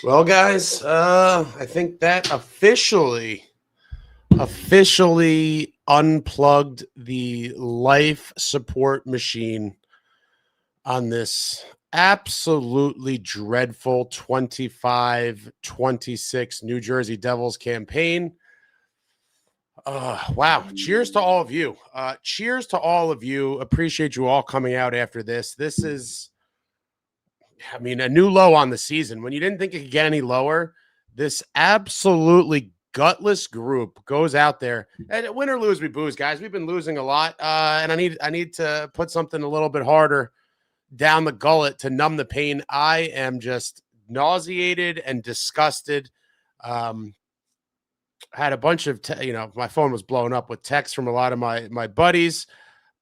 Well, guys, I think that officially unplugged the life support machine on this absolutely dreadful 25-26 New Jersey Devils campaign. Wow. Cheers to all of you. Cheers to all of you. Appreciate you all coming out after this. This is, I mean, a new low on the season. When you didn't think it could get any lower, this absolutely gutless group goes out there. And win or lose, we booze, guys. We've been losing a lot, and I need to put something a little bit harder down the gullet to numb the pain. I am just nauseated and disgusted. Had a bunch of, my phone was blowing up with texts from a lot of my buddies.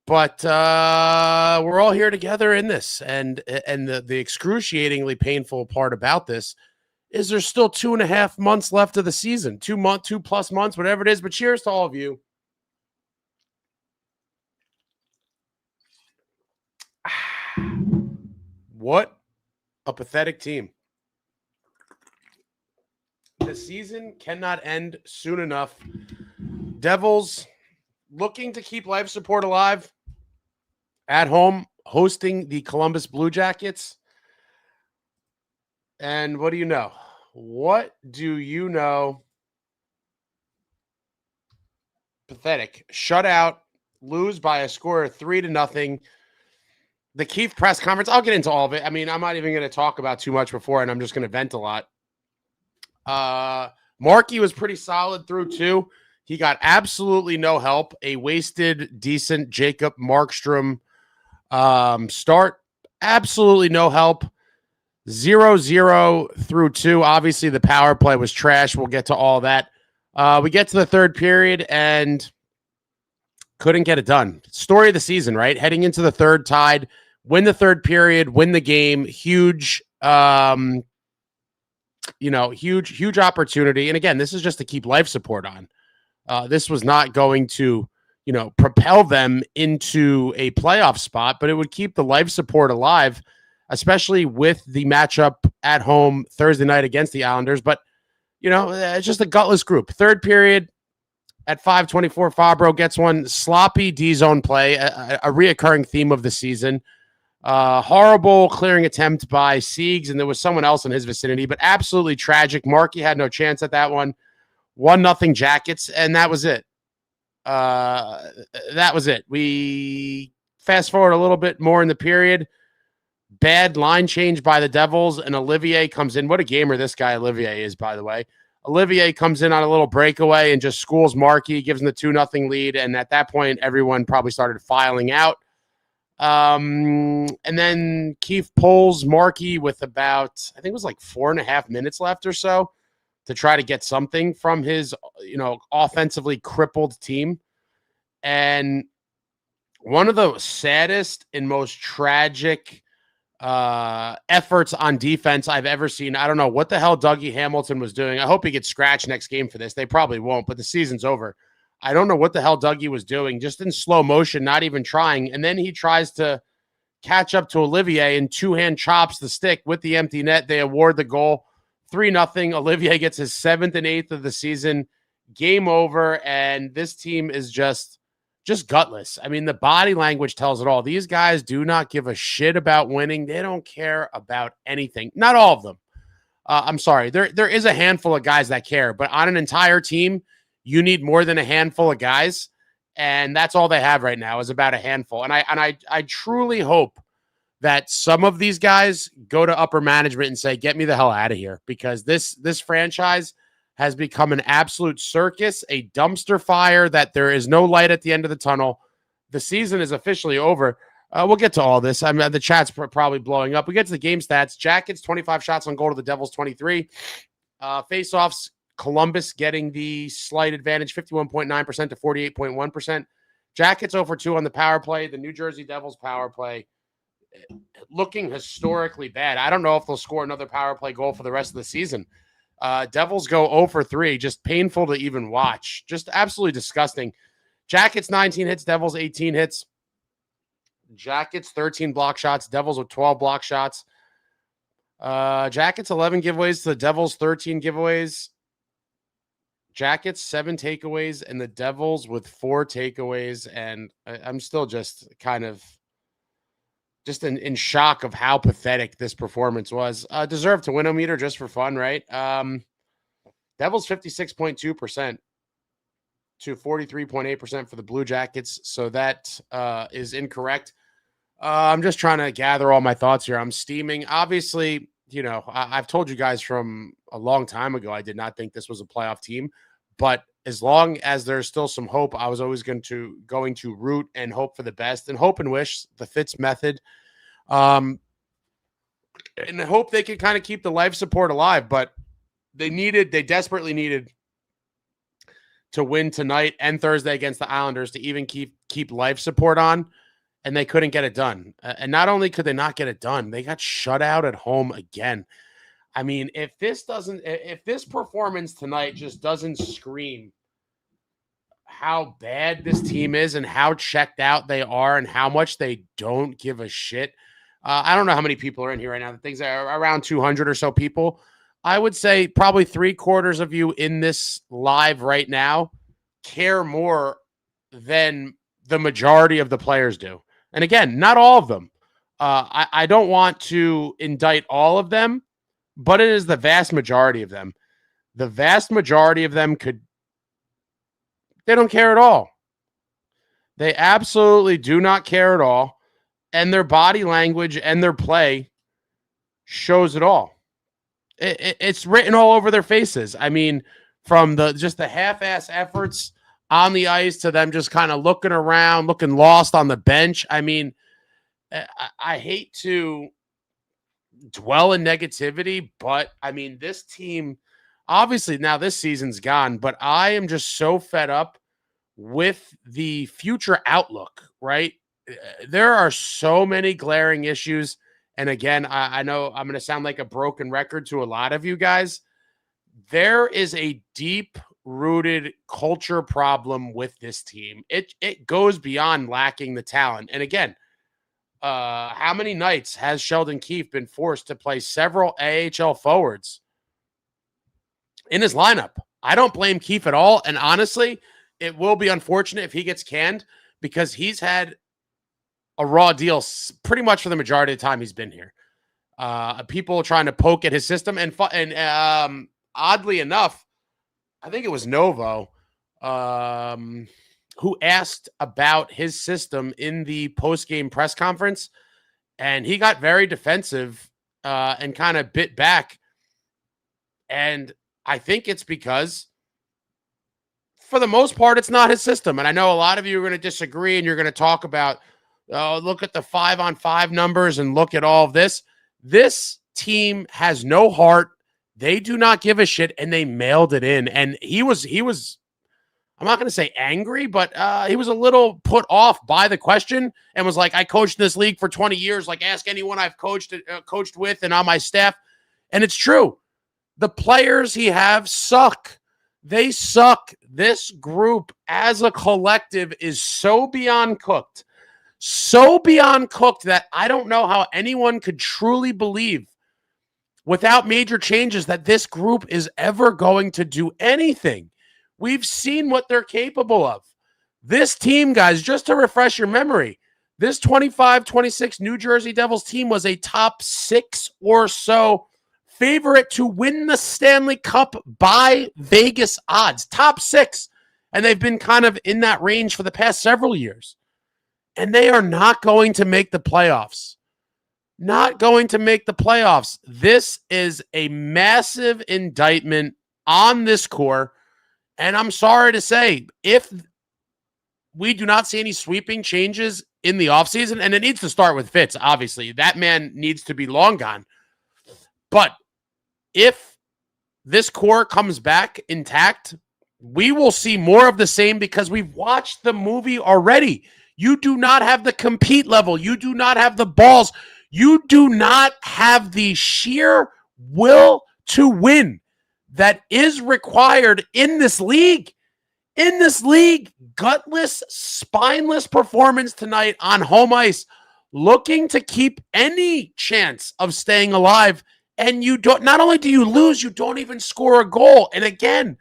But we're all here together in this, and the excruciatingly painful part about this is there's still 2.5 months left of the season, 2+ months, whatever it is. But cheers to all of you. What a pathetic team. The season cannot end soon enough. Devils looking to keep life support alive at home, hosting the Columbus Bluejackets. And what do you know? What do you know? Pathetic. Shutout, lose by a score of 3-0. The Keith press conference, I'll get into all of it. I mean, I'm not even going to talk about too much before, and I'm just going to vent a lot. Markey was pretty solid through two. He got absolutely no help. A wasted, decent Jacob Markstrom start. Absolutely no help. 0-0 through two. Obviously, the power play was trash. We'll get to all that. We get to the third period and couldn't get it done. Story of the season, right? Heading into the third, tied. Win the third period. Win the game. Huge, huge opportunity. And again, this is just to keep life support on. This was not going to, propel them into a playoff spot, but it would keep the life support alive, especially with the matchup at home Thursday night against the Islanders. But, it's just a gutless group. Third period at 5:24, Fabro gets one. Sloppy D-zone play, a reoccurring theme of the season. Horrible clearing attempt by Siegs, and there was someone else in his vicinity, but absolutely tragic. Markey had no chance at that one. 1-0 Jackets, and that was it. We fast forward a little bit more in the period. Bad line change by the Devils, and Olivier comes in. What a gamer this guy Olivier is, by the way. Olivier comes in on a little breakaway and just schools Markey, gives him the 2-0 lead, and at that point, everyone probably started filing out. And then Keith pulls Markey with about, I think it was like 4.5 minutes left or so to try to get something from his, offensively crippled team. And one of the saddest and most tragic efforts on defense I've ever seen. I don't know what the hell Dougie Hamilton was doing. I hope he gets scratched next game for this. They probably won't, but the season's over. I don't know what the hell Dougie was doing, just in slow motion, not even trying. And then he tries to catch up to Olivier and two-hand chops the stick with the empty net. They award the goal. 3-0. Olivier gets his 7th and 8th of the season. Game over, and this team is just gutless. I mean, the body language tells it all. These guys do not give a shit about winning. They don't care about anything. Not all of them. I'm sorry. There is a handful of guys that care, but on an entire team, you need more than a handful of guys, and that's all they have right now is about a handful. And I truly hope that some of these guys go to upper management and say, "Get me the hell out of here," because this franchise has become an absolute circus, a dumpster fire that there is no light at the end of the tunnel. The season is officially over. We'll get to all this. I mean, the chat's probably blowing up. We get to the game stats. Jackets, 25 shots on goal to the Devils, 23. Face-offs, Columbus getting the slight advantage, 51.9% to 48.1%. Jackets 0 for 2 on the power play. The New Jersey Devils power play looking historically bad. I don't know if they'll score another power play goal for the rest of the season. Devils go 0 for 3. Just painful to even watch. Just absolutely disgusting. Jackets 19 hits, Devils 18 hits. Jackets 13 block shots, Devils with 12 block shots. Jackets 11 giveaways to the Devils, 13 giveaways. Jackets 7 takeaways, and the Devils with 4 takeaways. And I'm still just kind of in shock of how pathetic this performance was. Deserved to win meter just for fun, right? Devils 56.2% to 43.8% for the Blue Jackets. So that is incorrect. I'm just trying to gather all my thoughts here. I'm steaming. Obviously, I've told you guys from a long time ago, I did not think this was a playoff team. But as long as there's still some hope, I was always going to root and hope for the best and hope and wish, the Fitz method. And I hope they can kind of keep the life support alive. But they desperately needed to win tonight and Thursday against the Islanders to even keep life support on. And they couldn't get it done. And not only could they not get it done, they got shut out at home again. I mean, if this performance tonight just doesn't scream how bad this team is and how checked out they are and how much they don't give a shit. I don't know how many people are in here right now. The things are around 200 or so people. I would say probably 3/4 of you in this live right now care more than the majority of the players do. And again, not all of them. I don't want to indict all of them, but it is the vast majority of them. The vast majority of them they don't care at all. They absolutely do not care at all. And their body language and their play shows it all. It's written all over their faces. I mean, from the half-ass efforts on the ice to them just kind of looking around, looking lost on the bench. I mean, I hate to dwell in negativity, but I mean, this team, obviously now this season's gone, but I am just so fed up with the future outlook, right? There are so many glaring issues. And again, I know I'm going to sound like a broken record to a lot of you guys. There is a deep-rooted culture problem with this team. It goes beyond lacking the talent. And again, how many nights has Sheldon Keefe been forced to play several AHL forwards in his lineup? I don't blame Keefe at all. And honestly, it will be unfortunate if he gets canned because he's had a raw deal pretty much for the majority of the time he's been here. People trying to poke at his system. And oddly enough, I think it was Novo who asked about his system in the post-game press conference, and he got very defensive and kind of bit back. And I think it's because, for the most part, it's not his system. And I know a lot of you are going to disagree, and you're going to talk about, look at the 5-on-5 numbers and look at all of this. This team has no heart. They do not give a shit, and they mailed it in. And he was I'm not going to say angry, but he was a little put off by the question and was like, I coached this league for 20 years. Like, ask anyone I've coached with and on my staff. And it's true. The players he have suck. They suck. This group as a collective is so beyond cooked that I don't know how anyone could truly believe without major changes that this group is ever going to do anything. We've seen what they're capable of. This team, guys, just to refresh your memory, this 25-26 New Jersey Devils team was a top 6 or so favorite to win the Stanley Cup by Vegas odds. Top 6. And they've been kind of in that range for the past several years. And they are not going to make the playoffs. Not going to make the playoffs. This is a massive indictment on this core. And I'm sorry to say, if we do not see any sweeping changes in the offseason, and it needs to start with Fitz, obviously. That man needs to be long gone. But if this core comes back intact, we will see more of the same because we've watched the movie already. You do not have the compete level. You do not have the balls. You do not have the sheer will to win that is required in this league. In this league, gutless, spineless performance tonight on home ice, looking to keep any chance of staying alive, And you don't, not only do you lose, you don't even score a goal. And again,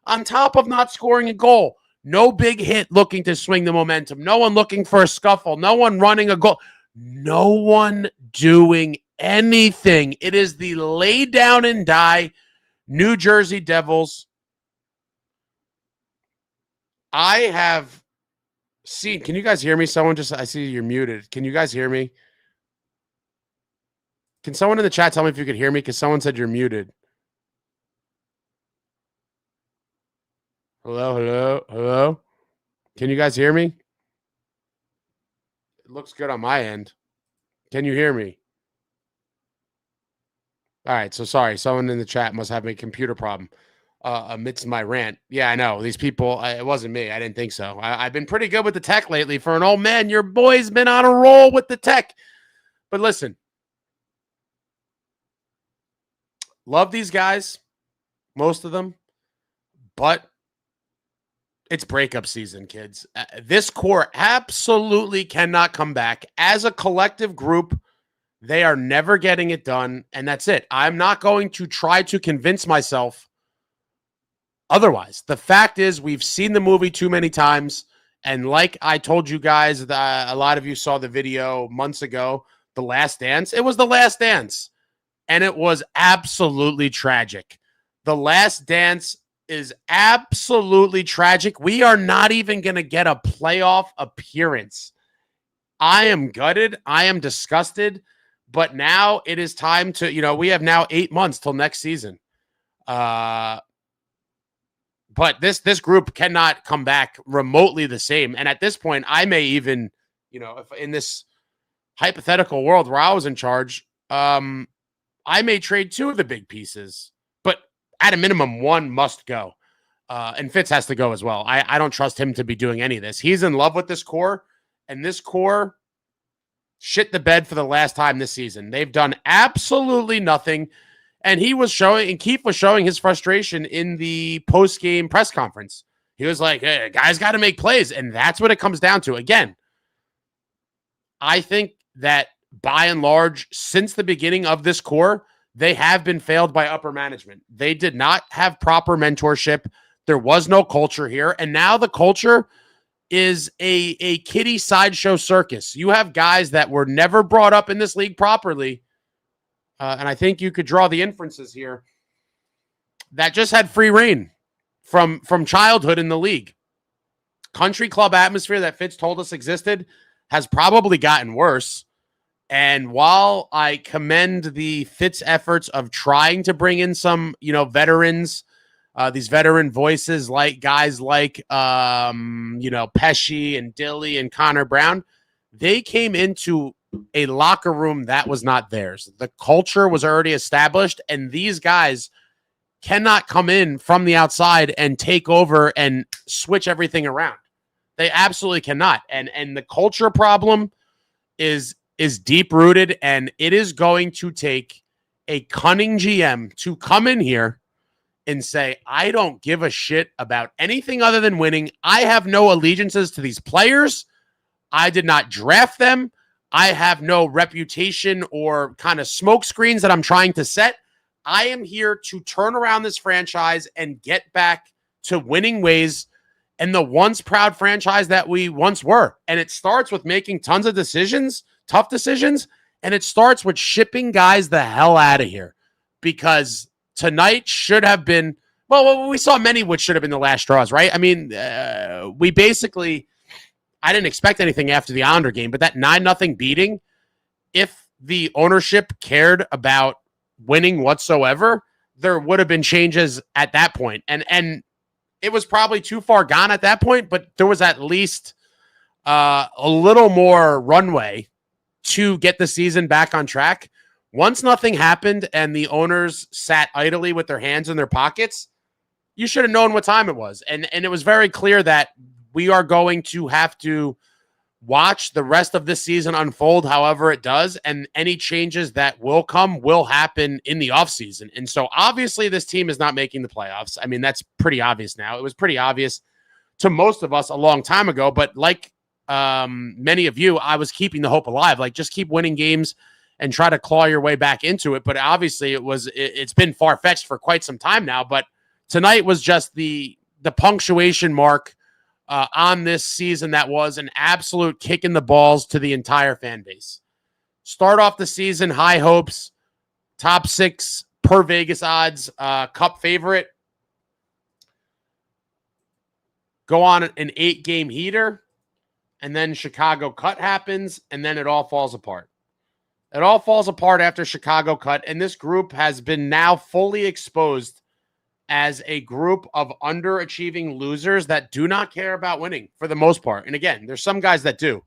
on top of not scoring a goal, no big hit looking to swing the momentum. No one looking for a scuffle. No one running a goal. No one doing anything. It is the lay down and die New Jersey Devils. I have seen, can you guys hear me? I see you're muted. Can you guys hear me? Can someone in the chat tell me if you could hear me? Because someone said you're muted. Hello, hello, hello. Can you guys hear me? It looks good on my end. Can you hear me? All right, so sorry. Someone in the chat must have a computer problem amidst my rant. Yeah, I know. These people, it wasn't me. I didn't think so. I've been pretty good with the tech lately. For an old man, your boy's been on a roll with the tech. But listen, love these guys, most of them, but it's breakup season, kids. This core absolutely cannot come back. As a collective group, they are never getting it done, and that's it. I'm not going to try to convince myself otherwise. The fact is, we've seen the movie too many times, and like I told you guys, a lot of you saw the video months ago, The Last Dance. It was The Last Dance, and it was absolutely tragic. The Last Dance is absolutely tragic. We are not even going to get a playoff appearance. I am gutted. I am disgusted. But now it is time to, we have now 8 months till next season. But this group cannot come back remotely the same. And at this point, I may even, if in this hypothetical world where I was in charge, I may trade 2 of the big pieces. But at a minimum, 1 must go. And Fitz has to go as well. I don't trust him to be doing any of this. He's in love with this core, and this core shit the bed for the last time this season. They've done absolutely nothing. And Keith was showing his frustration in the post-game press conference. He was like, hey, guys got to make plays. And that's what it comes down to. Again, I think that by and large, since the beginning of this core, they have been failed by upper management. They did not have proper mentorship. There was no culture here. And now the culture is a kiddie sideshow circus. You have guys that were never brought up in this league properly. And I think you could draw the inferences here that just had free reign from childhood in the league. Country club atmosphere that Fitz told us existed has probably gotten worse. And while I commend the Fitz efforts of trying to bring in some, veterans, these veteran voices like guys like, Pesci and Dilly and Connor Brown, they came into a locker room that was not theirs. The culture was already established, and these guys cannot come in from the outside and take over and switch everything around. They absolutely cannot. And the culture problem is deep rooted, and it is going to take a cunning GM to come in here and say, I don't give a shit about anything other than winning. I have no allegiances to these players. I did not draft them. I have no reputation or kind of smoke screens that I'm trying to set. I am here to turn around this franchise and get back to winning ways and the once proud franchise that we once were. And it starts with making tons of decisions, tough decisions, and it starts with shipping guys the hell out of here, because tonight should have been, well, we saw many which should have been the last straws, right? I mean, I didn't expect anything after the Islander game, but that 9-0 beating, if the ownership cared about winning whatsoever, there would have been changes at that point. And it was probably too far gone at that point, but there was at least a little more runway to get the season back on track. Once nothing happened and the owners sat idly with their hands in their pockets, you should have known what time it was. And it was very clear that we are going to have to watch the rest of this season unfold however it does, and any changes that will come will happen in the offseason. And so obviously this team is not making the playoffs. I mean, that's pretty obvious now. It was pretty obvious to most of us a long time ago, but like many of you, I was keeping the hope alive. Like, just keep winning games and try to claw your way back into it. But obviously it's been far-fetched for quite some time now. But tonight was just the punctuation mark on this season that was an absolute kick in the balls to the entire fan base. Start off the season, high hopes, top 6 per Vegas odds, Cup favorite. Go on an 8-game heater, and then Chicago cut happens, and then it all falls apart. It all falls apart after Chicago cut, and this group has been now fully exposed as a group of underachieving losers that do not care about winning for the most part. And again, there's some guys that do.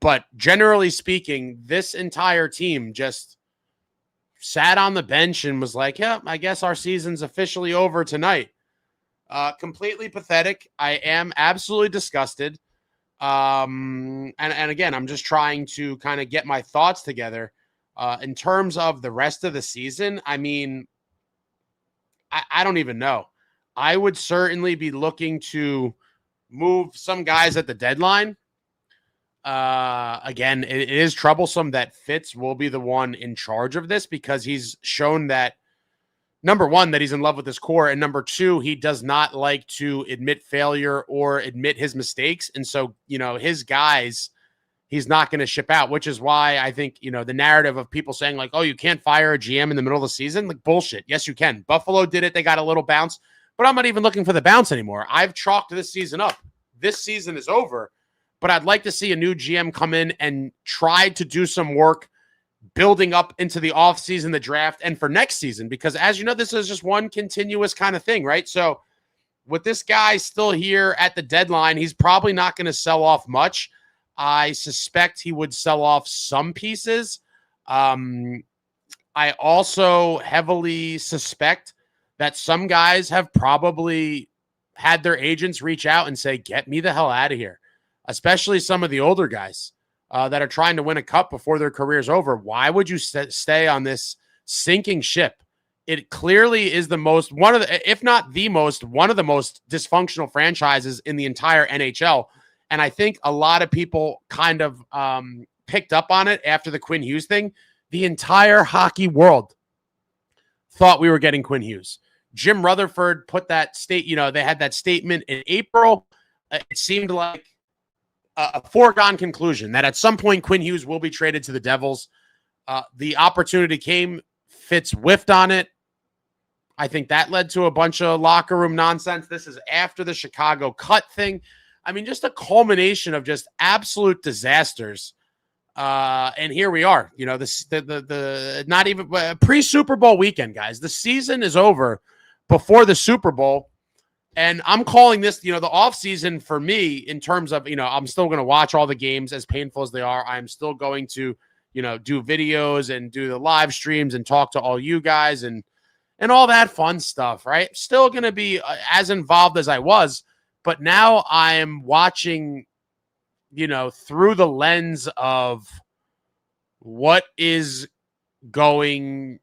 But generally speaking, this entire team just sat on the bench and was like, yeah, I guess our season's officially over tonight. Completely pathetic. I am absolutely disgusted. And again, I'm just trying to kind of get my thoughts together. In terms of the rest of the season, I mean, I don't even know. I would certainly be looking to move some guys at the deadline. Again, it is troublesome that Fitz will be the one in charge of this because he's shown that, number one, that he's in love with his core, and number two, he does not like to admit failure or admit his mistakes. And so, his guys, he's not going to ship out, which is why I think, the narrative of people saying like, oh, you can't fire a GM in the middle of the season, like bullshit. Yes, you can. Buffalo did it. They got a little bounce, but I'm not even looking for the bounce anymore. I've chalked this season up. This season is over, but I'd like to see a new GM come in and try to do some work building up into the offseason, the draft, and for next season, because as you know, this is just one continuous kind of thing, right? So with this guy still here at the deadline, he's probably not going to sell off much. I suspect he would sell off some pieces. I also heavily suspect that some guys have probably had their agents reach out and say, get me the hell out of here, especially some of the older guys that are trying to win a cup before their career's over. Why would you stay on this sinking ship? It clearly is one of the most dysfunctional franchises in the entire NHL. And I think a lot of people kind of picked up on it after the Quinn Hughes thing. The entire hockey world thought we were getting Quinn Hughes. Jim Rutherford put that they had that statement in April. It seemed like a foregone conclusion that at some point Quinn Hughes will be traded to the Devils. The opportunity came. Fitz whiffed on it. I think that led to a bunch of locker room nonsense. This is after the Chicago cut thing. I mean, just a culmination of just absolute disasters. And here we are, the not even pre-Super Bowl weekend, guys. The season is over before the Super Bowl. And I'm calling this, the offseason for me in terms of, I'm still going to watch all the games as painful as they are. I'm still going to, do videos and do the live streams and talk to all you guys and all that fun stuff, right? Still going to be as involved as I was. But now I'm watching, through the lens of what is going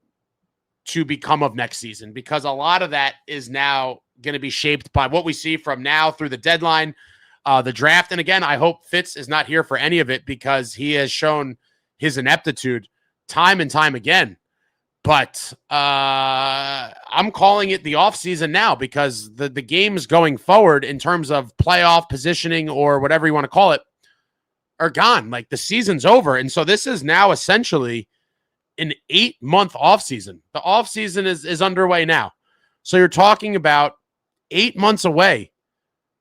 to become of next season, because a lot of that is now going to be shaped by what we see from now through the deadline, the draft. And again, I hope Fitz is not here for any of it because he has shown his ineptitude time and time again. But I'm calling it the offseason now because the games going forward in terms of playoff positioning or whatever you want to call it are gone. Like the season's over. And so this is now essentially an 8-month offseason. The offseason is underway now. So you're talking about 8 months away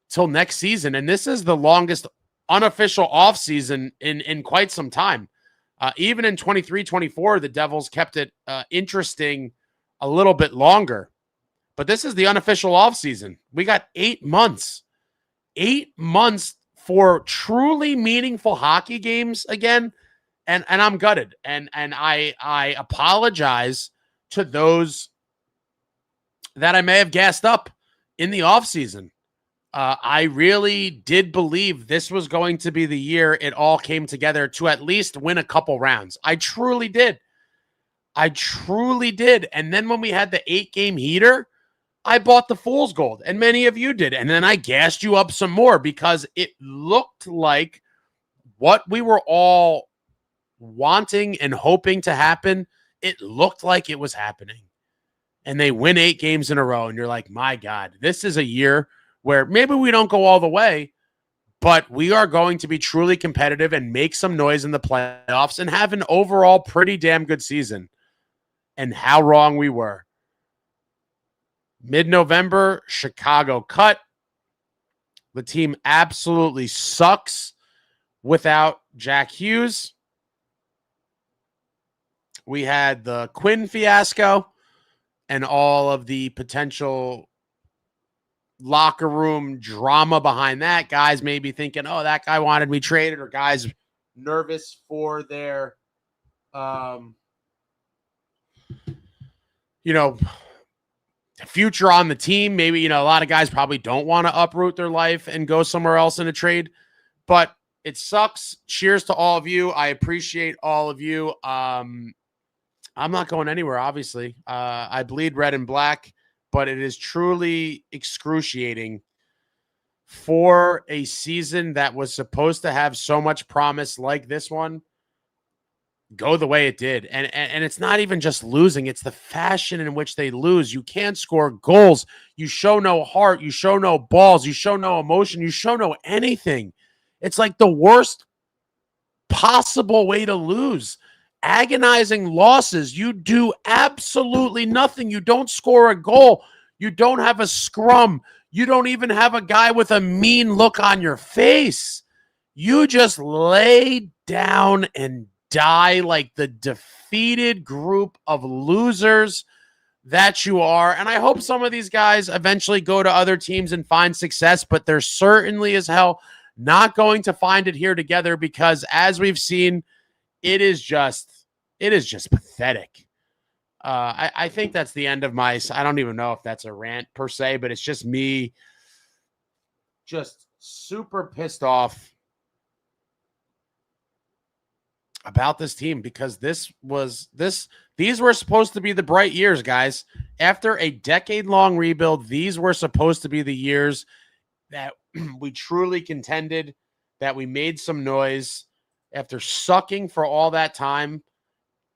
till next season. And this is the longest unofficial offseason in quite some time. Even in 23-24, the Devils kept it interesting a little bit longer. But this is the unofficial offseason. We got 8 months. 8 months for truly meaningful hockey games again. And I'm gutted. And I apologize to those that I may have gassed up in the offseason. I really did believe this was going to be the year it all came together to at least win a couple rounds. I truly did. And then when we had the 8-game heater, I bought the fool's gold, and many of you did. And then I gassed you up some more because it looked like what we were all wanting and hoping to happen, it looked like it was happening. And they win 8 games in a row. And you're like, my God, this is a year where maybe we don't go all the way, but we are going to be truly competitive and make some noise in the playoffs and have an overall pretty damn good season. And how wrong we were. Mid-November, Chicago cut. The team absolutely sucks without Jack Hughes. We had the Quinn fiasco and all of the potential locker room drama behind that. Guys may be thinking, oh, that guy wanted me traded, or guys nervous for their, future on the team. Maybe, a lot of guys probably don't want to uproot their life and go somewhere else in a trade, but it sucks. Cheers to all of you. I appreciate all of you. I'm not going anywhere, obviously. I bleed red and black, but it is truly excruciating for a season that was supposed to have so much promise like this one go the way it did. And it's not even just losing. It's the fashion in which they lose. You can't score goals. You show no heart. You show no balls. You show no emotion. You show no anything. It's like the worst possible way to lose. Agonizing losses. You do absolutely nothing. You don't score a goal. You don't have a scrum. You don't even have a guy with a mean look on your face. You just lay down and die like the defeated group of losers that you are. And I hope some of these guys eventually go to other teams and find success, but they're certainly as hell not going to find it here together, because as we've seen, it is just pathetic. I think that's the end of my, I don't even know if that's a rant per se, but it's just me just super pissed off about this team, because these were supposed to be the bright years, guys. After a decade-long rebuild, these were supposed to be the years that we truly contended, that we made some noise after sucking for all that time.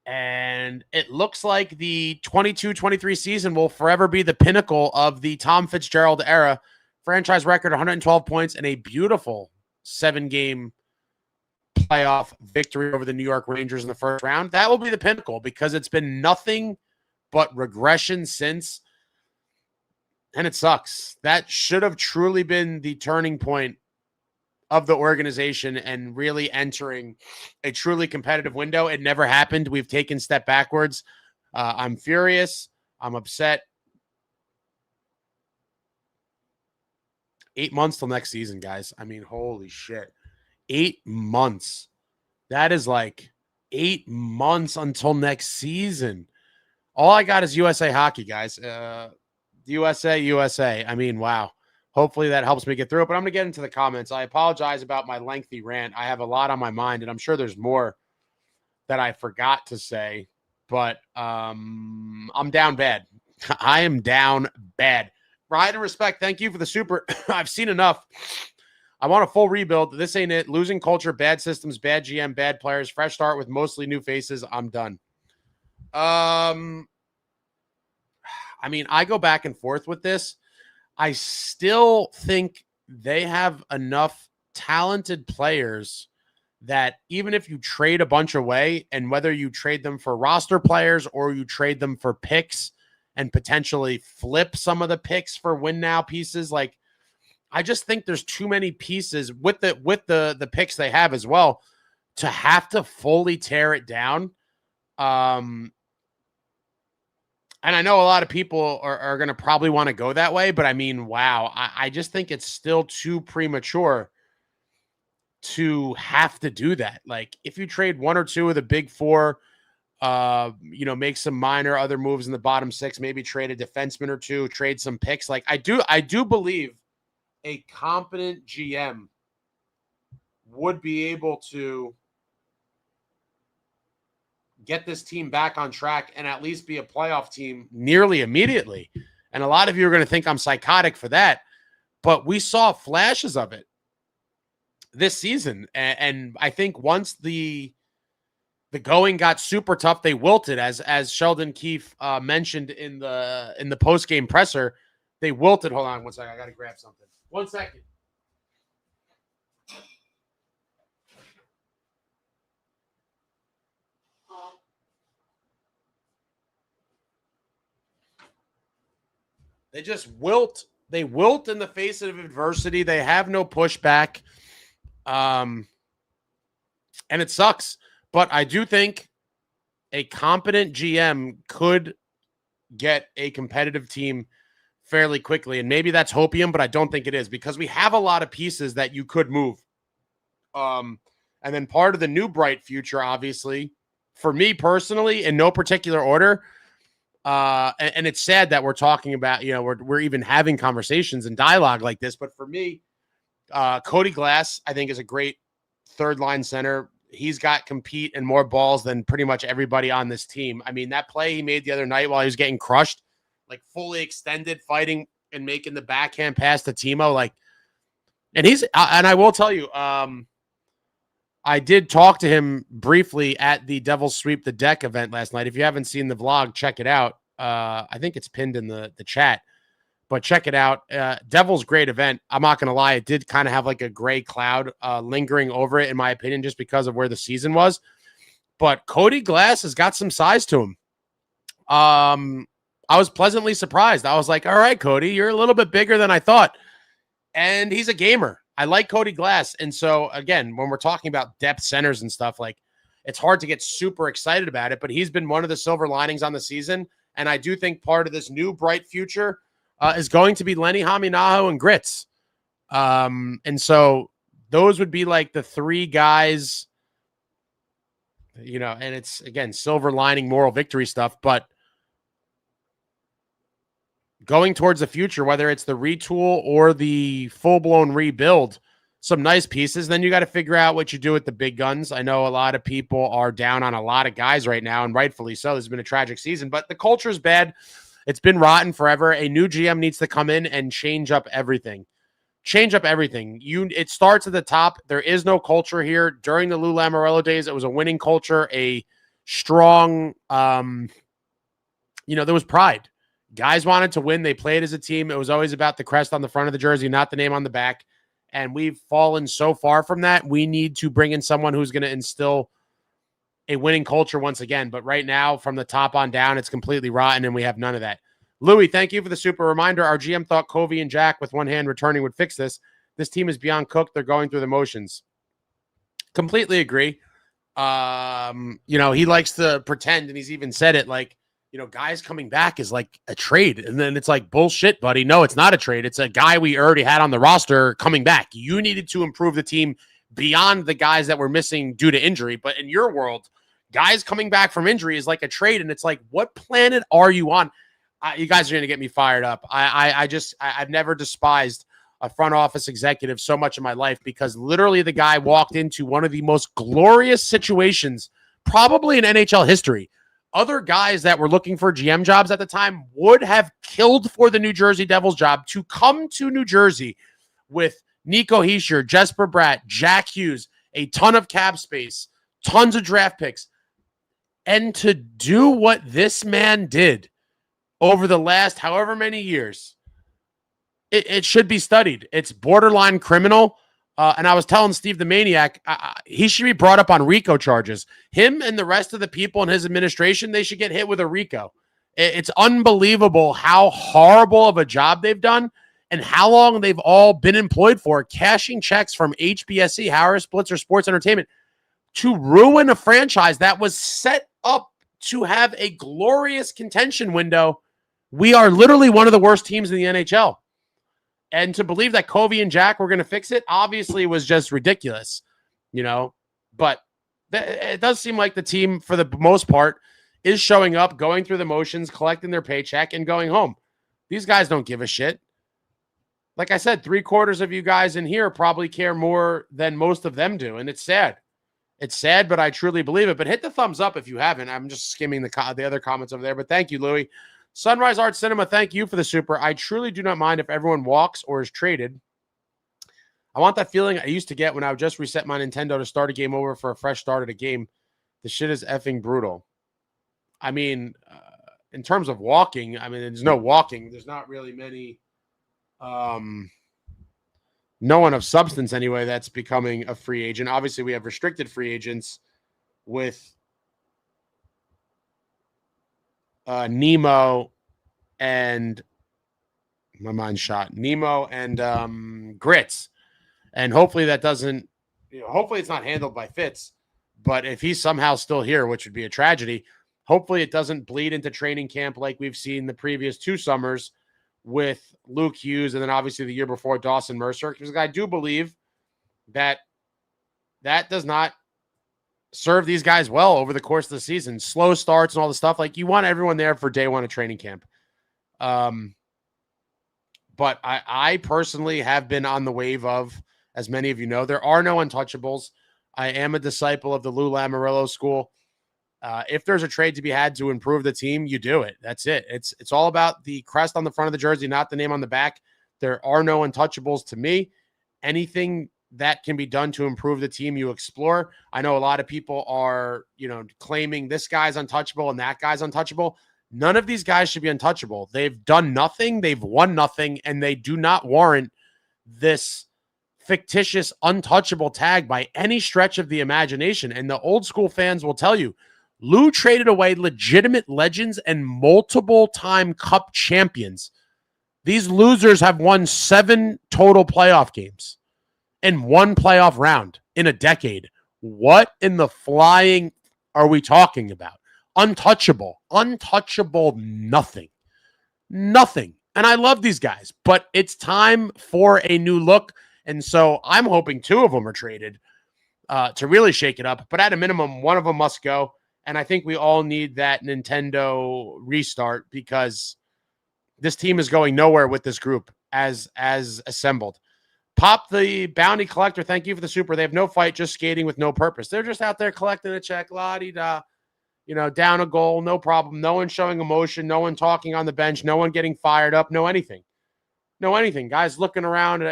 And it looks like the 22-23 season will forever be the pinnacle of the Tom Fitzgerald era. Franchise record 112 points and a beautiful 7-game playoff victory over the New York Rangers in the first round. That will be the pinnacle, because it's been nothing but regression since. And it sucks. That should have truly been the turning point of the organization and really entering a truly competitive window. It never happened. We've taken a step backwards. I'm furious. I'm upset. 8 months till next season, guys. I mean, holy shit. 8 months. That is like 8 months until next season. All I got is USA hockey, guys. USA. I mean, wow. Hopefully that helps me get through it, but I'm going to get into the comments. I apologize about my lengthy rant. I have a lot on my mind, and I'm sure there's more that I forgot to say, but I'm down bad. I am down bad. Pride and respect, thank you for the super. I've seen enough. I want a full rebuild. This ain't it. Losing culture, bad systems, bad GM, bad players, fresh start with mostly new faces. I'm done. I mean, I go back and forth with this. I still think they have enough talented players that even if you trade a bunch away, and whether you trade them for roster players or you trade them for picks and potentially flip some of the picks for win now pieces, like, I just think there's too many pieces with the picks they have as well to have to fully tear it down. And I know a lot of people are going to probably want to go that way, but I mean, wow, I just think it's still too premature to have to do that. Like, if you trade one or two of the big four, make some minor other moves in the bottom six, maybe trade a defenseman or two, trade some picks. Like, I do believe a competent GM would be able to get this team back on track and at least be a playoff team nearly immediately. And a lot of you are going to think I'm psychotic for that, but we saw flashes of it this season. And I think once the the going got super tough. They wilted, as Sheldon Keefe mentioned in the post-game presser. They wilted. Hold on one second. I got to grab something. 1 second. They just wilt. They wilt in the face of adversity. They have no pushback. And it sucks. But I do think a competent GM could get a competitive team fairly quickly. And maybe that's hopium, but I don't think it is, because we have a lot of pieces that you could move. And then part of the new bright future, obviously, for me personally, in no particular order, and it's sad that we're talking about, we're even having conversations and dialogue like this. But for me, Cody Glass, I think, is a great third line center. He's got compete and more balls than pretty much everybody on this team. I mean, that play he made the other night while he was getting crushed, like fully extended, fighting and making the backhand pass to Timo, and I will tell you, I did talk to him briefly at the Devils Sweep the Deck event last night. If you haven't seen the vlog, check it out. I think it's pinned in the chat, but check it out. Devils, great event. I'm not going to lie. It did kind of have like a gray cloud lingering over it, in my opinion, just because of where the season was. But Cody Glass has got some size to him. I was pleasantly surprised. I was like, all right, Cody, you're a little bit bigger than I thought. And he's a gamer. I like Cody Glass. And so, again, when we're talking about depth centers and stuff, like, it's hard to get super excited about it, but he's been one of the silver linings on the season. And I do think part of this new bright future is going to be lennihameenaho and Grits. And so those would be like the three guys, and it's, again, silver lining moral victory stuff, but going towards the future, whether it's the retool or the full-blown rebuild, some nice pieces. Then you got to figure out what you do with the big guns. I know a lot of people are down on a lot of guys right now, and rightfully so. This has been a tragic season, but the culture is bad. It's been rotten forever. A new GM needs to come in and change up everything. It starts at the top. There is no culture here. During the Lou Lamoriello days, it was a winning culture, a strong, there was pride. Guys wanted to win. They played as a team. It was always about the crest on the front of the jersey, not the name on the back. And we've fallen so far from that. We need to bring in someone who's going to instill a winning culture once again. But right now, from the top on down, it's completely rotten, and we have none of that. Louis, thank you for the super reminder. Our GM thought Covey and Jack with one hand returning would fix this. This team is beyond cooked. They're going through the motions. Completely agree. He likes to pretend, and he's even said it, like, guys coming back is like a trade. And then it's like, bullshit, buddy. No, it's not a trade. It's a guy we already had on the roster coming back. You needed to improve the team beyond the guys that were missing due to injury. But in your world, guys coming back from injury is like a trade. And it's like, what planet are you on? You guys are going to get me fired up. I've never despised a front office executive so much in my life, because literally the guy walked into one of the most glorious situations probably in NHL history. Other guys that were looking for GM jobs at the time would have killed for the New Jersey Devils job. To come to New Jersey with Nico Hischier, Jesperbratt, Jack Hughes, a ton of cap space, tons of draft picks, and to do what this man did over the last however many years, it should be studied. It's borderline criminal. And I was telling Steve the Maniac, he should be brought up on RICO charges. Him and the rest of the people in his administration, they should get hit with a RICO. It's unbelievable how horrible of a job they've done and how long they've all been employed for, cashing checks from HBSE, Harris Blitzer Sports Entertainment, to ruin a franchise that was set up to have a glorious contention window. We are literally one of the worst teams in the NHL. And to believe that Covey and Jack were going to fix it, obviously was just ridiculous, But it does seem like the team, for the most part, is showing up, going through the motions, collecting their paycheck, and going home. These guys don't give a shit. Like I said, 3/4 of you guys in here probably care more than most of them do, and it's sad. It's sad, but I truly believe it. But hit the thumbs up if you haven't. I'm just skimming the other comments over there, but thank you, Louis. Sunrise Art Cinema, thank you for the super. I truly do not mind if everyone walks or is traded. I want that feeling I used to get when I would just reset my Nintendo to start a game over for a fresh start at a game. The shit is effing brutal. I mean, in terms of walking, I mean, there's no walking. There's not really many, no one of substance anyway that's becoming a free agent. Obviously, we have restricted free agents with Nemo and my mind's shot. Nemo and Grits. And hopefully that doesn't, hopefully it's not handled by Fitz. But if he's somehow still here, which would be a tragedy, hopefully it doesn't bleed into training camp like we've seen the previous 2 summers with Luke Hughes and then obviously the year before Dawson Mercer. Because I do believe that does not serve these guys well over the course of the season. Slow starts and all the stuff. Like, you want everyone there for day 1 of training camp. But I personally have been on the wave of, as many of you know, there are no untouchables. I am a disciple of the Lou Lamoriello school. If there's a trade to be had to improve the team, you do it. That's it. It's all about the crest on the front of the jersey, not the name on the back. There are no untouchables to me. Anything that can be done to improve the team, you explore. I know a lot of people are, claiming this guy's untouchable and that guy's untouchable. None of these guys should be untouchable. They've done nothing. They've won nothing, and they do not warrant this fictitious untouchable tag by any stretch of the imagination. And the old school fans will tell you, Lou traded away legitimate legends and multiple-time cup champions. These losers have won 7 total playoff games and 1 playoff round in a decade. What in the flying are we talking about? Untouchable, nothing. And I love these guys, but it's time for a new look. And so I'm hoping 2 of them are traded to really shake it up. But at a minimum, 1 of them must go. And I think we all need that Nintendo restart, because this team is going nowhere with this group as assembled. Pop the Bounty Collector, thank you for the super. They have no fight, just skating with no purpose. They're just out there collecting a check, la-di-da. Down a goal, no problem. No one showing emotion, no one talking on the bench, no one getting fired up, no anything. Guys looking around,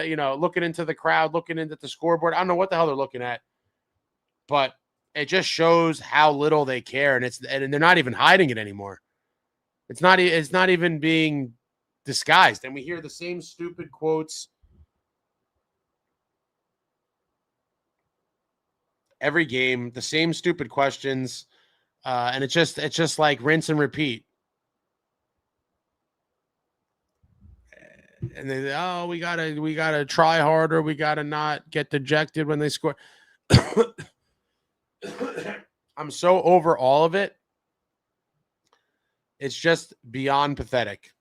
looking into the crowd, looking into the scoreboard. I don't know what the hell they're looking at, but it just shows how little they care, and they're not even hiding it anymore. It's not even being disguised, and we hear the same stupid quotes every game, the same stupid questions. And it's just like rinse and repeat. And then, we gotta try harder. We gotta not get dejected when they score. I'm so over all of it. It's just beyond pathetic.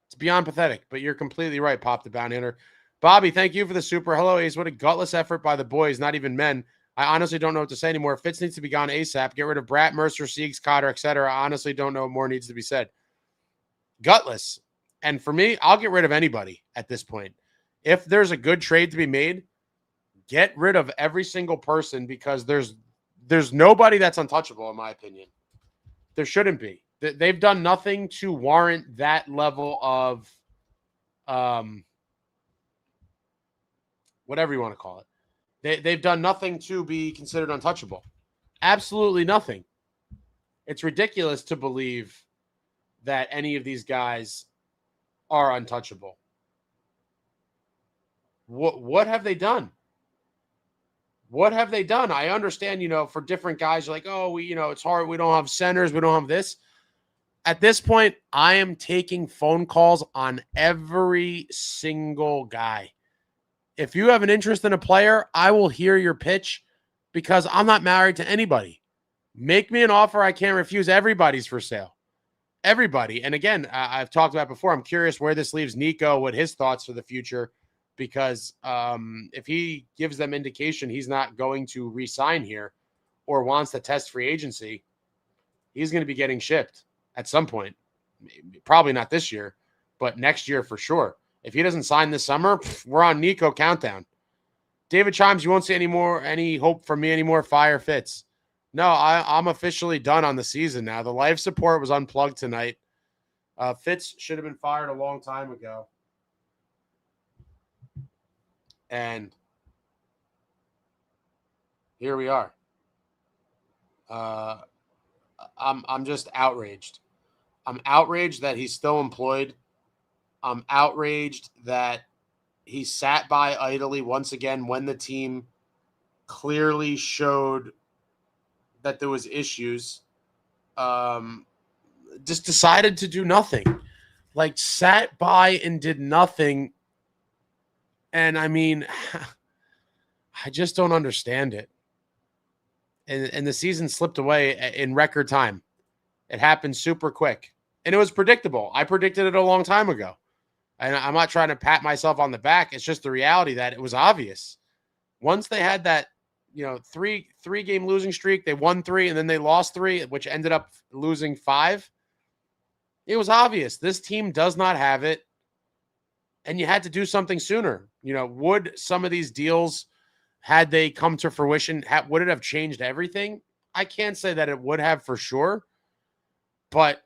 It's beyond pathetic, but you're completely right, Pop the Bounty Hunter. Bobby, thank you for the super. Hello, Ace. What a gutless effort by the boys, not even men. I honestly don't know what to say anymore. Fitz needs to be gone ASAP. Get rid of Bratt, Mercer, Siegs, Cotter, etc. I honestly don't know what more needs to be said. Gutless. And for me, I'll get rid of anybody at this point. If there's a good trade to be made, get rid of every single person, because there's nobody that's untouchable, in my opinion. There shouldn't be. They've done nothing to warrant that level of whatever you want to call it. They've done nothing to be considered untouchable. Absolutely nothing. It's ridiculous to believe that any of these guys are untouchable. What have they done? What have they done? I understand, for different guys, you're like, it's hard. We don't have centers. We don't have this. At this point, I am taking phone calls on every single guy. If you have an interest in a player, I will hear your pitch, because I'm not married to anybody. Make me an offer I can't refuse. Everybody's for sale. Everybody. And again, I've talked about before, I'm curious where this leaves Nico, what his thoughts for the future, because if he gives them indication he's not going to re-sign here or wants to test free agency, he's going to be getting shipped at some point. Probably not this year, but next year for sure. If he doesn't sign this summer, we're on Nico countdown. David Chimes, you won't see any hope from me anymore. Fire Fitz. No, I'm officially done on the season now. The life support was unplugged tonight. Fitz should have been fired a long time ago. And here we are. I'm just outraged. I'm outraged that he's still employed. I'm outraged that he sat by idly once again when the team clearly showed that there was issues. Just decided to do nothing. Like, sat by and did nothing. And I mean, I just don't understand it. And the season slipped away in record time. It happened super quick. And it was predictable. I predicted it a long time ago. And I'm not trying to pat myself on the back. It's just the reality that it was obvious. Once they had that, three game losing streak, they won 3 and then they lost 3, which ended up losing 5. It was obvious. This team does not have it. And you had to do something sooner. Would some of these deals, had they come to fruition, would it have changed everything? I can't say that it would have for sure. But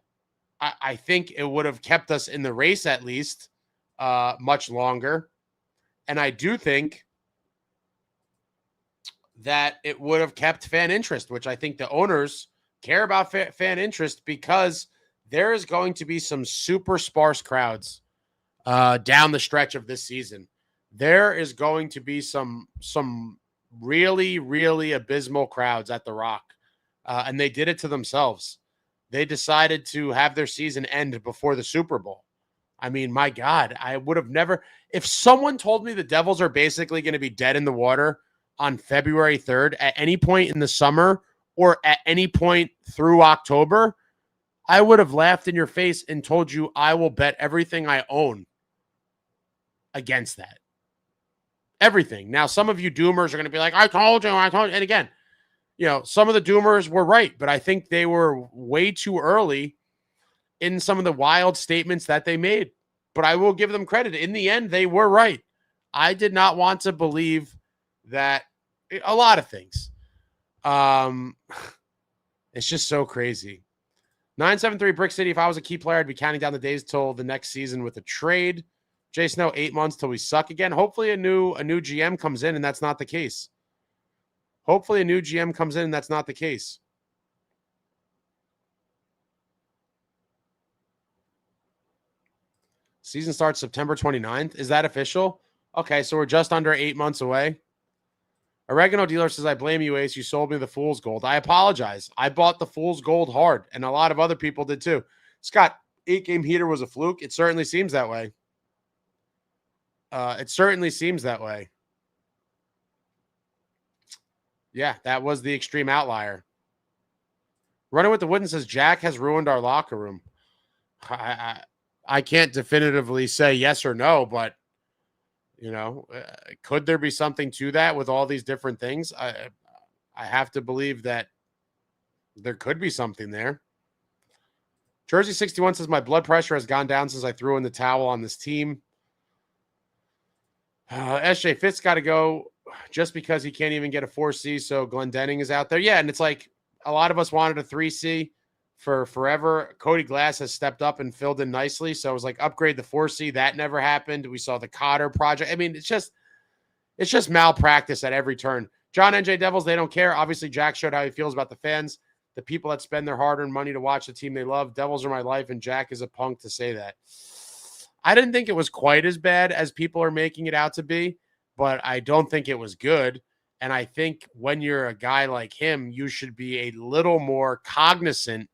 I think it would have kept us in the race at least much longer. And I do think that it would have kept fan interest, which I think the owners care about fan interest, because there is going to be some super sparse crowds down the stretch of this season. There is going to be some really, really abysmal crowds at the Rock. And they did it to themselves. They decided to have their season end before the Super Bowl. I mean, my God, I would have never, if someone told me the Devils are basically going to be dead in the water on February 3rd at any point in the summer or at any point through October, I would have laughed in your face and told you I will bet everything I own against that. Everything. Now, some of you doomers are going to be like, I told you. And again, some of the doomers were right, but I think they were way too early in some of the wild statements that they made. But I will give them credit. In the end, they were right. I did not want to believe that a lot of things. It's just so crazy. 973 Brick City. If I was a key player, I'd be counting down the days till the next season with a trade. Jay Snow, 8 months till we suck again. Hopefully a new GM comes in and that's not the case. Hopefully a new GM comes in and that's not the case. Season starts September 29th. Is that official? Okay, so we're just under 8 months away. Oregano Dealer says, I blame you, Ace. You sold me the Fool's Gold. I apologize. I bought the Fool's Gold hard, and a lot of other people did too. Scott, 8-game heater was a fluke. It certainly seems that way. It certainly seems that way. Yeah, that was the extreme outlier. Running with the Wooden says, Jack has ruined our locker room. I can't definitively say yes or no, but, could there be something to that with all these different things? I have to believe that there could be something there. Jersey 61 says, my blood pressure has gone down since I threw in the towel on this team. SJ Fitz got to go just because he can't even get a 4C, so Glendening is out there. Yeah, and it's like a lot of us wanted a 3C for forever. Cody Glass has stepped up and filled in nicely, so it was like upgrade the 4C. That never happened. We saw the Cotter project. I mean, it's just malpractice at every turn. John NJ Devils, they don't care. Obviously, Jack showed how he feels about the fans, the people that spend their hard-earned money to watch the team they love. Devils are my life, and Jack is a punk to say that. I didn't think it was quite as bad as people are making it out to be, but I don't think it was good. And I think when you're a guy like him, you should be a little more cognizant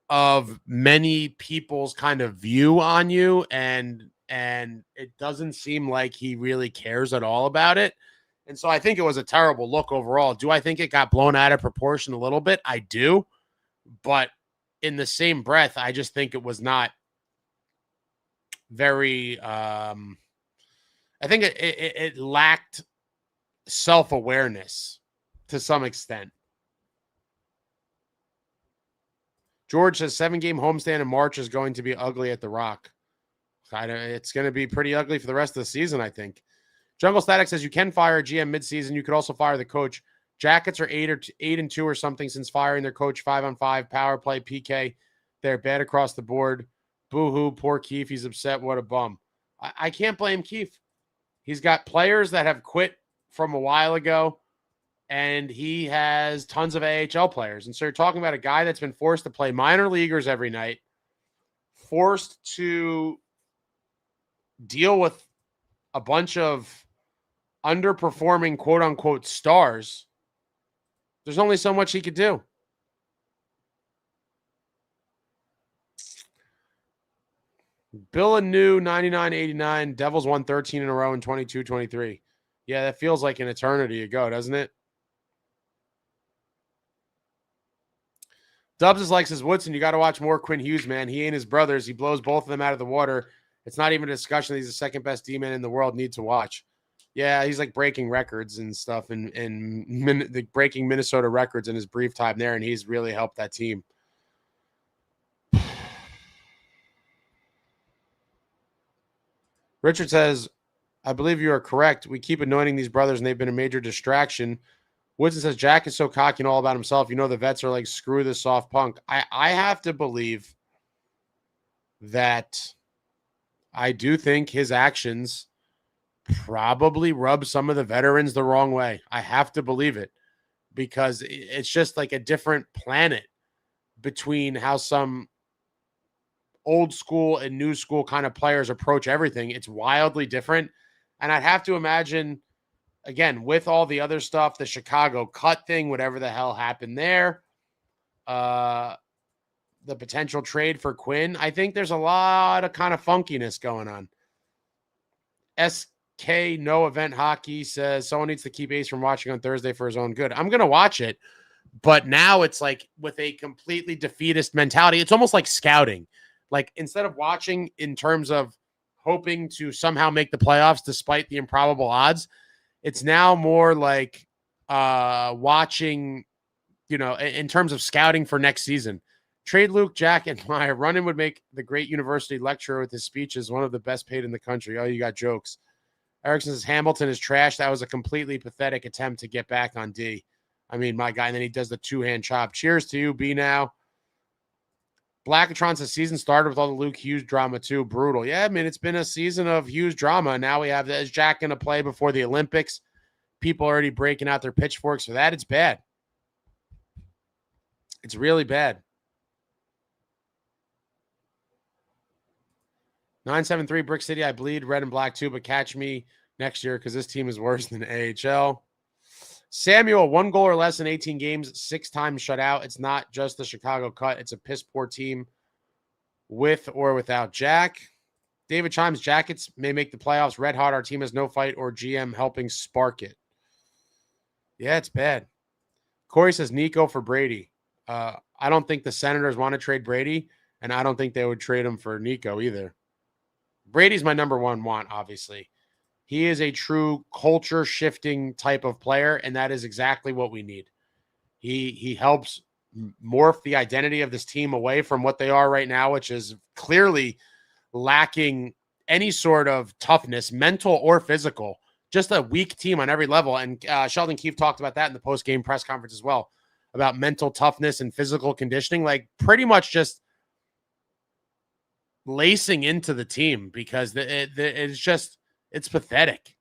of many people's kind of view on you. And it doesn't seem like he really cares at all about it. And so I think it was a terrible look overall. Do I think it got blown out of proportion a little bit? I do. But in the same breath, I just think it was not very, I think it lacked self-awareness to some extent. George says 7-game homestand in March is going to be ugly at the Rock. It's going to be pretty ugly for the rest of the season, I think. Jungle Static says you can fire a GM midseason. You could also fire the coach. Jackets are 8-2 or something since firing their coach 5-on-5, power play, PK. They're bad across the board. Boo-hoo, poor Keefe. He's upset. What a bum. I can't blame Keefe. He's got players that have quit from a while ago. and he has tons of AHL players. And so you're talking about a guy that's been forced to play minor leaguers every night, forced to deal with a bunch of underperforming quote unquote stars. There's only so much he could do. Bill and New 99-89. Devils won 13 in a row in 22-23. Yeah, that feels like an eternity ago, doesn't it? Dubs is like, says Woodson, you got to watch more Quinn Hughes, man. He ain't his brothers. He blows both of them out of the water. It's not even a discussion that he's the second best D-man in the world. Need to watch. Yeah, he's like breaking records and stuff and breaking Minnesota records in his brief time there, and he's really helped that team. Richard says, I believe you are correct. We keep anointing these brothers, and they've been a major distraction. Woodson says, Jack is so cocky and all about himself. You know, the vets are like, screw this soft punk. I have to believe that I do think his actions probably rub some of the veterans the wrong way. I have to believe it because it's just like a different planet between how some old school and new school kind of players approach everything. It's wildly different. And I'd have to imagine, again, with all the other stuff, the Chicago cut thing, whatever the hell happened there, the potential trade for Quinn, I think there's a lot of kind of funkiness going on. SK No Event Hockey says someone needs to keep Ace from watching on Thursday for his own good. I'm going to watch it, but now it's like with a completely defeatist mentality. It's almost like scouting. Like instead of watching in terms of hoping to somehow make the playoffs despite the improbable odds, it's now more like watching, you know, in terms of scouting for next season. Trade Luke, Jack, and Meyer. Runnin would make the great university lecturer with his speeches, one of the best paid in the country. Oh, you got jokes. Erickson says Hamilton is trash. That was a completely pathetic attempt to get back on D. I mean, my guy, and then he does the two-hand chop. Cheers to you, B now. Blackatron says season started with all the Luke Hughes drama too. Brutal. Yeah, I mean, it's been a season of Hughes drama. Now we have, is Jack going to play before the Olympics? People already breaking out their pitchforks for that. It's bad. It's really bad. 973 Brick City. I bleed red and black too, but catch me next year because this team is worse than AHL. Samuel, 1 goal or less in 18 games, 6 times shut out. It's not just the Chicago cut. It's a piss poor team with or without Jack. David Chimes, Jackets may make the playoffs red hot. Our team has no fight or GM helping spark it. Yeah, it's bad. Corey says Nico for Brady. I don't think the Senators want to trade Brady, and I don't think they would trade him for Nico either. Brady's my number one want, obviously. He is a true culture-shifting type of player, and that is exactly what we need. He helps morph the identity of this team away from what they are right now, which is clearly lacking any sort of toughness, mental or physical. Just a weak team on every level. And Sheldon Keefe talked about that in the post-game press conference as well, about mental toughness and physical conditioning. Like pretty much just lacing into the team because it's pathetic.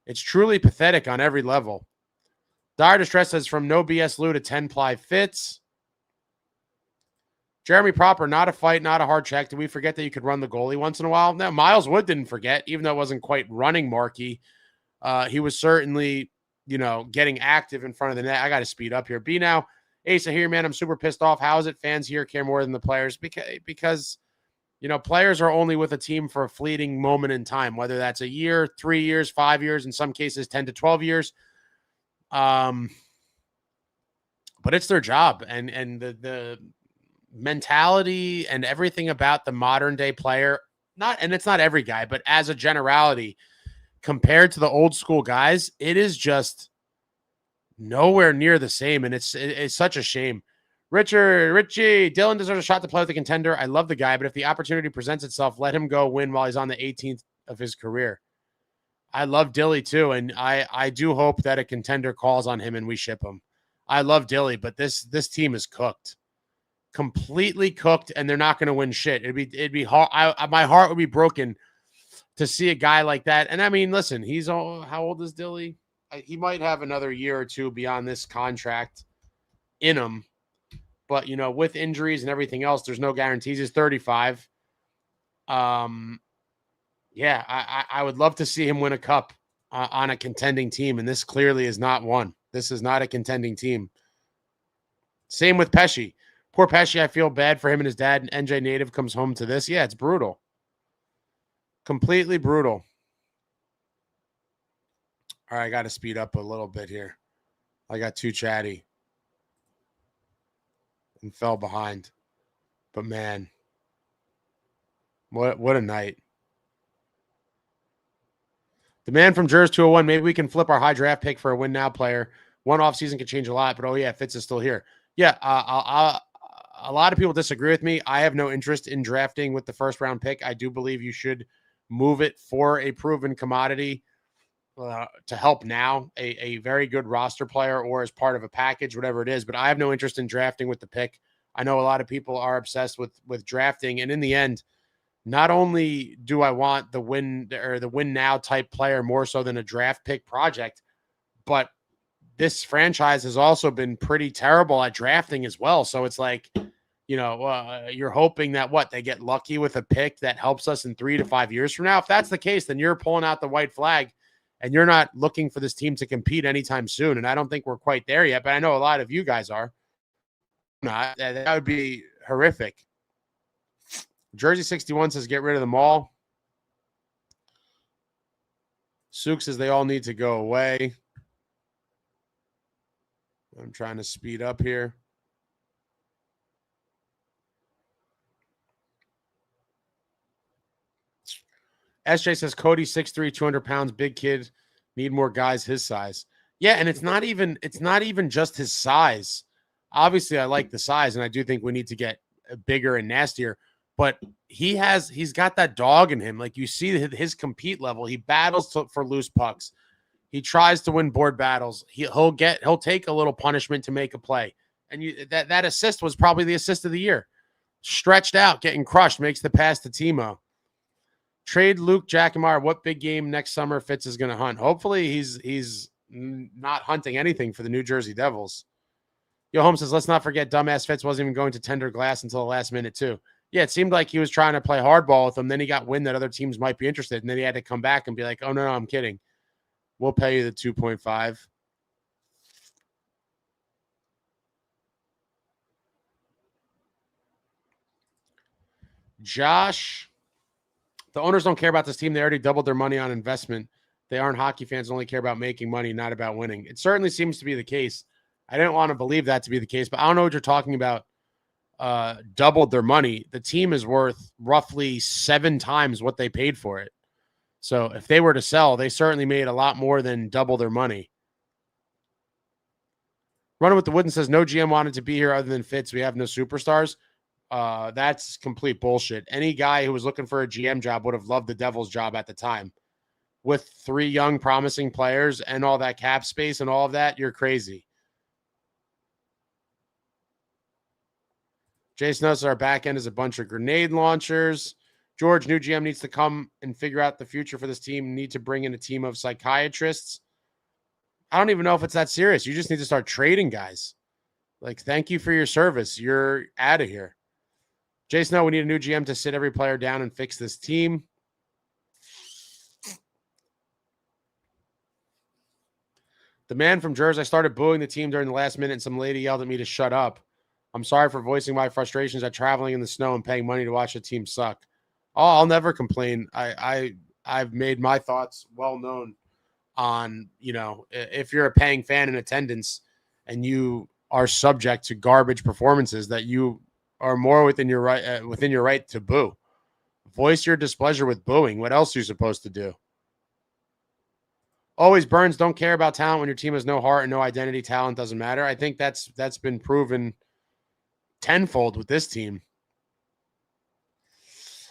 It's truly pathetic on every level. Dire Distress says from no BS Lou to 10-ply fits. Jeremy Proper, not a fight, not a hard check. Did we forget that you could run the goalie once in a while? No, Miles Wood didn't forget, even though it wasn't quite running marky. He was certainly, getting active in front of the net. I got to speed up here. B now. Ace, I hear, man, I'm super pissed off. How is it fans here care more than the players? Because players are only with a team for a fleeting moment in time, whether that's a year, 3 years, 5 years, in some cases, 10 to 12 years. But it's their job. And the mentality and everything about the modern day player, and it's not every guy, but as a generality, compared to the old school guys, it is just nowhere near the same. And it's such a shame. Richie, Dylan deserves a shot to play with the contender. I love the guy, but if the opportunity presents itself, let him go win while he's on the 18th of his career. I love Dilly too, and I do hope that a contender calls on him and we ship him. I love Dilly, but this team is cooked, completely cooked, and they're not going to win shit. It'd be hard. My heart would be broken to see a guy like that. And I mean, listen, how old is Dilly? he might have another year or two beyond this contract in him. But, with injuries and everything else, there's no guarantees. He's 35. Yeah, I would love to see him win a cup on a contending team, and this clearly is not one. This is not a contending team. Same with Pesci. Poor Pesci, I feel bad for him and his dad. And NJ Native comes home to this. Yeah, it's brutal. Completely brutal. All right, I got to speed up a little bit here. I got too chatty and fell behind. But, man, what a night. The man from Jers 201, maybe we can flip our high draft pick for a win now player. One offseason could change a lot, but oh yeah, Fitz is still here. Yeah, a lot of people disagree with me. I have no interest in drafting with the first round pick. I do believe you should move it for a proven commodity to help now, a very good roster player or as part of a package, whatever it is. But I have no interest in drafting with the pick. I know a lot of people are obsessed with drafting, and in the end, not only do I want the win now type player more so than a draft pick project, but this franchise has also been pretty terrible at drafting as well. So it's like, you're hoping that they get lucky with a pick that helps us in 3 to 5 years from now. If that's the case, then you're pulling out the white flag and you're not looking for this team to compete anytime soon. And I don't think we're quite there yet, but I know a lot of you guys are. Not that would be horrific. Jersey 61 says get rid of them all. Sook says they all need to go away. I'm trying to speed up here. SJ says Cody 6'3", 200 pounds, big kid, need more guys his size. Yeah, and it's not even just his size. Obviously, I like the size, and I do think we need to get bigger and nastier. But he's got that dog in him. Like you see his compete level. He battles for loose pucks. He tries to win board battles. He'll take a little punishment to make a play. And that assist was probably the assist of the year. Stretched out, getting crushed, makes the pass to Timo. Trade Luke Jackenmeyer. What big game next summer Fitz is going to hunt? Hopefully he's not hunting anything for the New Jersey Devils. Yo, Holmes says, let's not forget dumbass Fitz wasn't even going to tender glass until the last minute too. Yeah, it seemed like he was trying to play hardball with them. Then he got wind that other teams might be interested. And then he had to come back and be like, oh, no, I'm kidding. We'll pay you the 2.5. Josh, the owners don't care about this team. They already doubled their money on investment. They aren't hockey fans, only care about making money, not about winning. It certainly seems to be the case. I didn't want to believe that to be the case, but I don't know what you're talking about. Doubled their money. The team is worth roughly 7 times what they paid for it. So if they were to sell, they certainly made a lot more than double their money. Running with the Wooden says, no GM wanted to be here other than Fitz. We have no superstars. That's complete bullshit. Any guy who was looking for a GM job would have loved the Devils job at the time. With 3 young, promising players and all that cap space and all of that, you're crazy. Jason knows our back end is a bunch of grenade launchers. George, new GM needs to come and figure out the future for this team. Need to bring in a team of psychiatrists. I don't even know if it's that serious. You just need to start trading guys. Like, thank you for your service. You're out of here. Jason, no, we need a new GM to sit every player down and fix this team. The man from Jersey, I started booing the team during the last minute and some lady yelled at me to shut up. I'm sorry for voicing my frustrations at traveling in the snow and paying money to watch the team suck. Oh, I'll never complain. I've made my thoughts well known on, if you're a paying fan in attendance and you are subject to garbage performances, that you are more within your right to boo. Voice your displeasure with booing. What else are you supposed to do? Always Burns, don't care about talent when your team has no heart and no identity. Talent doesn't matter. I think that's been proven tenfold with this team.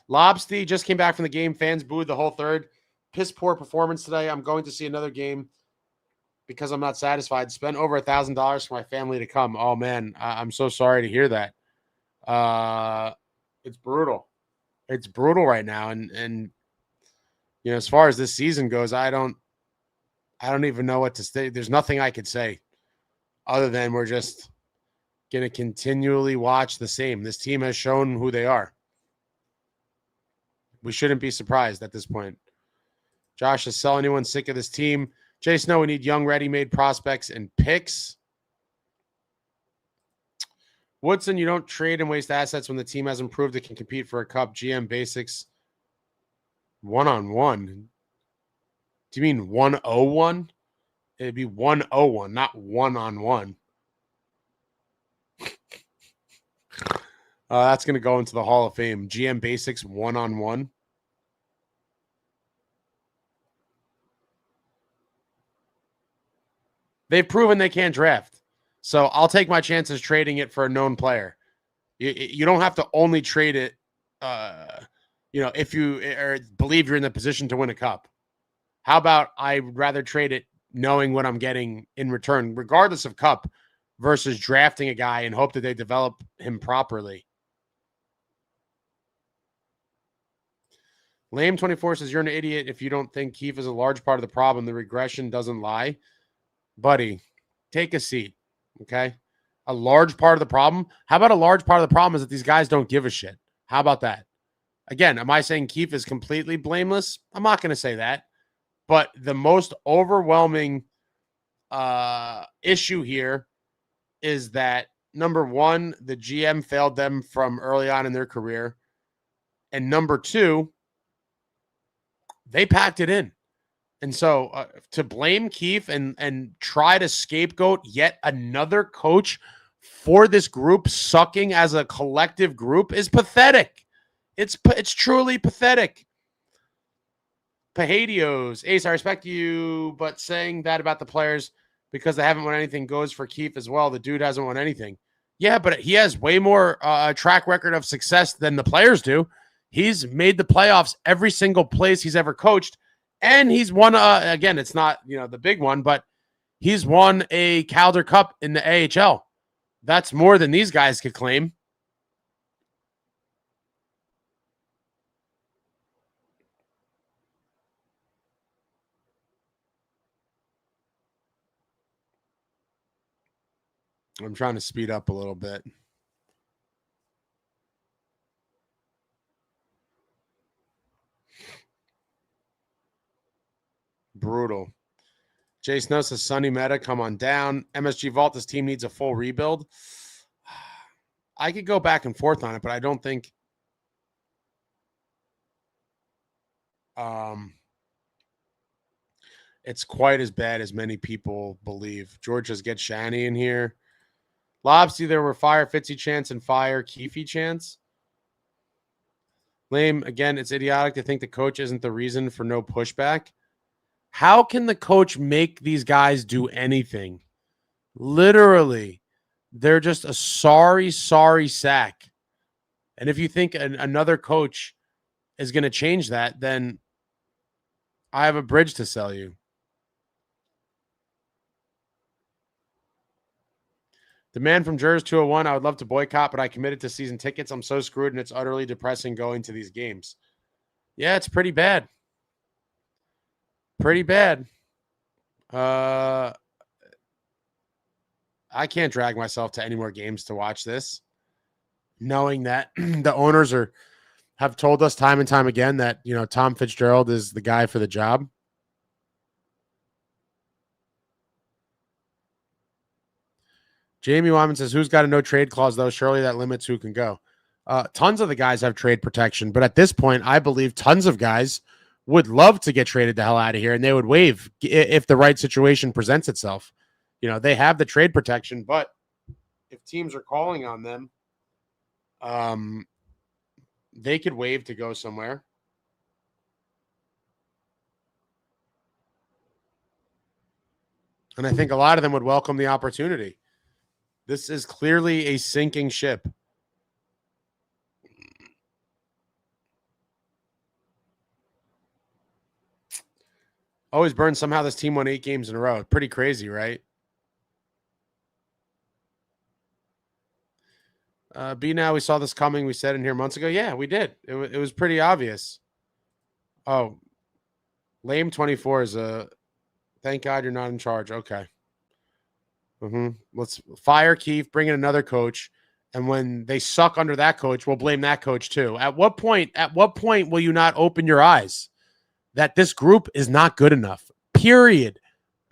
Lobsty just came back from the game. Fans booed the whole third. Piss poor performance today. I'm going to see another game because I'm not satisfied. Spent over $1,000 for my family to come. Oh man, I'm so sorry to hear that. It's brutal. It's brutal right now. And as far as this season goes, I don't I don't even know what to say. There's nothing I could say other than we're just going to continually watch the same. This team has shown who they are. We shouldn't be surprised at this point. Josh is sell anyone sick of this team. Jay Snow, we need young, ready-made prospects and picks. Woodson, you don't trade and waste assets when the team has improved. It can compete for a cup. GM basics one-on-one. Do you mean 101? It'd be 101, not one-on-one. That's going to go into the Hall of Fame. GM basics one-on-one. They've proven they can't draft. So I'll take my chances trading it for a known player. You don't have to only trade it, if you believe you're in the position to win a cup. How about I'd rather trade it knowing what I'm getting in return, regardless of cup, versus drafting a guy and hope that they develop him properly. Lame24 says, you're an idiot if you don't think Keefe is a large part of the problem. The regression doesn't lie. Buddy, take a seat, okay? A large part of the problem? How about a large part of the problem is that these guys don't give a shit? How about that? Again, am I saying Keefe is completely blameless? I'm not going to say that. But the most overwhelming issue here is that, number one, the GM failed them from early on in their career. And number two, they packed it in. And so to blame Keefe and try to scapegoat yet another coach for this group sucking as a collective group is pathetic. It's truly pathetic. Pahadios, Ace, I respect you, but saying that about the players because they haven't won anything goes for Keefe as well. The dude hasn't won anything. Yeah, but he has way more track record of success than the players do. He's made the playoffs every single place he's ever coached. And he's won, again, it's not, the big one, but he's won a Calder Cup in the AHL. That's more than these guys could claim. I'm trying to speed up a little bit. Brutal. Jay Snow says, Sonny Meta, come on down. MSG Vault, this team needs a full rebuild. I could go back and forth on it, but I don't think it's quite as bad as many people believe. George says, get Shani in here. Lobsy, there were fire Fitzy chance and fire Keefe chance. Lame, again, it's idiotic to think the coach isn't the reason for no pushback. How can the coach make these guys do anything? Literally, they're just a sorry sack. And if you think another coach is going to change that, then I have a bridge to sell you. The man from Jers 201, I would love to boycott, but I committed to season tickets. I'm so screwed, and it's utterly depressing going to these games. Yeah, it's pretty bad. Pretty bad. I can't drag myself to any more games to watch this, knowing that the owners have told us time and time again that, Tom Fitzgerald is the guy for the job. Jamie Wyman says, who's got a no trade clause, though? Surely that limits who can go. Tons of the guys have trade protection, but at this point, I believe tons of guys would love to get traded the hell out of here, and they would waive if the right situation presents itself. They have the trade protection, but if teams are calling on them, they could waive to go somewhere. And I think a lot of them would welcome the opportunity. This is clearly a sinking ship. Always Burns, somehow this team won 8 games in a row. Pretty crazy, right? Now we saw this coming. We said in here months ago. Yeah, we did. It was pretty obvious. Oh, Lame 24 is a Thank God you're not in charge. Okay. Let's fire Keefe, bring in another coach. And when they suck under that coach, we'll blame that coach too. At what point will you not open your eyes that this group is not good enough? Period.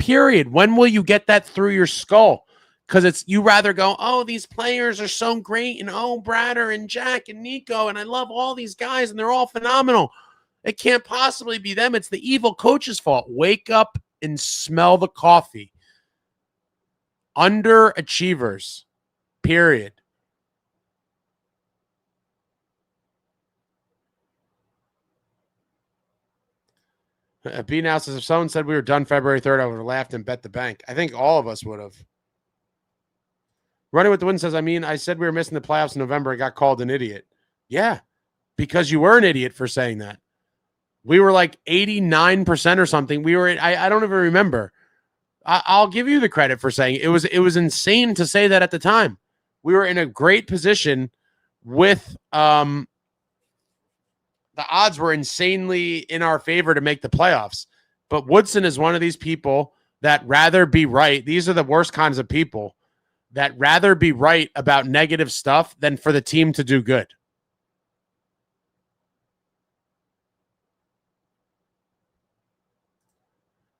When will you get that through your skull? Because it's you rather go, oh, these players are so great, and oh, Bratter and Jack and Nico, and I love all these guys, and they're all phenomenal. It can't possibly be them. It's the evil coach's fault. Wake up and smell the coffee. Underachievers. Period. B now says, if someone said we were done February 3rd, I would have laughed and bet the bank. I think all of us would have. Running with the Wind says, I said we were missing the playoffs in November. I got called an idiot. Yeah, because you were an idiot for saying that. We were like 89% or something. We were, I don't even remember. I'll give you the credit for saying it was insane to say that at the time. We were in a great position with, the odds were insanely in our favor to make the playoffs. But Woodson is one of these people that rather be right. These are the worst kinds of people that rather be right about negative stuff than for the team to do good.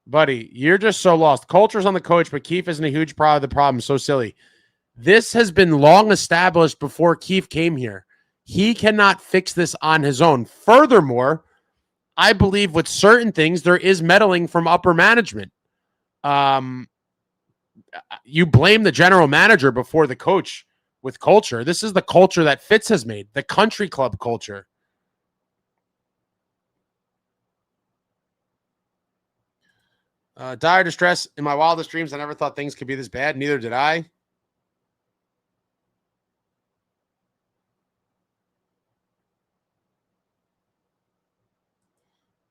Buddy, you're just so lost. Culture's on the coach, but Keefe isn't a huge part of the problem. So silly. This has been long established before Keefe came here. He cannot fix this on his own. Furthermore, I believe with certain things, there is meddling from upper management. You blame the general manager before the coach with culture. This is the culture that Fitz has made, the country club culture. Dire distress. In my wildest dreams, I never thought things could be this bad. Neither did I.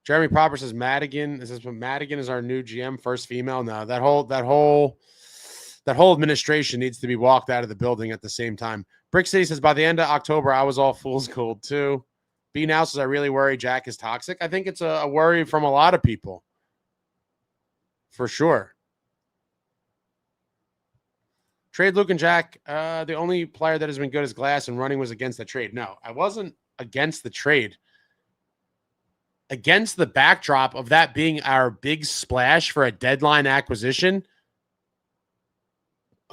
Jeremy Popper says Madigan. This is Madigan is our new GM, first female. No, that whole administration needs to be walked out of the building at the same time. Brick City says by the end of October, I was all fool's gold too. B now says I really worry Jack is toxic. I think it's a worry from a lot of people. For sure. Trade Luke and Jack. The only player that has been good as Glass and running was against the trade. No, I wasn't against the trade. Against the backdrop of that being our big splash for a deadline acquisition,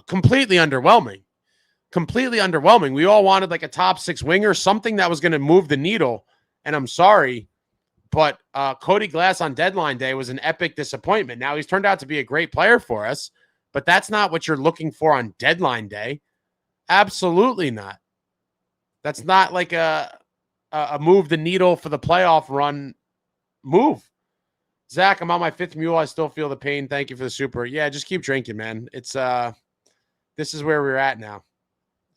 completely underwhelming. We all wanted like a top 6 winger, something that was going to move the needle. And I'm sorry, but Cody Glass on deadline day was an epic disappointment. Now he's turned out to be a great player for us, but that's not what you're looking for on deadline day. Absolutely not. That's not like a move the needle for the playoff run move. Zach, I'm on my 5th mule. I still feel the pain. Thank you for the super. Yeah, just keep drinking, man. It's this is where we're at now.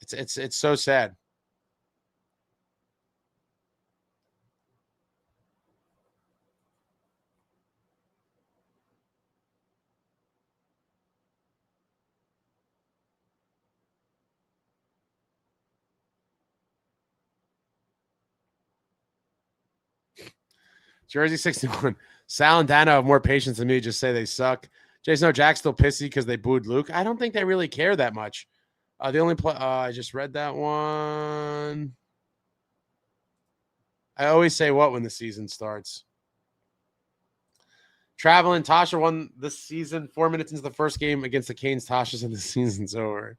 It's so sad. Jersey 61. Sal and Dano have more patience than me. Just say they suck. Jason, no, Jack's still pissy because they booed Luke. I don't think they really care that much. The only play I just read that one. I always say what when the season starts. Traveling, Tasha won this season 4 minutes into the first game against the Canes. Tasha said the season's over.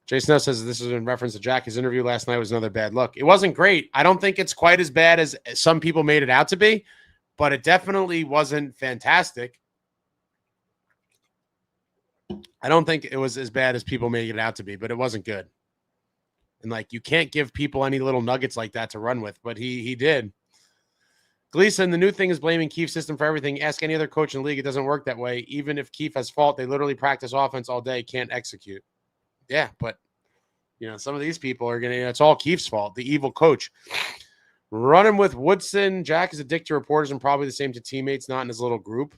Jason Snow says this is in reference to Jack. His interview last night was another bad look. It wasn't great. I don't think it's quite as bad as some people made it out to be, but it definitely wasn't fantastic. I don't think it was as bad as people made it out to be, but it wasn't good. And like, you can't give people any little nuggets like that to run with, but he did. Gleason, the new thing is blaming Keefe's system for everything. Ask any other coach in the league. It doesn't work that way. Even if Keefe has fault, they literally practice offense all day, can't execute. Yeah, but, some of these people are going to, it's all Keefe's fault, the evil coach. Running with Woodson. Jack is a dick to reporters and probably the same to teammates, not in his little group.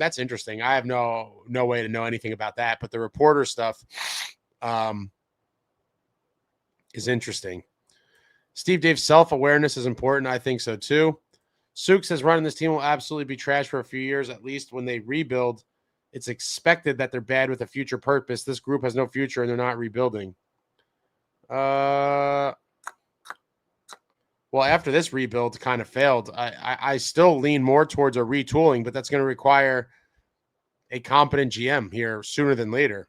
That's interesting. I have no way to know anything about that, but the reporter stuff is interesting. Steve Dave's self-awareness is important. I think so too. Suk says running this team will absolutely be trash for a few years, at least when they rebuild. It's expected that they're bad with a future purpose. This group has no future and they're not rebuilding. Well, after this rebuild kind of failed, I still lean more towards a retooling, but that's going to require a competent GM here sooner than later.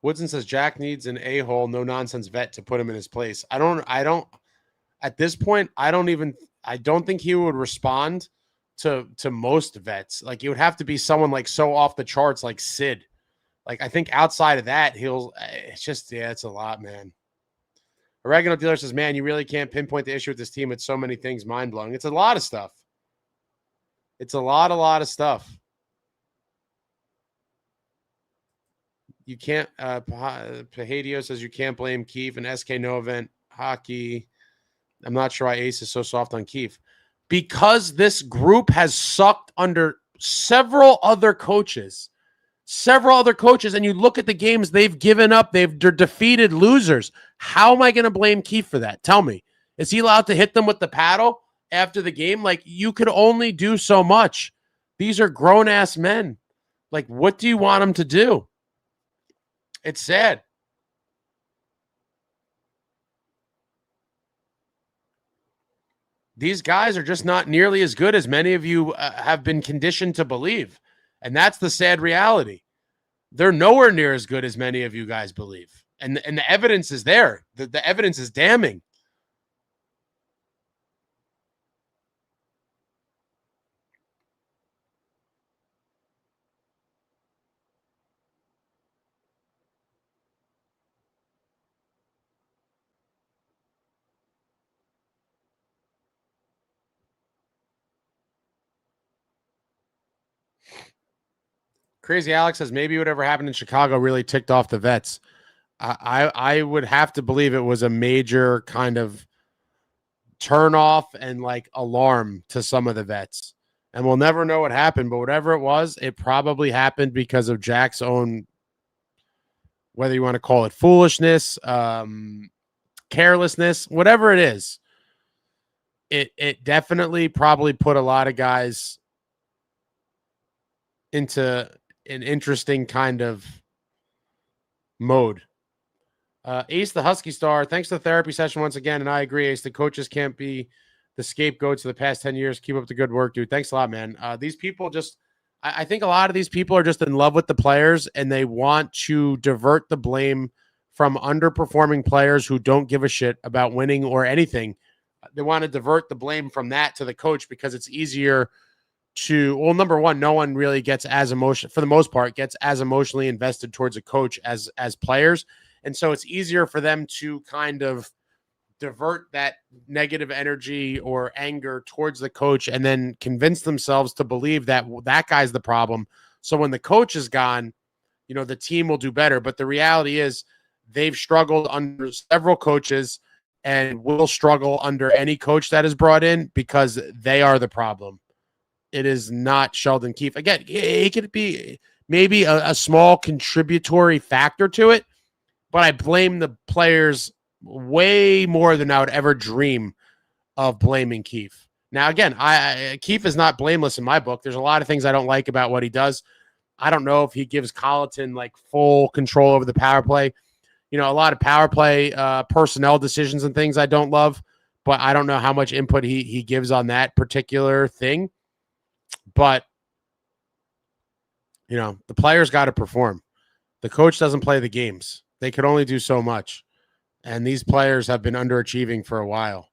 Woodson says Jack needs an a-hole, no-nonsense vet to put him in his place. I don't, at this point, I don't think he would respond to most vets. Like, it would have to be someone like so off the charts like Sid. Like, I think outside of that, it's a lot, man. Oregano Dealer says, man, you really can't pinpoint the issue with this team. It's so many things mind-blowing. It's a lot of stuff. It's a lot of stuff. You can't, Pahadio says you can't blame Keefe and SK no event hockey. I'm not sure why Ace is so soft on Keefe. Because this group has sucked under several other coaches, and you look at the games they've given up, they're defeated losers. How am I going to blame Keefe for that? Tell me. Is he allowed to hit them with the paddle after the game? Like, you could only do so much. These are grown-ass men. Like, what do you want them to do? It's sad. These guys are just not nearly as good as many of you have been conditioned to believe. And that's the sad reality. They're nowhere near as good as many of you guys believe. And the evidence is there. The evidence is damning. Crazy Alex says maybe whatever happened in Chicago really ticked off the vets. I would have to believe it was a major kind of turn off and like alarm to some of the vets. And we'll never know what happened, but whatever it was, it probably happened because of Jack's own, whether you want to call it foolishness, carelessness, whatever it is. It definitely probably put a lot of guys into an interesting kind of mode. Ace the Husky Star, thanks for the therapy session once again. And I agree, Ace, the coaches can't be the scapegoats of the past 10 years. Keep up the good work, dude. Thanks a lot, man. These people just, I think a lot of these people are just in love with the players and they want to divert the blame from underperforming players who don't give a shit about winning or anything. They want to divert the blame from that to the coach because it's easier to, well, number one, no one really gets as emotional, for the most part, gets as emotionally invested towards a coach as players. And so it's easier for them to kind of divert that negative energy or anger towards the coach and then convince themselves to believe that that guy's the problem. So when the coach is gone, you know, the team will do better. But the reality is they've struggled under several coaches and will struggle under any coach that is brought in because they are the problem. It is not Sheldon Keefe. Again, it could be maybe a small contributory factor to it, but I blame the players way more than I would ever dream of blaming Keefe. Now, again, Keefe is not blameless in my book. There's a lot of things I don't like about what he does. I don't know if he gives Colleton like full control over the power play. You know, a lot of power play personnel decisions and things I don't love, but I don't know how much input he gives on that particular thing. But, you know, the players got to perform. The coach doesn't play the games. They could only do so much. And these players have been underachieving for a while.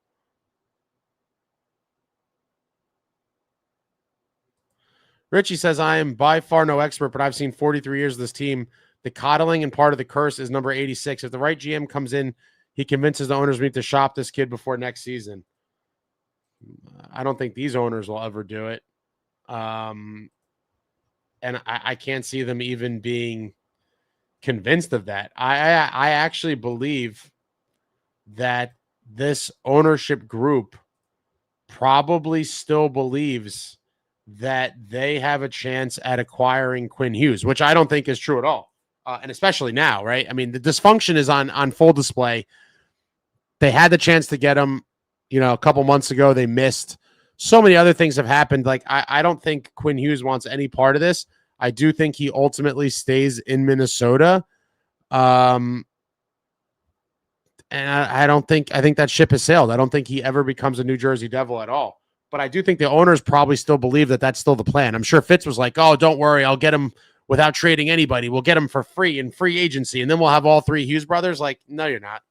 Richie says, I am by far no expert, but I've seen 43 years of this team. The coddling and part of the curse is number 86. If the right GM comes in, he convinces the owners we need to shop this kid before next season. I don't think these owners will ever do it. And I can't see them even being convinced of that. I actually believe that this ownership group probably still believes that they have a chance at acquiring Quinn Hughes, which I don't think is true at all. And especially now, right? I mean, the dysfunction is on full display. They had the chance to get him, a couple months ago. They missed. So many other things have happened. Like, I don't think Quinn Hughes wants any part of this. I do think he ultimately stays in Minnesota. And I think that ship has sailed. I don't think he ever becomes a New Jersey Devil at all. But I do think the owners probably still believe that that's still the plan. I'm sure Fitz was like, oh, don't worry, I'll get him without trading anybody. We'll get him for free in free agency, and then we'll have all three Hughes brothers. Like, no, you're not.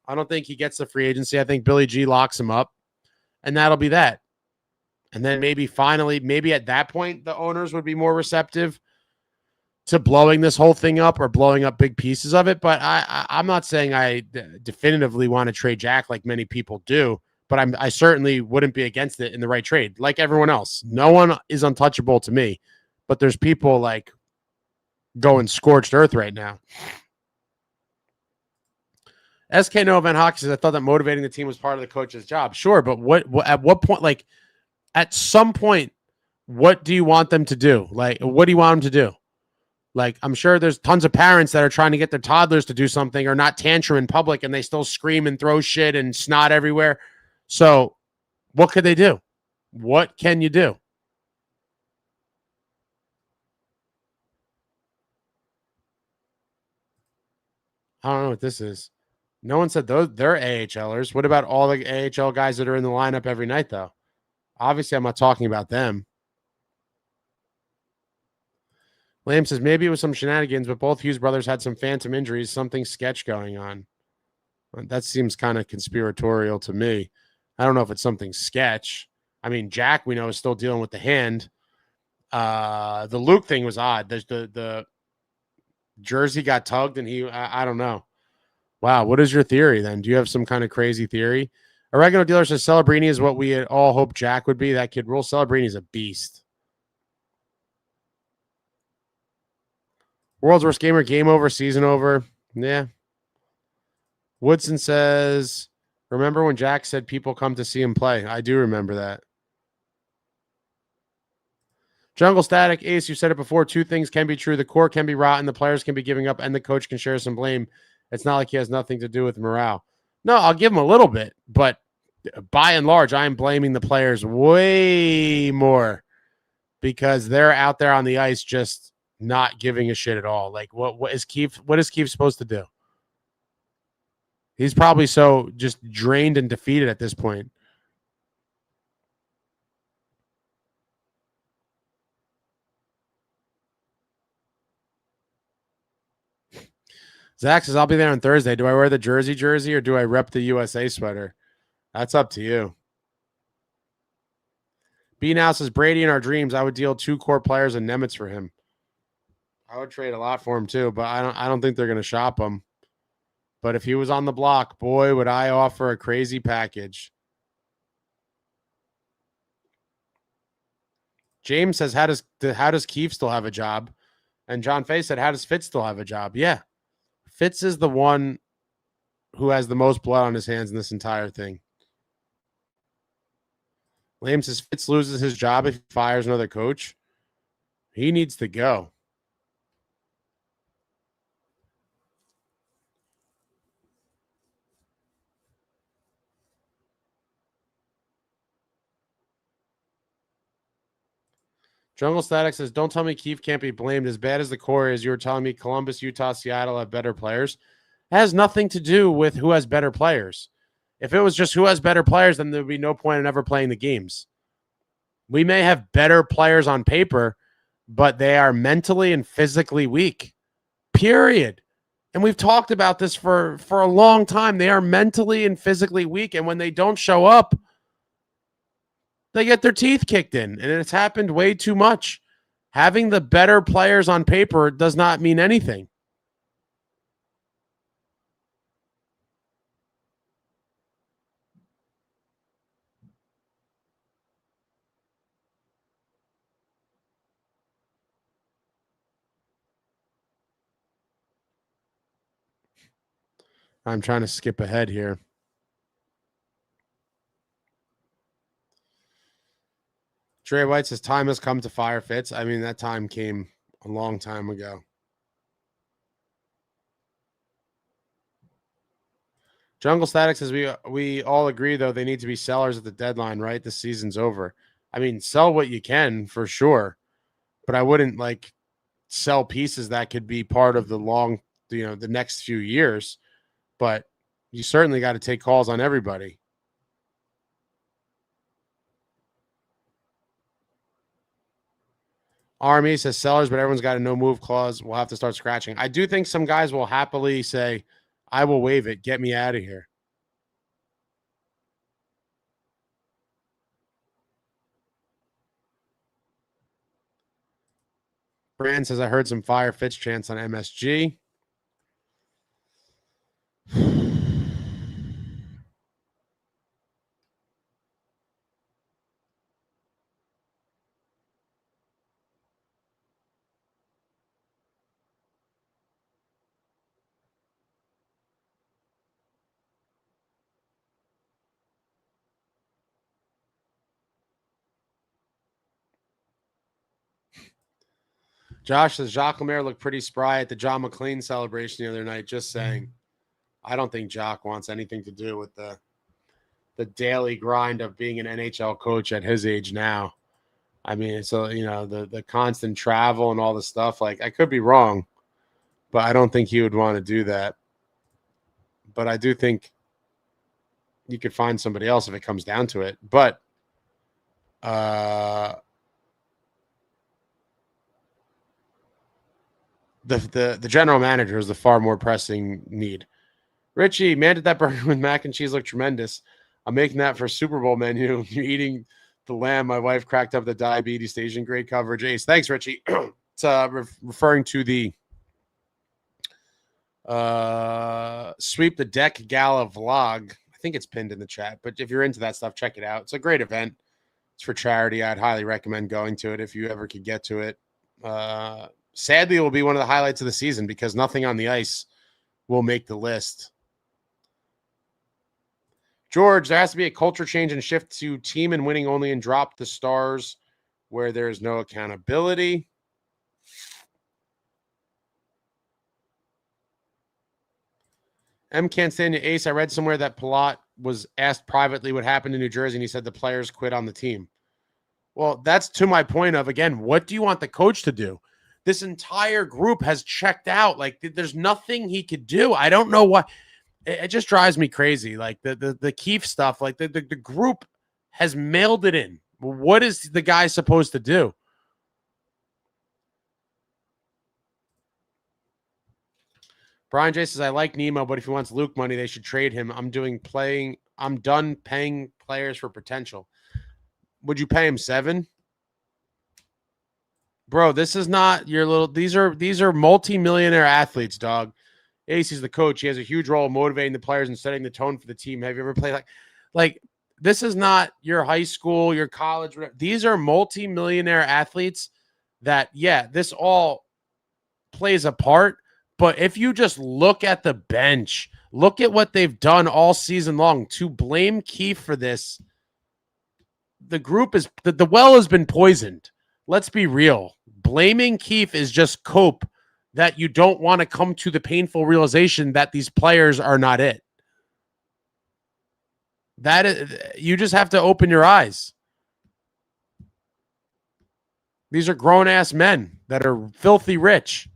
I don't think he gets the free agency. I think Billy G locks him up, and that'll be that. And then maybe at that point, the owners would be more receptive to blowing this whole thing up or blowing up big pieces of it. But I'm not saying I definitively want to trade Jack like many people do, but I certainly wouldn't be against it in the right trade. Like everyone else, no one is untouchable to me, but there's people like going scorched earth right now. SK Noah Van Hock says, I thought that motivating the team was part of the coach's job. Sure, but what at what point, like at some point, what do you want them to do? Like, what do you want them to do? Like, I'm sure there's tons of parents that are trying to get their toddlers to do something or not tantrum in public, and they still scream and throw shit and snot everywhere. So what could they do? What can you do? I don't know what this is. No one said they're AHLers. What about all the AHL guys that are in the lineup every night, though? Obviously, I'm not talking about them. Lamb says maybe it was some shenanigans, but both Hughes brothers had some phantom injuries, something sketch going on. That seems kind of conspiratorial to me. I don't know if it's something sketch. I mean, Jack, we know, is still dealing with the hand. The Luke thing was odd. The jersey got tugged, and I don't know. Wow, what is your theory then? Do you have some kind of crazy theory? Oregano Dealer says Celebrini is what we had all hoped Jack would be. That kid rule. Celebrini is a beast. World's Worst Gamer, game over, season over. Yeah. Woodson says, remember when Jack said people come to see him play? I do remember that. Jungle Static, Ace, you said it before. Two things can be true. The core can be rotten, the players can be giving up, and the coach can share some blame. It's not like he has nothing to do with morale. No, I'll give him a little bit, but by and large, I am blaming the players way more because they're out there on the ice just not giving a shit at all. Like, what is Keefe supposed to do? He's probably so just drained and defeated at this point. Zach says, I'll be there on Thursday. Do I wear the jersey or do I rep the USA sweater? That's up to you. B now says, Brady in our dreams, I would deal 2 core players and Nemitz for him. I would trade a lot for him too, but I don't think they're going to shop him. But if he was on the block, boy, would I offer a crazy package. James says, how does Keefe still have a job? And John Fay said, how does Fitz still have a job? Yeah. Fitz is the one who has the most blood on his hands in this entire thing. Lame says Fitz loses his job if he fires another coach. He needs to go. Jungle Static says, don't tell me Keefe can't be blamed. As bad as the core is, you were telling me Columbus, Utah, Seattle have better players. It has nothing to do with who has better players. If it was just who has better players, then there would be no point in ever playing the games. We may have better players on paper, but they are mentally and physically weak. Period. And we've talked about this for a long time. They are mentally and physically weak. And when they don't show up, they get their teeth kicked in. And it's happened way too much. Having the better players on paper does not mean anything. I'm trying to skip ahead here. Dre White says time has come to fire Fitz. I mean, that time came a long time ago. Jungle Static says we all agree, though, they need to be sellers at the deadline, right? The season's over. I mean, sell what you can for sure, but I wouldn't like sell pieces that could be part of the the next few years. But you certainly got to take calls on everybody. Army says sellers, but everyone's got a no move clause. We'll have to start scratching. I do think some guys will happily say, I will waive it. Get me out of here. Brand says, I heard some fire Fitz chants on MSG. Josh says, Jacques Lemaire looked pretty spry at the John McClain celebration the other night. Just saying. I don't think Jacques wants anything to do with the daily grind of being an NHL coach at his age now. I mean, so the constant travel and all the stuff. Like, I could be wrong, but I don't think he would want to do that. But I do think you could find somebody else if it comes down to it. But the general manager is the far more pressing need. Richie, man, did that burger with mac and cheese look tremendous. I'm making that for Super Bowl menu. You're eating the lamb. My wife cracked up the diabetes station. Great coverage. Ace. Thanks, Richie. It's referring to the Sweep the Deck Gala vlog. I think it's pinned in the chat, but if you're into that stuff, check it out. It's a great event. It's for charity. I'd highly recommend going to it if you ever could get to it. Sadly, it will be one of the highlights of the season because nothing on the ice will make the list. George, there has to be a culture change and shift to team and winning only and drop the stars where there's no accountability. M. Canstania Ace, I read somewhere that Palat was asked privately what happened in New Jersey, and he said the players quit on the team. Well, that's to my point of, again, what do you want the coach to do? This entire group has checked out. Like, there's nothing he could do. I don't know what. It just drives me crazy. Like the Keefe stuff, like the group has mailed it in. What is the guy supposed to do? Brian J says, I like Nemo, but if he wants Luke money, they should trade him. I'm done paying players for potential. Would you pay him 7? Bro, this is not your little, these are multi-millionaire athletes, dog. Ace is the coach. He has a huge role in motivating the players and setting the tone for the team. Have you ever played like this is not your high school, your college. These are multi-millionaire athletes that, yeah, this all plays a part. But if you just look at the bench, look at what they've done all season long, to blame Keefe for this, the group is, the well has been poisoned. Let's be real. Blaming Keefe is just cope that you don't want to come to the painful realization that these players are not it. That is, you just have to open your eyes. These are grown-ass men that are filthy rich.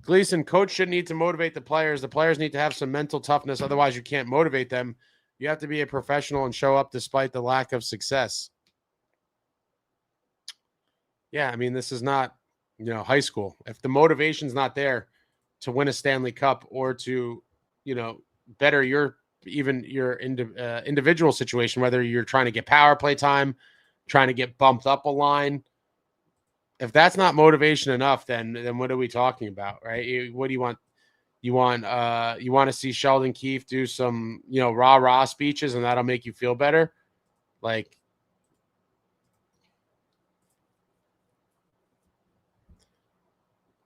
Gleason, coach shouldn't need to motivate the players. The players need to have some mental toughness. Otherwise, you can't motivate them. You have to be a professional and show up despite the lack of success. Yeah, I mean, this is not, high school. If the motivation's not there to win a Stanley Cup or to, better your individual situation, whether you're trying to get power play time, trying to get bumped up a line, if that's not motivation enough, then what are we talking about, right? What do you want? You want to see Sheldon Keefe do some, rah-rah speeches and that'll make you feel better? Like,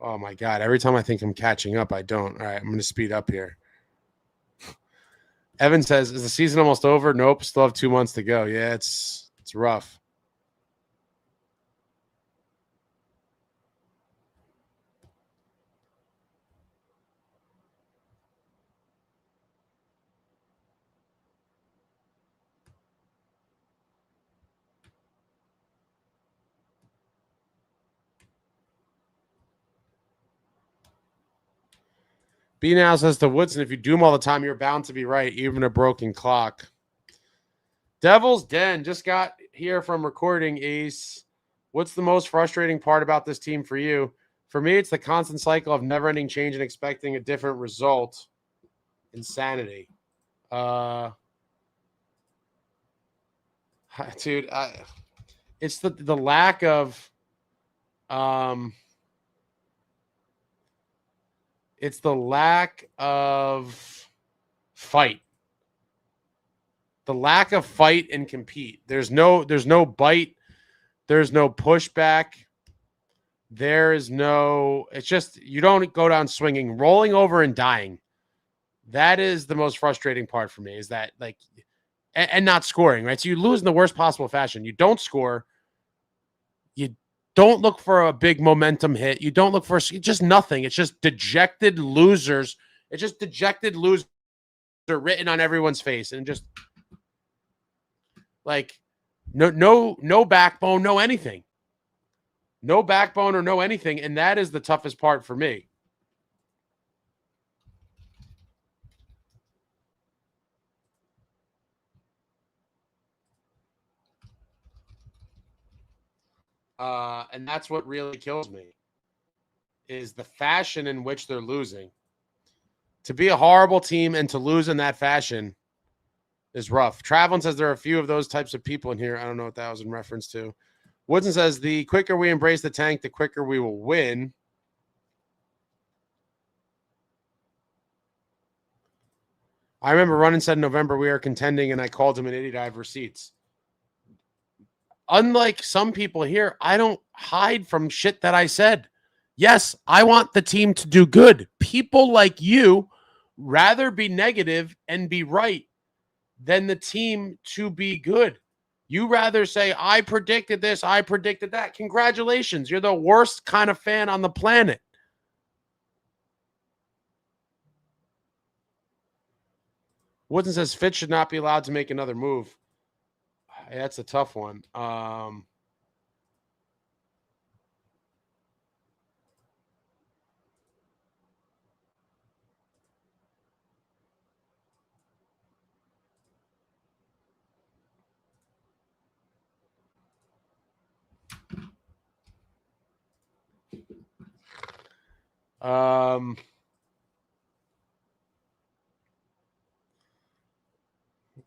Oh my God. Every time I think I'm catching up, I don't. All right, I'm going to speed up here. Evan says, is the season almost over? Nope. Still have 2 months to go. Yeah, it's rough. B now says to Woodson, if you do them all the time, you're bound to be right, even a broken clock. Devil's Den just got here from recording, Ace. What's the most frustrating part about this team for you? For me, it's the constant cycle of never-ending change and expecting a different result. Insanity. Dude, it's the lack of it's the lack of fight. The lack of fight and compete. There's no bite. There's no pushback. There is no, it's just, you don't go down swinging, rolling over and dying. That is the most frustrating part for me, is that, like, and not scoring, right? So you lose in the worst possible fashion. You don't score. You don't look for a big momentum hit. You don't look for just nothing. It's just dejected losers. It's just dejected losers written on everyone's face, and just like no backbone, no anything. No backbone or no anything, and that is the toughest part for me. And that's what really kills me, is the fashion in which they're losing. To be a horrible team and to lose in that fashion is rough. Travelin says there are a few of those types of people in here. I don't know what that was in reference to. Woodson says the quicker we embrace the tank, the quicker we will win. I remember Running said in November we are contending, and I called him an idiot. I have receipts. Unlike some people here, I don't hide from shit that I said. Yes, I want the team to do good. People like you rather be negative and be right than the team to be good. You rather say, I predicted this, I predicted that. Congratulations. You're the worst kind of fan on the planet. Woodson says Fitz should not be allowed to make another move. That's a tough one.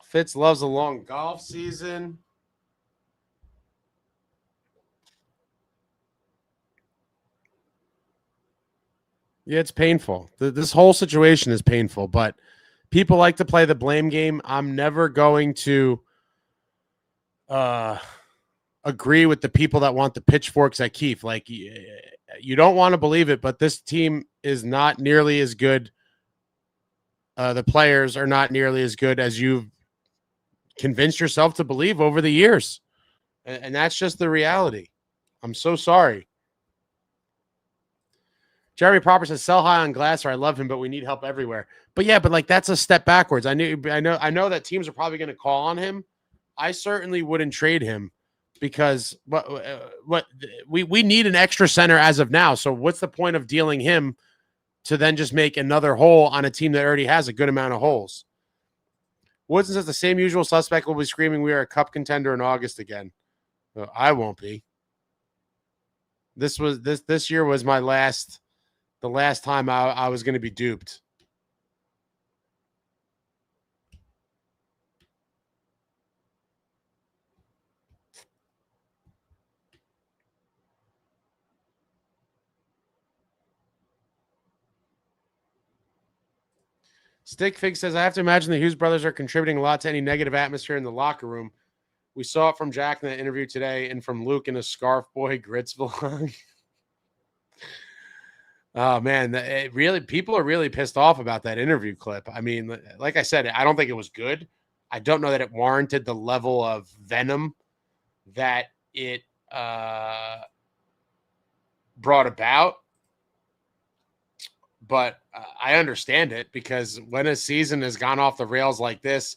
Fitz loves a long golf season. Yeah, it's painful. This whole situation is painful, but people like to play the blame game. I'm never going to agree with the people that want the pitchforks at Keefe. Like, you don't want to believe it, but this team is not nearly as good. The players are not nearly as good as you've convinced yourself to believe over the years. And that's just the reality. I'm so sorry. Jeremy Proper says, sell high on Glasser. I love him, but we need help everywhere. But yeah, but like, that's a step backwards. I know that teams are probably going to call on him. I certainly wouldn't trade him, because we need an extra center as of now. So what's the point of dealing him to then just make another hole on a team that already has a good amount of holes? Woodson says the same usual suspect will be screaming we are a cup contender in August again. I won't be. This year was the last time I was going to be duped. Stickfig says, I have to imagine the Hughes brothers are contributing a lot to any negative atmosphere in the locker room. We saw it from Jack in the interview today and from Luke in a Scarf Boy Grits vlog. Oh man, it really people are really pissed off about that interview clip. I mean, like I said, I don't think it was good. I don't know that it warranted the level of venom that it brought about. But I understand it because when a season has gone off the rails like this,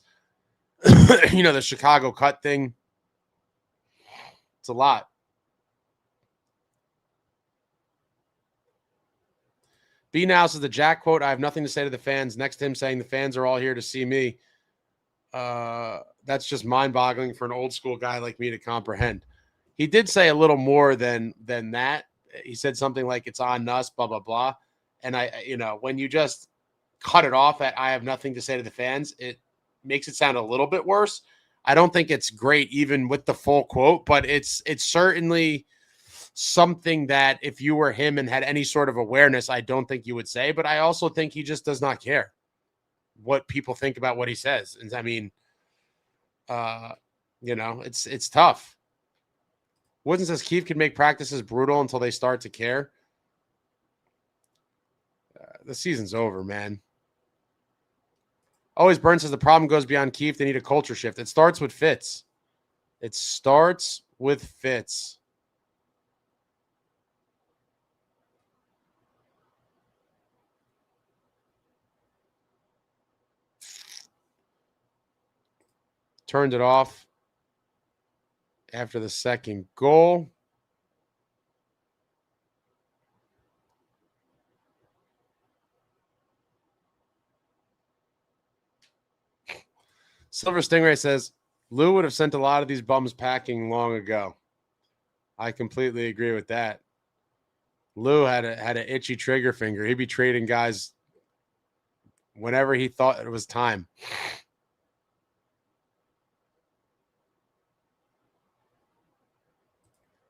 the Chicago cut thing, it's a lot. B now says the Jack quote, I have nothing to say to the fans. Next to him saying the fans are all here to see me. That's just mind-boggling for an old school guy like me to comprehend. He did say a little more than that. He said something like it's on us, blah, blah, blah. And when you just cut it off at I have nothing to say to the fans, it makes it sound a little bit worse. I don't think it's great even with the full quote, but it's certainly something that if you were him and had any sort of awareness, I don't think you would say. But I also think he just does not care what people think about what he says. And I mean, it's tough. Wooden says Keith can make practices brutal until they start to care. The season's over, man. Always Burns says the problem goes beyond Keith. They need a culture shift. It starts with Fitz. It starts with Fitz. Turned it off after the second goal. Silver Stingray says, Lou would have sent a lot of these bums packing long ago. I completely agree with that. Lou had an itchy trigger finger. He'd be trading guys whenever he thought it was time.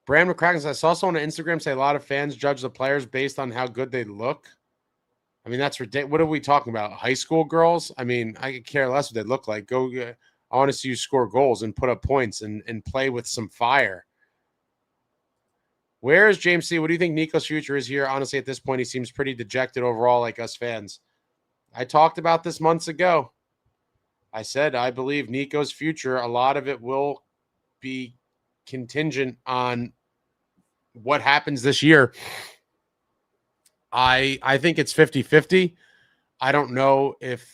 Brand McCracken says, I saw someone on Instagram say a lot of fans judge the players based on how good they look. I mean, that's ridiculous. What are we talking about? High school girls? I mean, I could care less what they look like. I want to see you score goals and put up points and play with some fire. Where is James C? What do you think Nico's future is here? Honestly, at this point, he seems pretty dejected overall, like us fans. I talked about this months ago. I said I believe Nico's future, a lot of it will be contingent on what happens this year. I think it's 50-50. I don't know if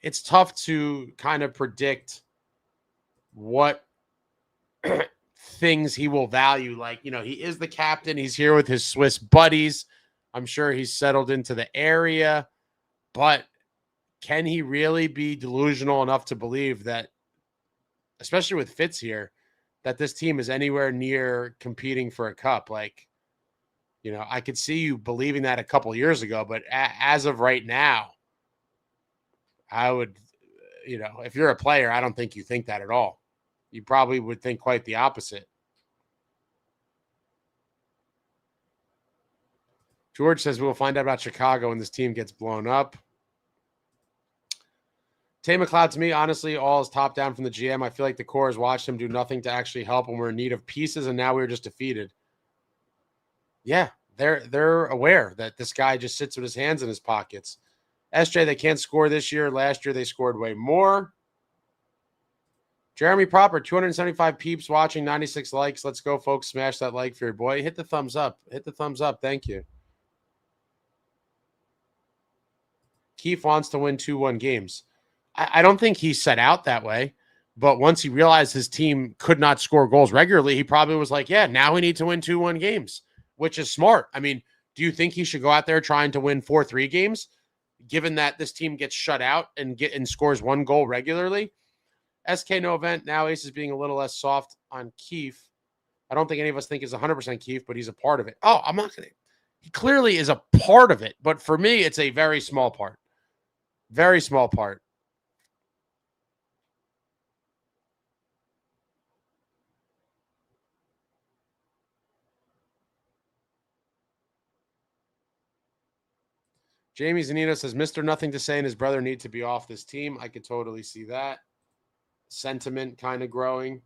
it's tough to kind of predict what things he will value. Like, he is the captain. He's here with his Swiss buddies. I'm sure he's settled into the area, but can he really be delusional enough to believe that, especially with Fitz here, that this team is anywhere near competing for a cup? Like, I could see you believing that a couple years ago, but as of right now, I would, if you're a player, I don't think you think that at all. You probably would think quite the opposite. George says we'll find out about Chicago when this team gets blown up. Tay McLeod, to me, honestly, all is top down from the GM. I feel like the core has watched him do nothing to actually help when we're in need of pieces, and now we're just defeated. Yeah, they're aware that this guy just sits with his hands in his pockets. SJ, they can't score this year. Last year, they scored way more. Jeremy Proper, 275 peeps watching, 96 likes. Let's go, folks. Smash that like for your boy. Hit the thumbs up. Hit the thumbs up. Thank you. Keith wants to win 2-1 games. I don't think he set out that way. But once he realized his team could not score goals regularly, he probably was like, yeah, now we need to win 2-1 games, which is smart. I mean, do you think he should go out there trying to win 4-3 games, given that this team gets shut out and scores one goal regularly? SK no event. Now Ace is being a little less soft on Keith. I don't think any of us think is 100% Keith, but he's a part of it. Oh, I'm not going to. He clearly is a part of it, but for me, it's a very small part. Very small part. Jamie Zanino says, Mr. Nothing to Say and his brother need to be off this team. I could totally see that. Sentiment kind of growing.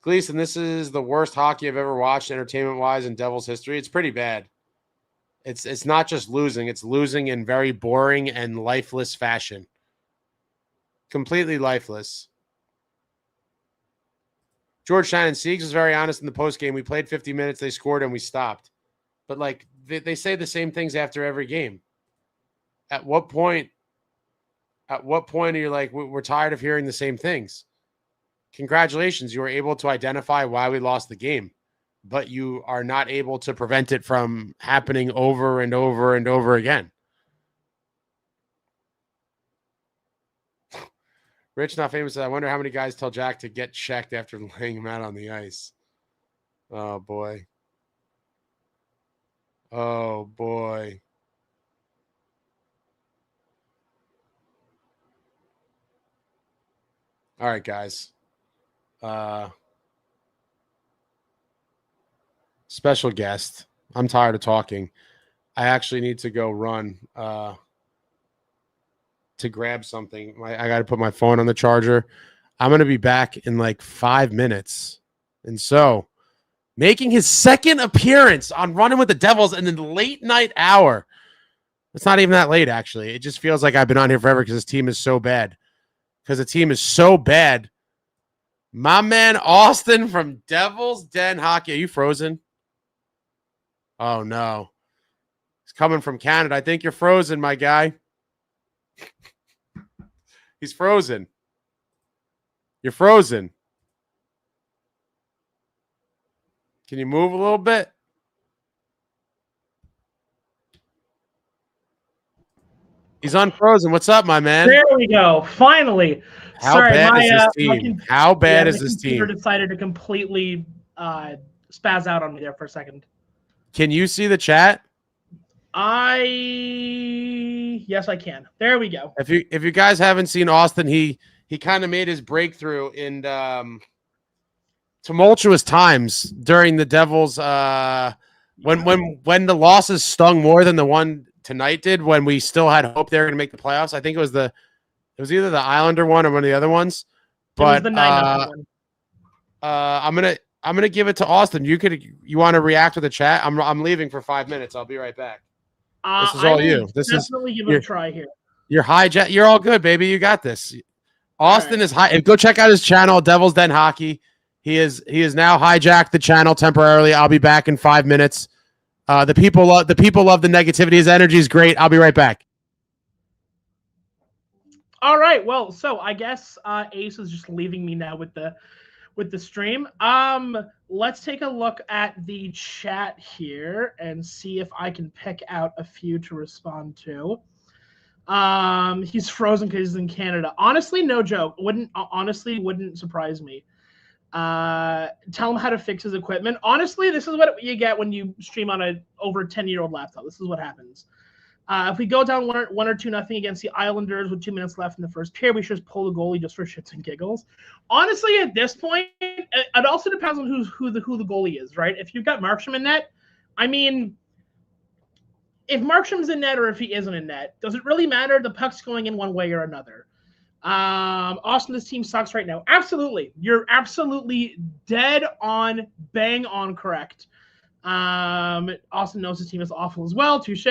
Gleason, this is the worst hockey I've ever watched entertainment-wise in Devils history. It's pretty bad. It's not just losing. It's losing in very boring and lifeless fashion. Completely lifeless. George Shannon Siegs was very honest in the postgame. We played 50 minutes, they scored, and we stopped. But, like, they say the same things after every game. At what point are you like, we're tired of hearing the same things? Congratulations, you were able to identify why we lost the game, but you are not able to prevent it from happening over and over and over again. Rich Not Famous said, I wonder how many guys tell Jack to get checked after laying him out on the ice. Oh, boy. Oh, boy. All right, guys. Special guest. I'm tired of talking. I actually need to go run to grab something. I got to put my phone on the charger. I'm going to be back in like 5 minutes. And so, making his second appearance on Running with the Devils in the late night hour. It's not even that late, actually. It just feels like I've been on here forever because this team is so bad. Because the team is so bad. My man Austin from Devil's Den Hockey. Are you frozen? Oh, no. He's coming from Canada. I think you're frozen, my guy. He's frozen. You're frozen. Can you move a little bit? He's unfrozen. What's up, my man? There we go. Finally. How bad is this team? How bad is this team? Computer decided to completely spaz out on me there for a second. Can you see the chat? Yes, I can. There we go. If you guys haven't seen Austin, he kind of made his breakthrough in tumultuous times during the Devils when the losses stung more than the one tonight did, when we still had hope they were going to make the playoffs. I think it was either the Islander one or one of the other ones. But it was the 9-0 one. I'm gonna give it to Austin. You want to react to the chat? I'm leaving for 5 minutes. I'll be right back. This is all you. This is definitely give it a try here. You're hijack. You're all good, baby. You got this. Austin is high. Go check out his channel, Devil's Den Hockey. He is now hijacked the channel temporarily. I'll be back in 5 minutes. The people love the negativity. His energy is great. I'll be right back. All right. Well, so I guess Ace is just leaving me now with the stream. Let's take a look at the chat here and see if I can pick out a few to respond to. He's frozen because he's in Canada. Honestly, no joke. Wouldn't surprise me. Tell him how to fix his equipment. Honestly, this is what you get when you stream on a over 10-year-old laptop. This is what happens. If we go down 1 or 2-0 against the Islanders with 2 minutes left in the first period, we should just pull the goalie just for shits and giggles. Honestly, at this point, it also depends on who the goalie is, right? If you've got Markstrom in net, I mean, if Markstrom's in net or if he isn't in net, does it really matter? The puck's going in one way or another. Austin, this team sucks right now. Absolutely. You're absolutely dead on, bang on correct. Austin knows his team is awful as well. Touche.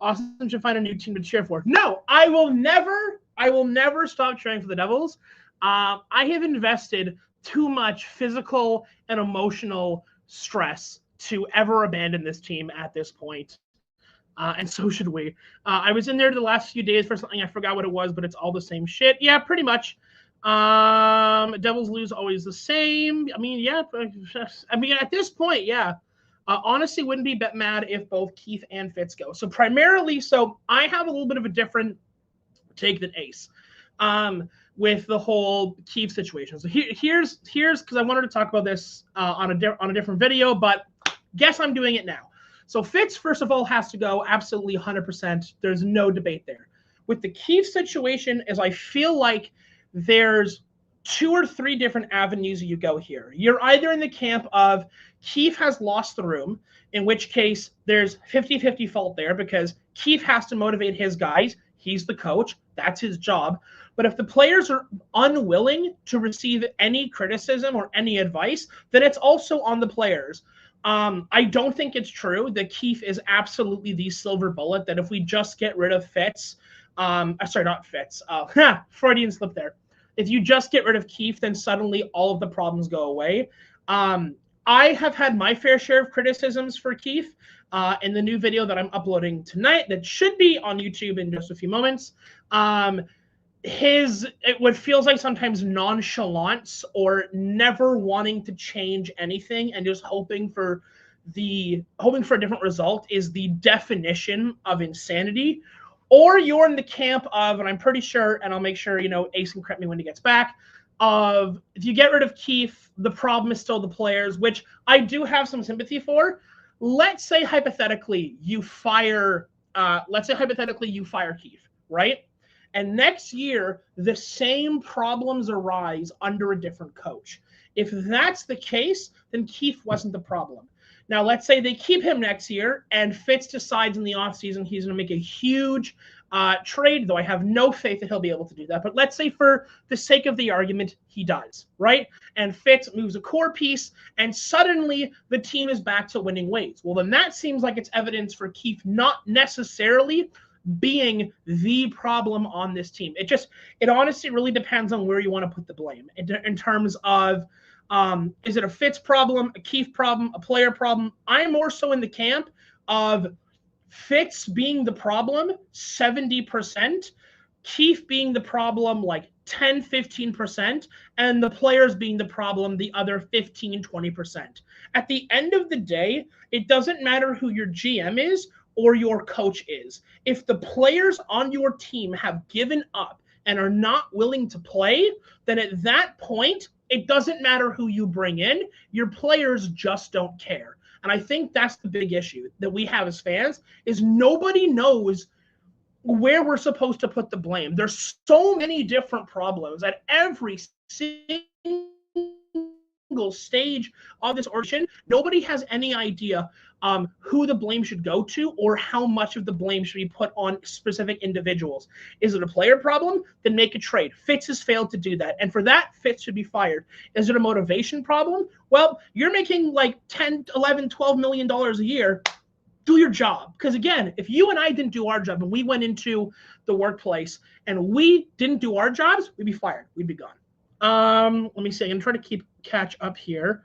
Austin should find a new team to cheer for. No, I will never stop cheering for the Devils. I have invested too much physical and emotional stress to ever abandon this team at this point. And so should we. I was in there the last few days for something. I forgot what it was, but it's all the same shit. Yeah, pretty much. Devils lose always the same. I mean, yeah. I mean, at this point, yeah. Honestly, wouldn't be mad if both Keith and Fitz go. So primarily, I have a little bit of a different take than Ace with the whole Keith situation. So here's because I wanted to talk about this on a different video, but guess I'm doing it now. So Fitz, first of all, has to go absolutely 100%. There's no debate there. With the Keith situation, is I feel like there's 2 or 3 different avenues you go here. You're either in the camp of Keith has lost the room, in which case there's 50-50 fault there because Keith has to motivate his guys. He's the coach. That's his job. But if the players are unwilling to receive any criticism or any advice, then it's also on the players. I don't think it's true that Keefe is absolutely the silver bullet, that if we just get rid of Fitz, sorry, not Fitz, Freudian slip there. If you just get rid of Keefe, then suddenly all of the problems go away. I have had my fair share of criticisms for Keefe in the new video that I'm uploading tonight that should be on YouTube in just a few moments. What feels like sometimes nonchalance or never wanting to change anything and just hoping for a different result is the definition of insanity. Or you're in the camp of, and I'm pretty sure, and I'll make sure, Ace can correct me when he gets back, of if you get rid of Keefe, the problem is still the players, which I do have some sympathy for. Let's say hypothetically you fire Keefe, right? And next year, the same problems arise under a different coach. If that's the case, then Keefe wasn't the problem. Now, let's say they keep him next year and Fitz decides in the offseason he's going to make a huge trade, though I have no faith that he'll be able to do that. But let's say for the sake of the argument, he does, right? And Fitz moves a core piece and suddenly the team is back to winning ways. Well, then that seems like it's evidence for Keefe not necessarily being the problem on this team. It honestly really depends on where you want to put the blame in terms of, is it a Fitz problem, a Keefe problem, a player problem? I'm more so in the camp of Fitz being the problem 70%, Keefe being the problem like 10, 15%, and the players being the problem the other 15, 20%. At the end of the day, it doesn't matter who your GM is or your coach is. If the players on your team have given up and are not willing to play, then at that point, it doesn't matter who you bring in. Your players just don't care. And I think that's the big issue that we have as fans is nobody knows where we're supposed to put the blame. There's so many different problems at every single stage of this organization. Nobody has any idea who the blame should go to or how much of the blame should be put on specific individuals. Is it a player problem? Then make a trade. Fitz has failed to do that. And for that, Fitz should be fired. Is it a motivation problem? Well, you're making like 10, 11, $12 million a year. Do your job. Because again, if you and I didn't do our job and we went into the workplace and we didn't do our jobs, we'd be fired. We'd be gone. Let me see. I'm going to try to catch up here.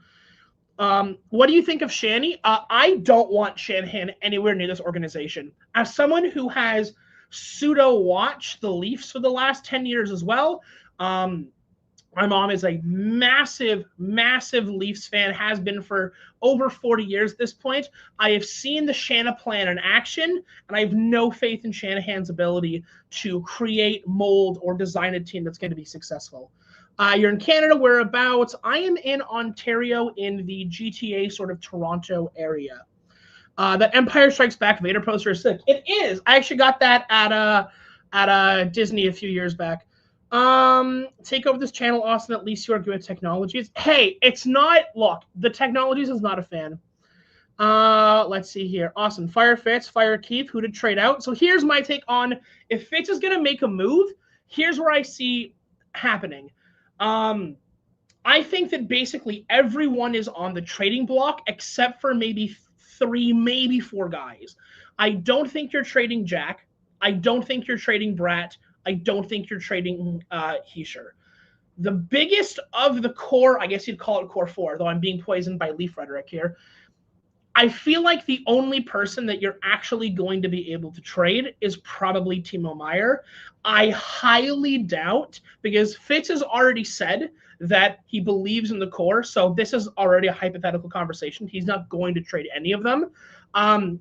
What do you think of Shanny? I don't want Shanahan anywhere near this organization. As someone who has pseudo-watched the Leafs for the last 10 years as well, my mom is a massive, massive Leafs fan, has been for over 40 years at this point. I have seen the Shana plan in action, and I have no faith in Shanahan's ability to create, mold, or design a team that's going to be successful. You're in Canada, whereabouts? I am in Ontario in the GTA sort of Toronto area. That Empire Strikes Back Vader poster is sick. It is. I actually got that at Disney a few years back. Take over this channel, Austin. At least you are good with technologies. Hey, it's not. Look, the technologies is not a fan. Let's see here. Austin, fire Fitz, fire Keefe. Who to trade out? So here's my take on if Fitz is going to make a move. Here's where I see happening. I think that basically everyone is on the trading block except for maybe 3, maybe 4 guys. I don't think you're trading Jack. I don't think you're trading Bratt. I don't think you're trading Hischier. The biggest of the core, I guess you'd call it core 4, though I'm being poisoned by Leaf rhetoric here. I feel like the only person that you're actually going to be able to trade is probably timomeier. I highly doubt, because Fitz has already said that he believes in the core, so this is already a hypothetical conversation. He's not going to trade any of them.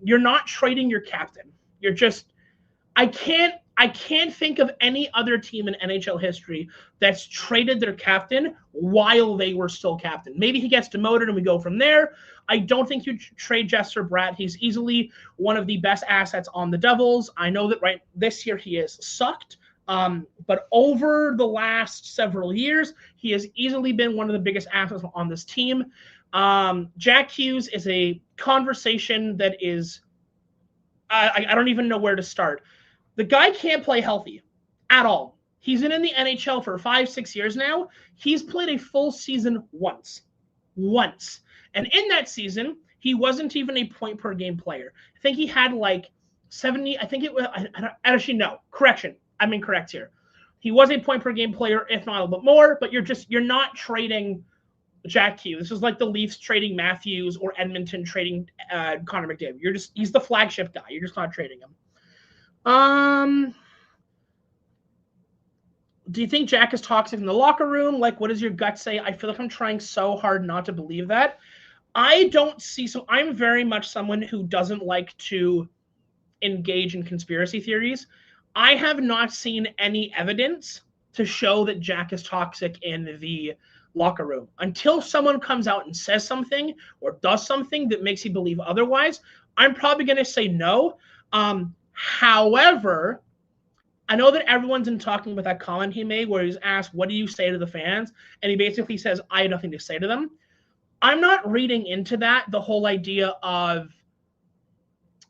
You're not trading your captain. You're just – I can't think of any other team in NHL history that's traded their captain while they were still captain. Maybe he gets demoted and we go from there. I don't think you trade Jesperbratt. He's easily one of the best assets on the Devils. I know that right this year he has sucked, but over the last several years, he has easily been one of the biggest assets on this team. Jack Hughes is a conversation that is I don't even know where to start. The guy can't play healthy at all. He's been in the NHL for 5-6 years now. He's played a full season once. And in that season, he wasn't even a point per game player. I think he had like 70. I think it was, I actually, no, correction. I'm incorrect here. He was a point per game player, if not a little bit more, but you're not trading Jack Hughes. This is like the Leafs trading Matthews or Edmonton trading Connor McDavid. He's the flagship guy. You're just not trading him. Do you think Jack is toxic in the locker room? Like, what does your gut say? I feel like I'm trying so hard not to believe that. I don't see, so I'm very much someone who doesn't like to engage in conspiracy theories. I have not seen any evidence to show that Jack is toxic in the locker room. Until someone comes out and says something or does something that makes you believe otherwise, I'm probably going to say no. However, I know that everyone's in talking about that comment he made where he's asked, what do you say to the fans? And he basically says, I have nothing to say to them. I'm not reading into that the whole idea of,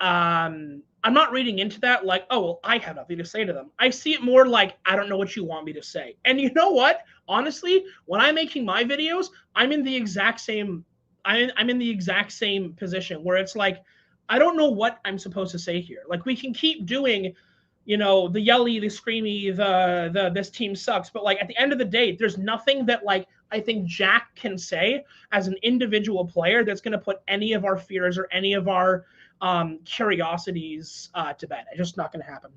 I'm not reading into that like, oh, well, I have nothing to say to them. I see it more like, I don't know what you want me to say. And you know what? Honestly, when I'm making my videos, I'm in the exact same, I'm in the exact same position where it's like, I don't know what I'm supposed to say here. Like, we can keep doing, you know, the yelly, the screamy, the this team sucks. But like at the end of the day, there's nothing that like I think Jack can say as an individual player that's going to put any of our fears or any of our curiosities to bed. It's just not going to happen.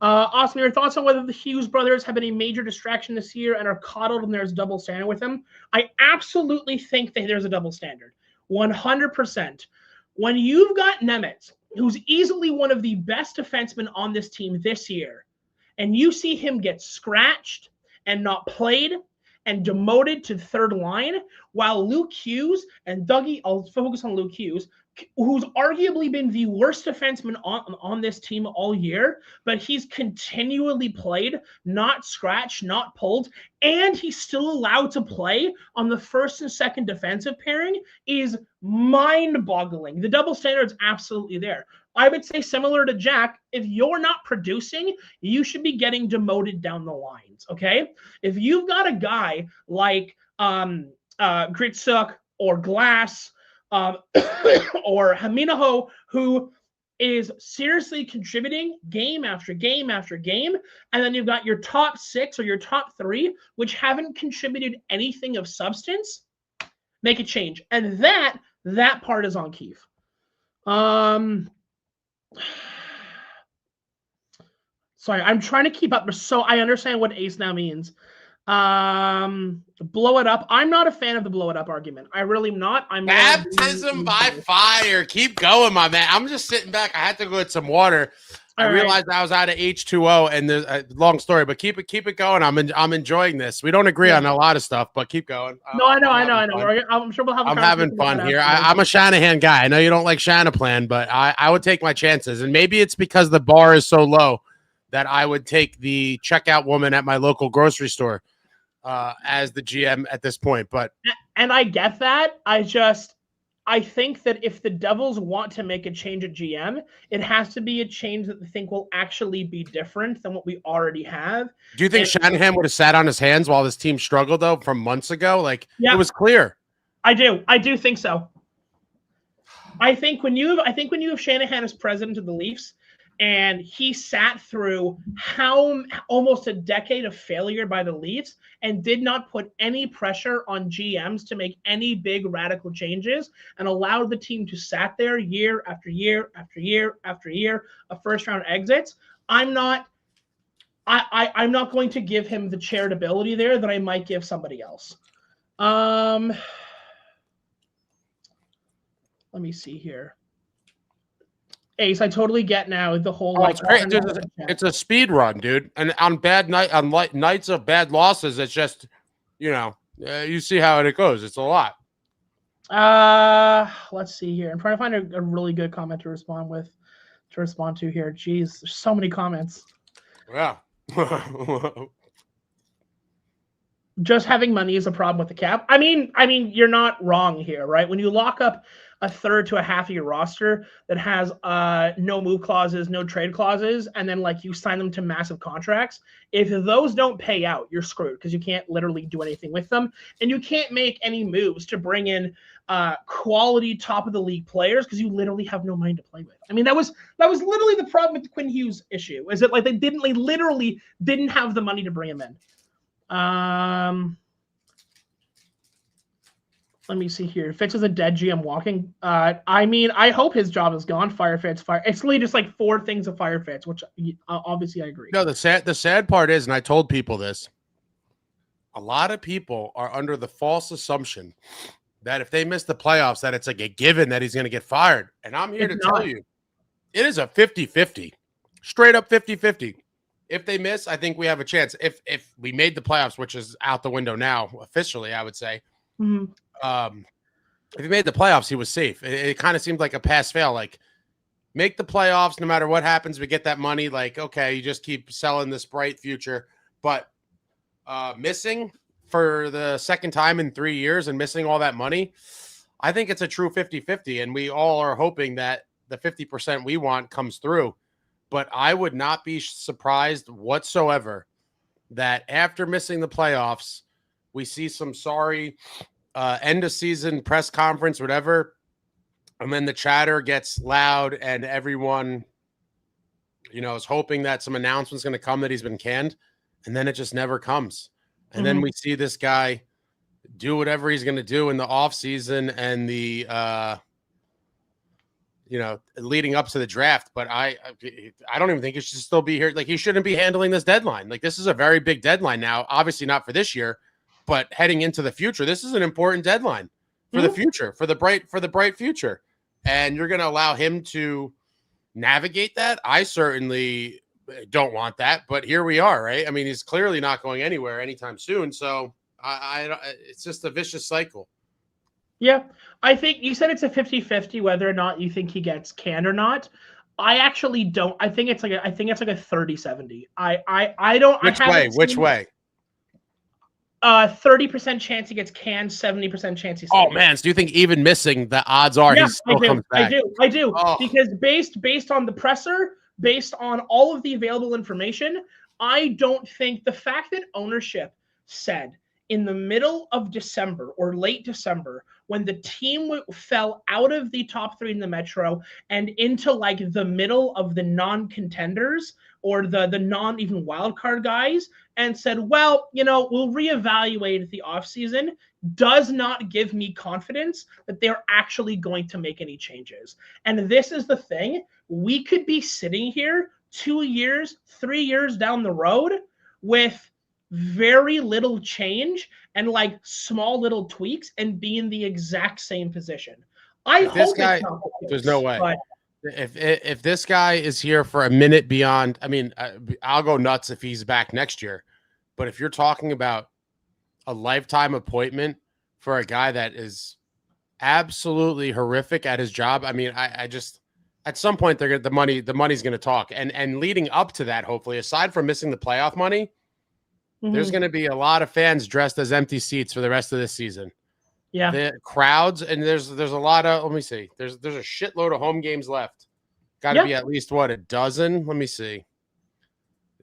Austin, your thoughts on whether the Hughes brothers have been a major distraction this year and are coddled and there's double standard with them? I absolutely think that there's a double standard. 100%. When you've got Nemitz, who's easily one of the best defensemen on this team this year, and you see him get scratched and not played and demoted to third line, while Luke Hughes and Dougie, I'll focus on Luke Hughes, who's arguably been the worst defenseman on this team all year, but he's continually played, not scratched, not pulled, and he's still allowed to play on the first and second defensive pairing is mind-boggling. The double standard is absolutely there. I would say similar to Jack, if you're not producing, you should be getting demoted down the lines, okay? If you've got a guy like Gritsuk or Glass or Hameenaho, who is seriously contributing game after game after game, and then you've got your top 6 or your top 3, which haven't contributed anything of substance, make a change. And that part is on Keith. Sorry, I'm trying to keep up, so I understand what ace now means. Blow it up. I'm not a fan of the blow it up argument. I really am not. I'm baptism by fire. Keep going, my man. I'm just sitting back. I had to go get some water. I realized I was out of H2O, and there's a long story, but keep it going. I'm enjoying this. We don't agree on a lot of stuff, but keep going. No, I know. I'm sure we'll have. I'm having fun here. I'm a Shanahan guy. I know you don't like Shanaplan, but I would take my chances, and maybe it's because the bar is so low that I would take the checkout woman at my local grocery store as the GM at this point. And I get that. I think that if the Devils want to make a change at GM, it has to be a change that they think will actually be different than what we already have. Do you think Shanahan would have sat on his hands while this team struggled, though, from months ago? Like, it was clear. I do think so. I think when you have Shanahan as president of the Leafs, and he sat through almost a decade of failure by the Leafs and did not put any pressure on GMs to make any big radical changes and allowed the team to sat there year after year after year after year of first round exits. I'm not going to give him the charitability there that I might give somebody else. Let me see here. Ace, I totally get now the whole it's a speed run, dude. And on nights of bad losses, it's just, you see how it goes. It's a lot. Let's see here. I'm trying to find a really good comment to respond to here. Jeez, there's so many comments. Yeah. Just having money is a problem with the cap. I mean, you're not wrong here, right? When you lock up a third to a half of your roster that has no move clauses, no trade clauses, and then like you sign them to massive contracts, if those don't pay out, you're screwed because you can't literally do anything with them, and you can't make any moves to bring in quality top of the league players because you literally have no money to play with. I mean, that was literally the problem with the Quinn Hughes issue. Is that like they literally didn't have the money to bring him in. Let me see here. Fitz is a dead GM walking. I mean, I hope his job is gone. Fire Fitz, fire. It's really just like 4 things of Fire Fitz, which obviously I agree. No, the sad part is, and I told people this, a lot of people are under the false assumption that if they miss the playoffs, that it's like a given that he's going to get fired. And I'm here to tell you, it is a 50-50, straight up 50-50. If they miss, I think we have a chance. If we made the playoffs, which is out the window now, officially, I would say. Mm-hmm. If he made the playoffs, he was safe. It kind of seemed like a pass-fail. Like, make the playoffs, no matter what happens, we get that money. Like, okay, you just keep selling this bright future. But missing for the second time in 3 years and missing all that money, I think it's a true 50-50. And we all are hoping that the 50% we want comes through. But I would not be surprised whatsoever that after missing the playoffs, we see some sorry end of season press conference, whatever. And then the chatter gets loud and everyone, is hoping that some announcement's going to come that he's been canned. And then it just never comes. And then we see this guy do whatever he's going to do in the off season and the, leading up to the draft. But I don't even think he should still be here. Like, he shouldn't be handling this deadline. Like, this is a very big deadline now, obviously not for this year, but heading into the future. This is an important deadline for the future, for the bright future. And you're going to allow him to navigate that? I certainly don't want that, but here we are, right? I mean, he's clearly not going anywhere anytime soon. So it's just a vicious cycle. Yeah, I think you said it's a 50-50 whether or not you think he gets canned or not. I actually don't. I think it's like a 30-70. I don't. Which way? 30% chance he gets canned, 70% chance he's. Oh man, so do you think even missing, the odds are he still comes back? I do. Because based on the presser, based on all of the available information, I don't think the fact that ownership said in the middle of December or late December, when the team fell out of the top 3 in the Metro and into like the middle of the non-contenders or the non even wild card guys, and said, well, we'll reevaluate at the offseason, does not give me confidence that they're actually going to make any changes. And this is the thing. We could be sitting here 2 years, 3 years down the road with very little change and like small little tweaks and be in the exact same position. I hope it's not the case, there's no way. But if this guy is here for a minute beyond, I mean, I'll go nuts if he's back next year. But if you're talking about a lifetime appointment for a guy that is absolutely horrific at his job, I mean, I just, at some point they're the money's going to talk. And leading up to that, hopefully, aside from missing the playoff money, there's going to be a lot of fans dressed as empty seats for the rest of this season. Yeah, the crowds, and there's a lot of. Let me see. There's a shitload of home games left. Got to be at least a dozen. Let me see.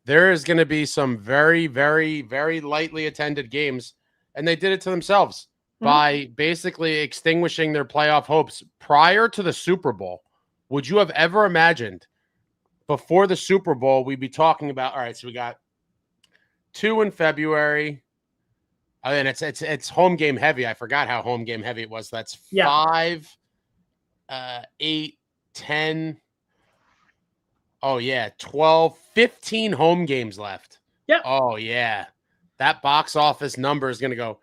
There is going to be some very, very, very lightly attended games, and they did it to themselves by basically extinguishing their playoff hopes prior to the Super Bowl. Would you have ever imagined before the Super Bowl we'd be talking about? All right, so we got 2 in February. And it's home game heavy. I forgot how home game heavy it was. That's 5, 8, 10. Oh, yeah. 12, 15 home games left. Yeah. Oh, yeah. That box office number is going to go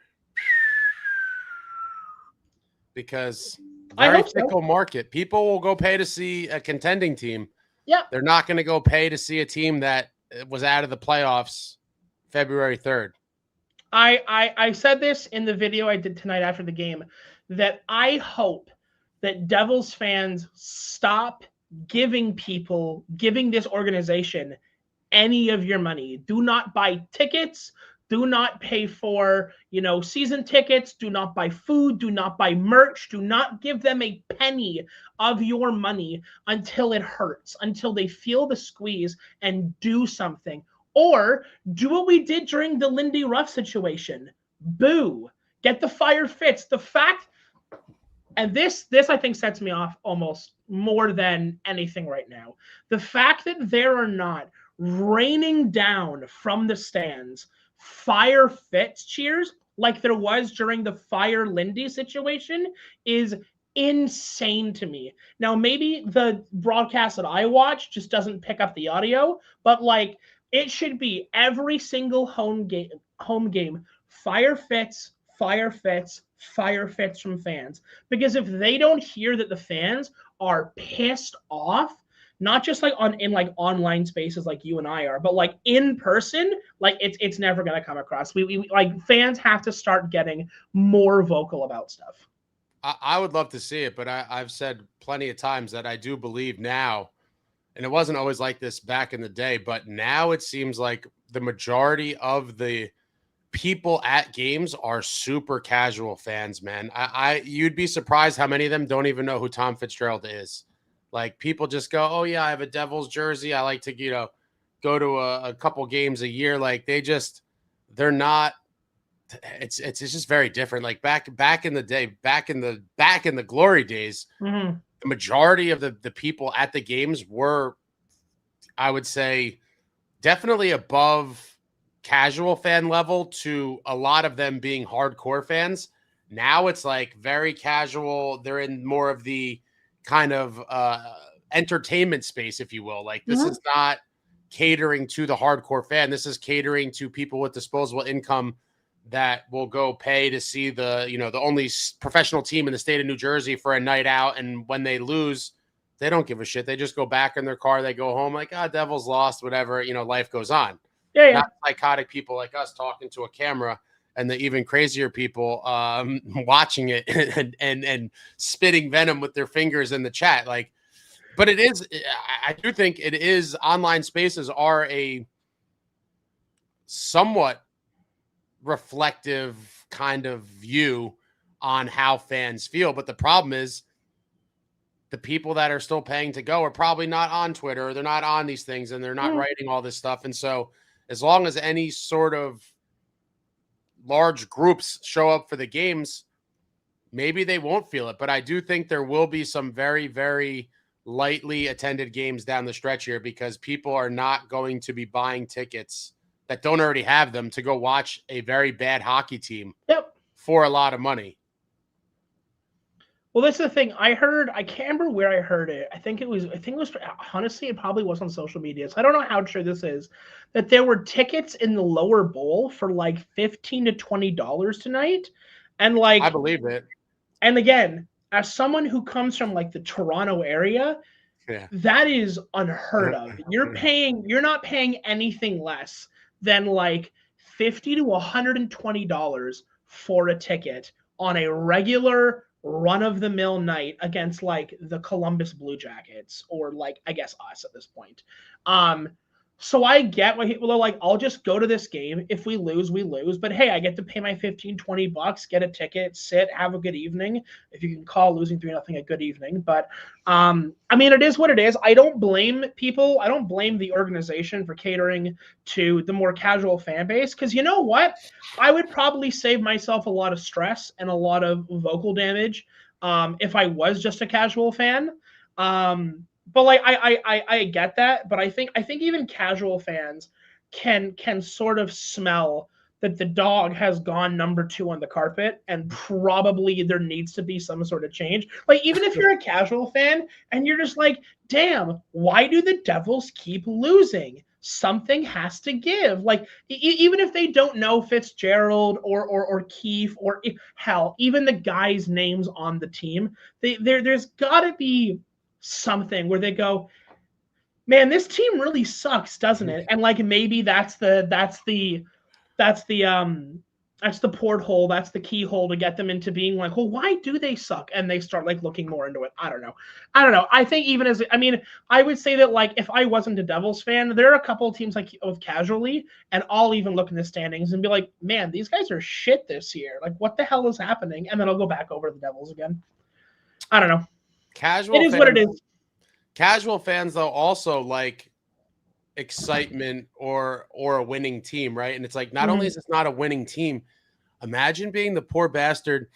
because very fickle market. People will go pay to see a contending team. Yeah. They're not going to go pay to see a team that was out of the playoffs February 3rd. I said this in the video I did tonight after the game, that I hope that Devils fans stop giving this organization any of your money. Do not buy tickets. Do not pay for, season tickets. Do not buy food. Do not buy merch. Do not give them a penny of your money until it hurts, until they feel the squeeze and do something. Or do what we did during the Lindy Ruff situation. Boo. Get the fire fits. The fact, and this I think sets me off almost more than anything right now. The fact that there are not raining down from the stands fire fits cheers like there was during the Fire Lindy situation is insane to me. Now, maybe the broadcast that I watch just doesn't pick up the audio, but like it should be every single home game, fire fits from fans. Because if they don't hear that the fans are pissed off, not just like in online spaces like you and I are, but like in person, like it's never gonna come across. We like fans have to start getting more vocal about stuff. I would love to see it, but I've said plenty of times that I do believe now, and it wasn't always like this back in the day, but now it seems like the majority of the people at games are super casual fans, man. You'd be surprised how many of them don't even know who Tom Fitzgerald is. Like people just go, oh yeah, I have a Devils jersey. I like to, go to a couple games a year. Like they're not, it's just very different. Like back in the day, back in the glory days, mm-hmm. The majority of the people at the games were, I would say, definitely above casual fan level to a lot of them being hardcore fans. Now it's like very casual. They're in more of the kind of entertainment space, if you will. Like this mm-hmm. is not catering to the hardcore fan. This is catering to people with disposable income that will go pay to see the only professional team in the state of New Jersey for a night out. And when they lose, they don't give a shit. They just go back in their car. They go home like, Devils lost, whatever, life goes on. Yeah. Not psychotic people like us talking to a camera, and the even crazier people watching it and spitting venom with their fingers in the chat. Like, but it is, I do think it is, online spaces are a somewhat reflective kind of view on how fans feel. But the problem is the people that are still paying to go are probably not on Twitter, or they're not on these things, and they're not writing all this stuff. And so as long as any sort of large groups show up for the games, maybe they won't feel it. But I do think there will be some very, very lightly attended games down the stretch here, because people are not going to be buying tickets that don't already have them to go watch a very bad hockey team for a lot of money. Well, that's the thing. I can't remember where I heard it. I think it was, honestly, it probably was on social media. So I don't know how true this is, that there were tickets in the lower bowl for like $15 to $20 tonight. And like, I believe it. And again, as someone who comes from like the Toronto area, that is unheard of. You're not paying anything less than like $50 to $120 for a ticket on a regular run-of-the-mill night against like the Columbus Bluejackets, or like, I guess us at this point. So I get why people are like, I'll just go to this game. If we lose, we lose. But hey, I get to pay my $15-20, get a ticket, sit, have a good evening. If you can call losing 3-0 a good evening. But I mean, it is what it is. I don't blame people. I don't blame the organization for catering to the more casual fan base. Because you know what? I would probably save myself a lot of stress and a lot of vocal damage if I was just a casual fan. But like I get that, but I think even casual fans can sort of smell that the dog has gone number 2 on the carpet, and probably there needs to be some sort of change. Like even if you're a casual fan and you're just like, damn, why do the Devils keep losing? Something has to give. Like even if they don't know Fitzgerald or Keefe, or hell, even the guys' names on the team, there's got to be something where they go, man, this team really sucks, doesn't it? And like maybe that's the That's the porthole. That's the keyhole to get them into being like, well, why do they suck? And they start like looking more into it. I don't know. I think even as, I mean, I would say that like if I wasn't a Devils fan, there are a couple of teams like of casually, and I'll even look in the standings and be like, man, these guys are shit this year. Like, what the hell is happening? And then I'll go back over to the Devils again. I don't know. Casual It is fans, what it is. Casual fans though also like excitement or a winning team, right? And it's like not only is this not a winning team, imagine being the poor bastard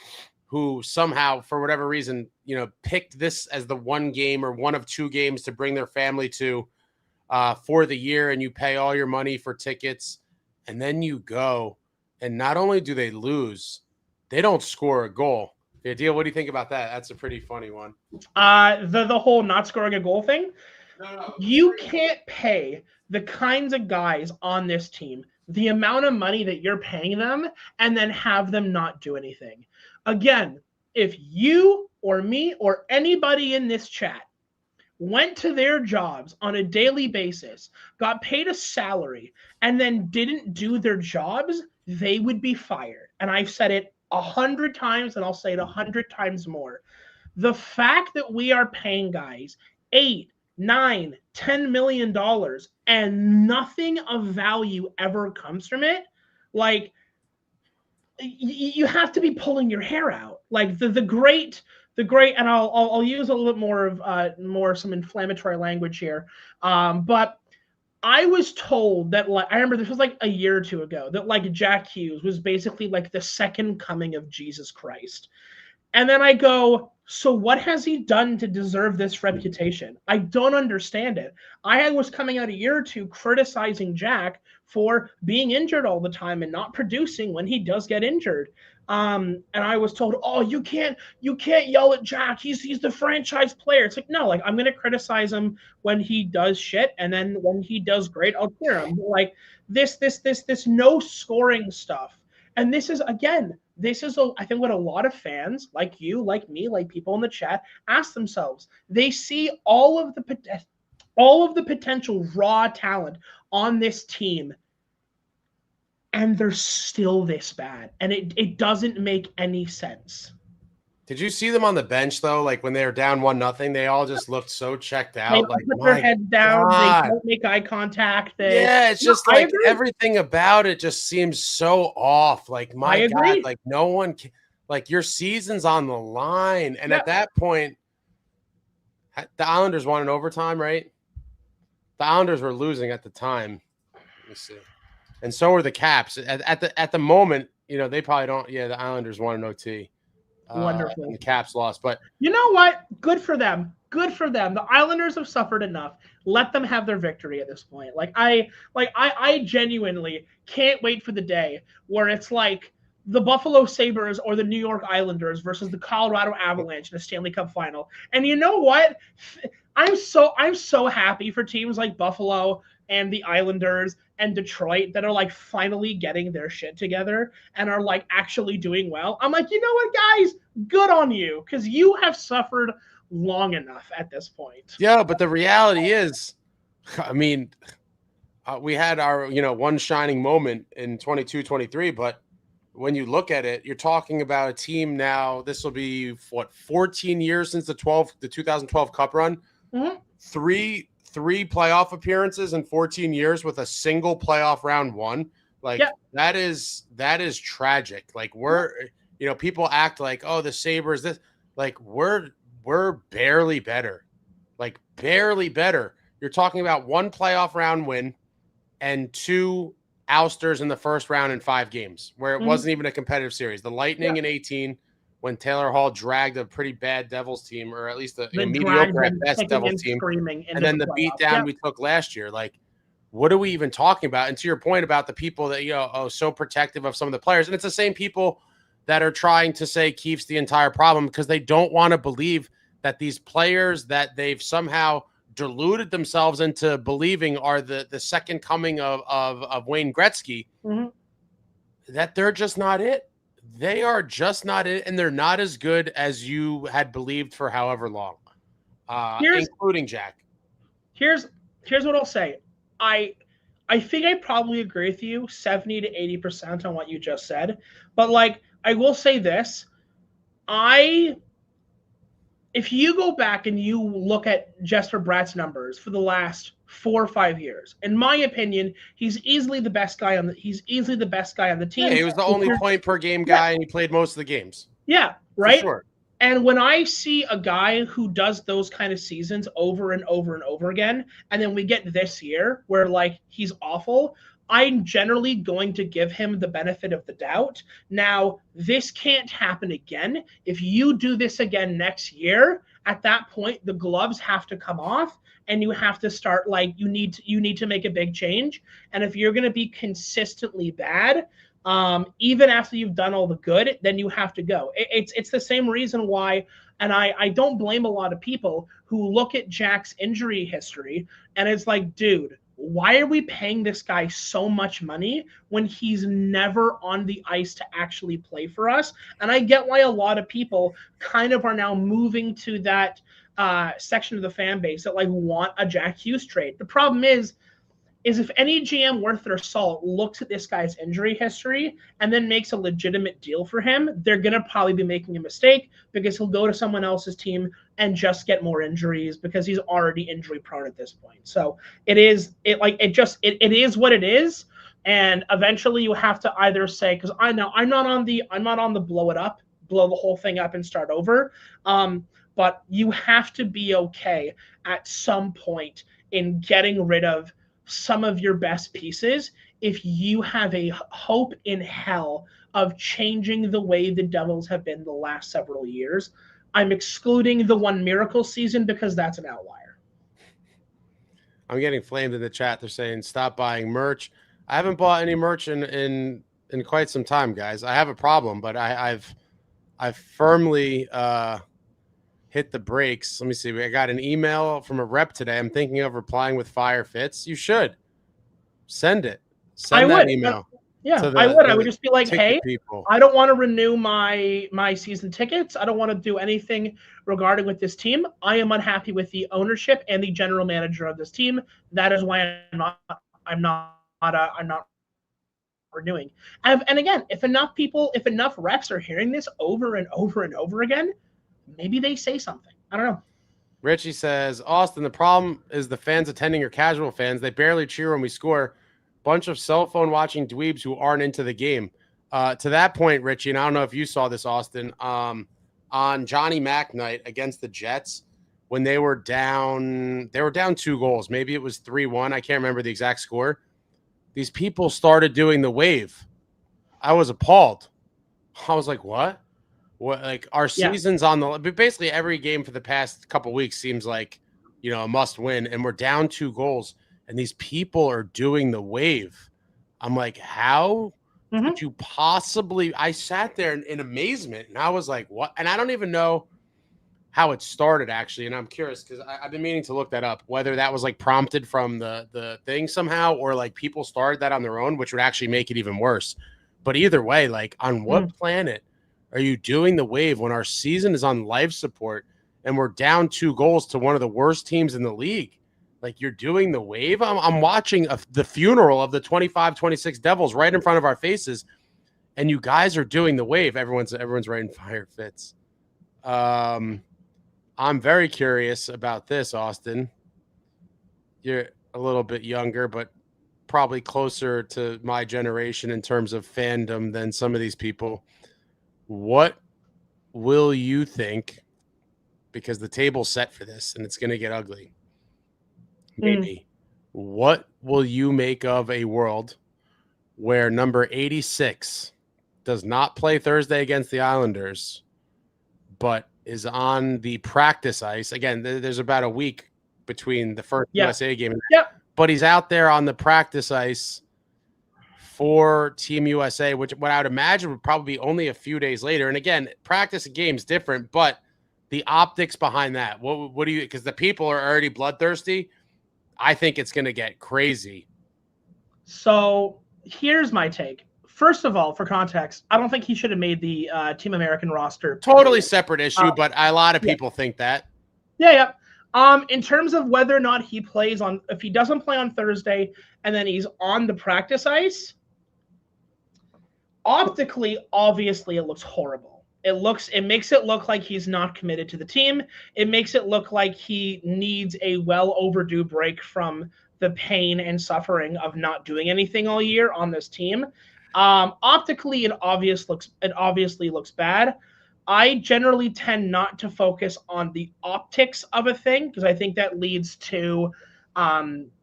who somehow for whatever reason, you know, picked this as the one game or one of two games to bring their family to for the year, and you pay all your money for tickets, and then you go and not only do they lose, they don't score a goal. Yeah, Deal, what do you think about that? That's a pretty funny one. The whole not scoring a goal thing. No. You can't pay the kinds of guys on this team the amount of money that you're paying them and then have them not do anything. Again, if you or me or anybody in this chat went to their jobs on a daily basis, got paid a salary, and then didn't do their jobs, they would be fired. And I've said it 100 times, and I'll say it 100 times more. The fact that we are paying guys $8, $9, $10 million and nothing of value ever comes from it, like you have to be pulling your hair out. Like the great, and I'll use a little bit more of some inflammatory language here, but I was told that, like, I remember this was like a year or two ago, that like Jack Hughes was basically like the second coming of Jesus Christ. And then I go, so what has he done to deserve this reputation? I don't understand it. I was coming out a year or two criticizing Jack for being injured all the time and not producing when he does get injured. And I was told, oh, you can't yell at Jack. He's the franchise player. It's like, no, like I'm going to criticize him when he does shit. And then when he does great, I'll cheer him. Like this no scoring stuff. And this is, again, I think what a lot of fans like you, like me, like people in the chat ask themselves. They see all of the potential raw talent on this team, and they're still this bad. And it doesn't make any sense. Did you see them on the bench though? Like when they were down 1-0, they all just looked so checked out. They like put their heads down. God. They don't make eye contact. It's just like everything about it just seems so off. Like my God, like no one can, like your season's on the line. And at that point, the Islanders won in overtime, right? The Islanders were losing at the time. Let me see. And so were the Caps. At the moment, you know, they probably don't. Yeah, the Islanders won in OT. Wonderful. And the Caps lost, but you know what? Good for them. Good for them. The Islanders have suffered enough. Let them have their victory at this point. I genuinely can't wait for the day where it's like the Buffalo Sabres or the New York Islanders versus the Colorado Avalanche in a Stanley Cup final. And you know what? I'm so happy for teams like Buffalo and the Islanders and Detroit that are like finally getting their shit together and are like actually doing well. I'm like, you know what, guys? Good on you, because you have suffered long enough at this point. Yeah, but the reality is, I mean, we had our, you know, one shining moment in 22-23, but when you look at it, you're talking about a team now. This will be what, 14 years since the 2012 Cup run. Mm-hmm. Three playoff appearances in 14 years with a single playoff round one. Like that is tragic. Like we're, you know, people act like, oh, the Sabres, this, like we're barely better. Like barely better. You're talking about one playoff round win and 2 ousters in the first round in 5 games where it wasn't even a competitive series. The Lightning in 18, when Taylor Hall dragged a pretty bad Devils team, or at least a mediocre at best Devils team, and then the beatdown we took last year. Like, what are we even talking about? And to your point about the people that, you know, so protective of some of the players, and it's the same people that are trying to say Keefe's the entire problem because they don't want to believe that these players that they've somehow deluded themselves into believing are the second coming of Wayne Gretzky, that they're just not it. They are just not it, and they're not as good as you had believed for however long, including Jack. Here's what I'll say. I I think I probably agree with you 70 to 80% on what you just said. But like, I will say this. If you go back and you look at Jesperbratt's numbers for the last 4 or 5 years, in my opinion, he's easily the best guy on the team. Yeah, he was the only point per game guy, and he played most of the games. Yeah, right. For sure. And when I see a guy who does those kind of seasons over and over and over again, and then we get this year where like he's awful, I'm generally going to give him the benefit of the doubt. Now, this can't happen again. If you do this again next year, at that point, the gloves have to come off and you have to start like you need to make a big change. And if you're going to be consistently bad, even after you've done all the good, then you have to go. It's the same reason why, and I don't blame a lot of people who look at Jack's injury history and it's like, dude, why are we paying this guy so much money when he's never on the ice to actually play for us? And I get why a lot of people kind of are now moving to that section of the fan base that like want a Jack Hughes trade. The problem is if any GM worth their salt looks at this guy's injury history and then makes a legitimate deal for him, they're going to probably be making a mistake because he'll go to someone else's team and just get more injuries because he's already injury prone at this point. So it is what it is. And eventually you have to either say, because I know I'm not on the blow the whole thing up and start over. But you have to be okay at some point in getting rid of some of your best pieces if you have a hope in hell of changing the way the Devils have been the last several years. I'm excluding the one miracle season because that's an outlier. I'm getting flamed in the chat. They're saying stop buying merch. I haven't bought any merch in quite some time, guys. I have a problem, but I've firmly hit the brakes. Let me see. I got an email from a rep today. I'm thinking of replying with fire fits. You should send it. Send that email. Yeah, I would. I would just be like, hey, people, I don't want to renew my season tickets. I don't want to do anything regarding with this team. I am unhappy with the ownership and the general manager of this team. That is why I'm not renewing. And again, if enough reps are hearing this over and over and over again, maybe they say something. I don't know. Richie says, Austin, the problem is the fans attending your casual fans. They barely cheer when we score. Bunch of cell phone watching dweebs who aren't into the game. To that point, Richie, and I don't know if you saw this, Austin, on Johnny Mac night against the Jets, when they were down 2 goals. Maybe it was 3-1. I can't remember the exact score. These people started doing the wave. I was appalled. I was like, what? Like our season's on the basically every game for the past couple weeks seems like, a must win, and we're down 2 goals and these people are doing the wave. I'm like, how could you possibly? I sat there in amazement and I was like, what? And I don't even know how it started actually. And I'm curious because I've been meaning to look that up, whether that was like prompted from the thing somehow or like people started that on their own, which would actually make it even worse. But either way, like on what planet are you doing the wave when our season is on life support and we're down 2 goals to one of the worst teams in the league? Like you're doing the wave. I'm watching the funeral of the 25-26 Devils right in front of our faces, and you guys are doing the wave. Everyone's writing fire fits. I'm very curious about this, Austin. You're a little bit younger, but probably closer to my generation in terms of fandom than some of these people. What will you think? Because the table's set for this and it's going to get ugly. Maybe. What will you make of a world where number 86 does not play Thursday against the Islanders, but is on the practice ice? Again, there's about a week between the first USA game. But he's out there on the practice ice for Team USA, which what I would imagine would probably be only a few days later. And again, practice and game's different, but the optics behind that, what do you, because the people are already bloodthirsty. I think it's going to get crazy. So here's my take. First of all, for context, I don't think he should have made the Team American roster. Totally separate issue, but a lot of people think that. Yeah. In terms of whether or not he plays if he doesn't play on Thursday and then he's on the practice ice, optically, obviously, it looks horrible. It makes it look like he's not committed to the team. It makes it look like he needs a well overdue break from the pain and suffering of not doing anything all year on this team. Optically, it obviously looks bad. I generally tend not to focus on the optics of a thing because I think that leads to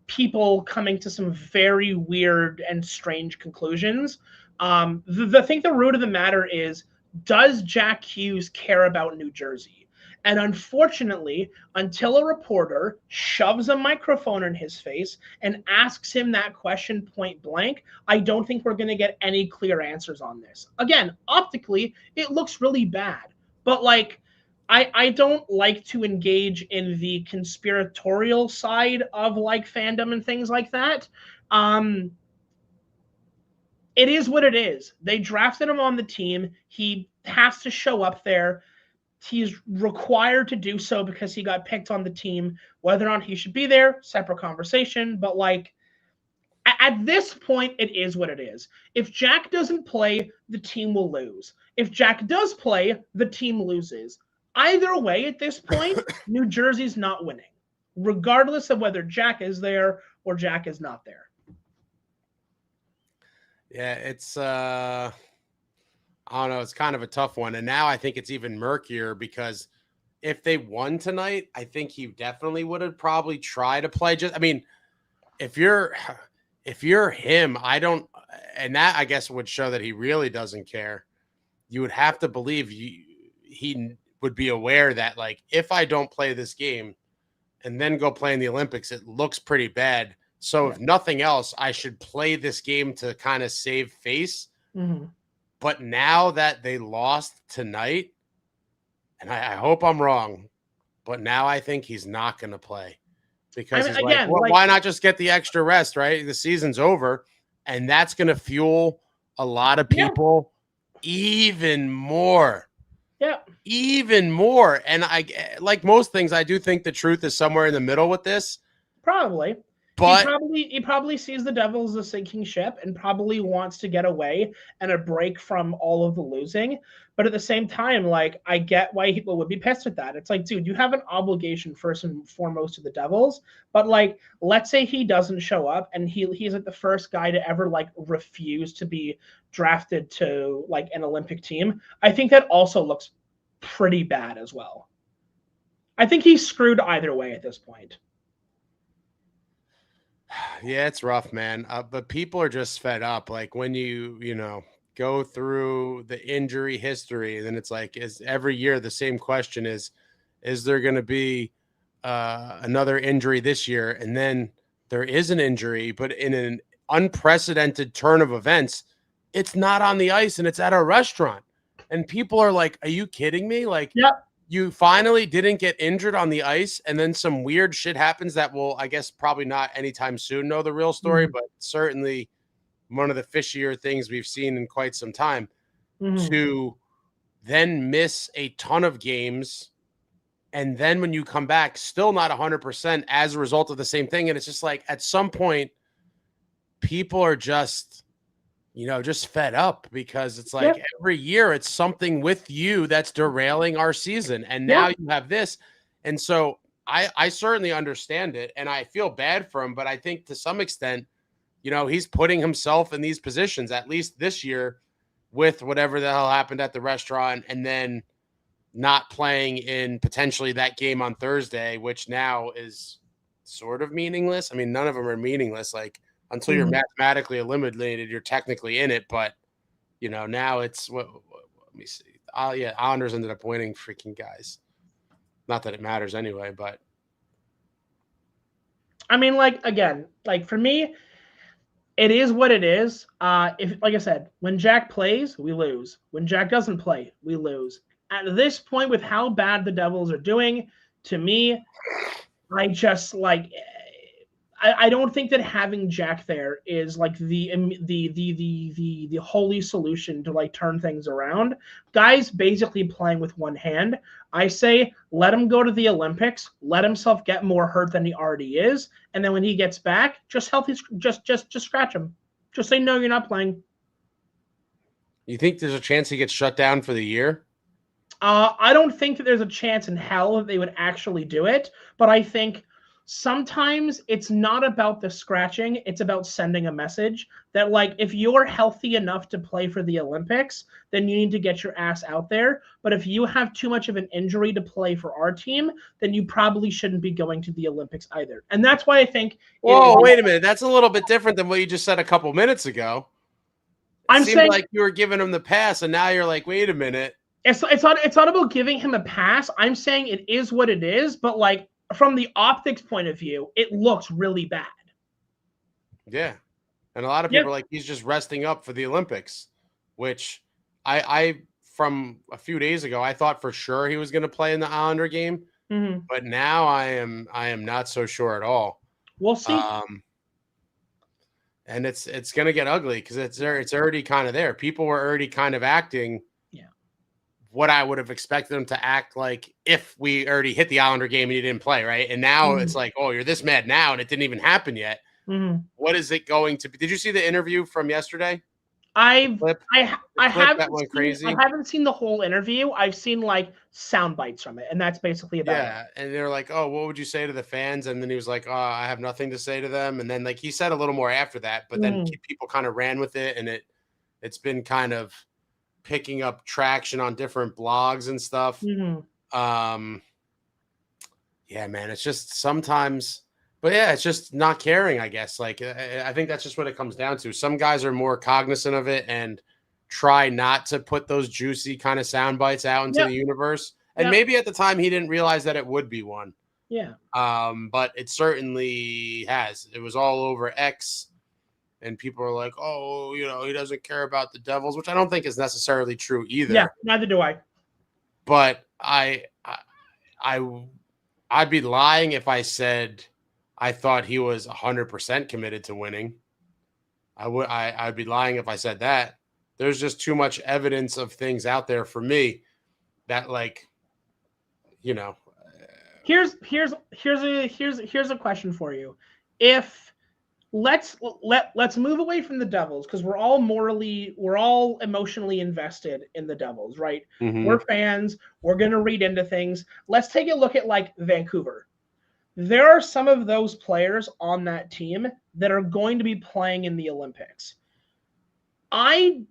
people coming to some very weird and strange conclusions. I think the root of the matter is, does Jack Hughes care about New Jersey? And unfortunately, until a reporter shoves a microphone in his face and asks him that question point blank, I don't think we're going to get any clear answers on this. Again, optically, it looks really bad. But like, I don't like to engage in the conspiratorial side of like fandom and things like that. It is what it is. They drafted him on the team. He has to show up there. He's required to do so because he got picked on the team. Whether or not he should be there, separate conversation. But like, at this point, it is what it is. If Jack doesn't play, the team will lose. If Jack does play, the team loses. Either way, at this point, New Jersey's not winning, regardless of whether Jack is there or Jack is not there. Yeah, it's I don't know, it's kind of a tough one. And now I think it's even murkier because if they won tonight, I think he definitely would have probably tried to play. If you're him, and that I guess would show that he really doesn't care. You would have to believe he would be aware that, like, if I don't play this game and then go play in the Olympics, it looks pretty bad. So if nothing else, I should play this game to kind of save face. Mm-hmm. But now that they lost tonight, and I hope I'm wrong, but now I think he's not going to play because he's again, like, why not just get the extra rest, right? The season's over, and that's going to fuel a lot of people even more. Yeah. Even more. And like most things, I do think the truth is somewhere in the middle with this. Probably. But he probably sees the Devils as a sinking ship and probably wants to get away and a break from all of the losing. But at the same time, like, I get why people would be pissed at that. It's like, dude, you have an obligation first and foremost to the Devils. But like, let's say he doesn't show up and he's like the first guy to ever like refuse to be drafted to like an Olympic team. I think that also looks pretty bad as well. I think he's screwed either way at this point. Yeah, it's rough, man. But people are just fed up. Like when you go through the injury history, then it's like, is every year the same question is there going to be another injury this year? And then there is an injury, but in an unprecedented turn of events, it's not on the ice and it's at a restaurant. And people are like, are you kidding me? Like, yep. You finally didn't get injured on the ice, and then some weird shit happens that will, I guess, probably not anytime soon know the real story, but certainly one of the fishier things we've seen in quite some time, to then miss a ton of games. And then when you come back, still not 100% as a result of the same thing. And it's just like, at some point, people are just just fed up because it's like every year it's something with you that's derailing our season. And now you have this. And so I certainly understand it and I feel bad for him, but I think to some extent, he's putting himself in these positions, at least this year, with whatever the hell happened at the restaurant and then not playing in potentially that game on Thursday, which now is sort of meaningless. I mean, none of them are meaningless. Like, until you're mathematically eliminated, you're technically in it. But, now it's let me see. Islanders ended up winning, freaking guys. Not that it matters anyway, but. I mean, like, again, like for me, it is what it is. If, like I said, when Jack plays, we lose. When Jack doesn't play, we lose. At this point, with how bad the Devils are doing, to me, I just like. I don't think that having Jack there is like the holy solution to like turn things around. Guy's basically playing with one hand. I say let him go to the Olympics, let himself get more hurt than he already is, and then when he gets back, just scratch him. Just say no, you're not playing. You think there's a chance he gets shut down for the year? I don't think that there's a chance in hell that they would actually do it, but I think sometimes it's not about the scratching, it's about sending a message that, like, if you're healthy enough to play for the Olympics, then you need to get your ass out there. But if you have too much of an injury to play for our team, then you probably shouldn't be going to the Olympics either. And that's why I think... Whoa, wait a minute. That's a little bit different than what you just said a couple minutes ago. It seemed like you were giving him the pass, and now you're like, wait a minute. It's not about giving him a pass. I'm saying it is what it is, but like from the optics point of view, it looks really bad. Yeah. And a lot of people are like, he's just resting up for the Olympics, which I from a few days ago, I thought for sure he was going to play in the Islander game. Mm-hmm. But now I am not so sure at all. We'll see. And it's going to get ugly because it's already kind of there. People were already kind of acting what I would have expected them to act like if we already hit the Islander game and he didn't play, right? And now it's like, oh, you're this mad now, and it didn't even happen yet. Mm-hmm. What is it going to be? Did you see the interview from yesterday? I haven't seen the whole interview. I've seen like sound bites from it, and that's basically about it. Yeah, and they're like, oh, what would you say to the fans? And then he was like, oh, I have nothing to say to them. And then like he said a little more after that, but then people kind of ran with it, and it's been kind of picking up traction on different blogs and stuff. Yeah, man, it's just sometimes, but yeah, it's just not caring, I guess. Like, I think that's just what it comes down to. Some guys are more cognizant of it and try not to put those juicy kind of sound bites out into the universe. And maybe at the time he didn't realize that it would be one. Yeah. But it certainly has. It was all over X. And people are like, oh, you know, he doesn't care about the Devils, which I don't think is necessarily true either. Yeah, neither do I. But I'd be lying if I said I thought he was 100% committed to winning. I'd be lying if I said that. There's just too much evidence of things out there for me that, like, you know. Here's a question for you. If let's move away from the Devils, because we're all emotionally invested in the Devils, right? Mm-hmm. We're fans. We're going to read into things. Let's take a look at like Vancouver. There are some of those players on that team that are going to be playing in the Olympics. I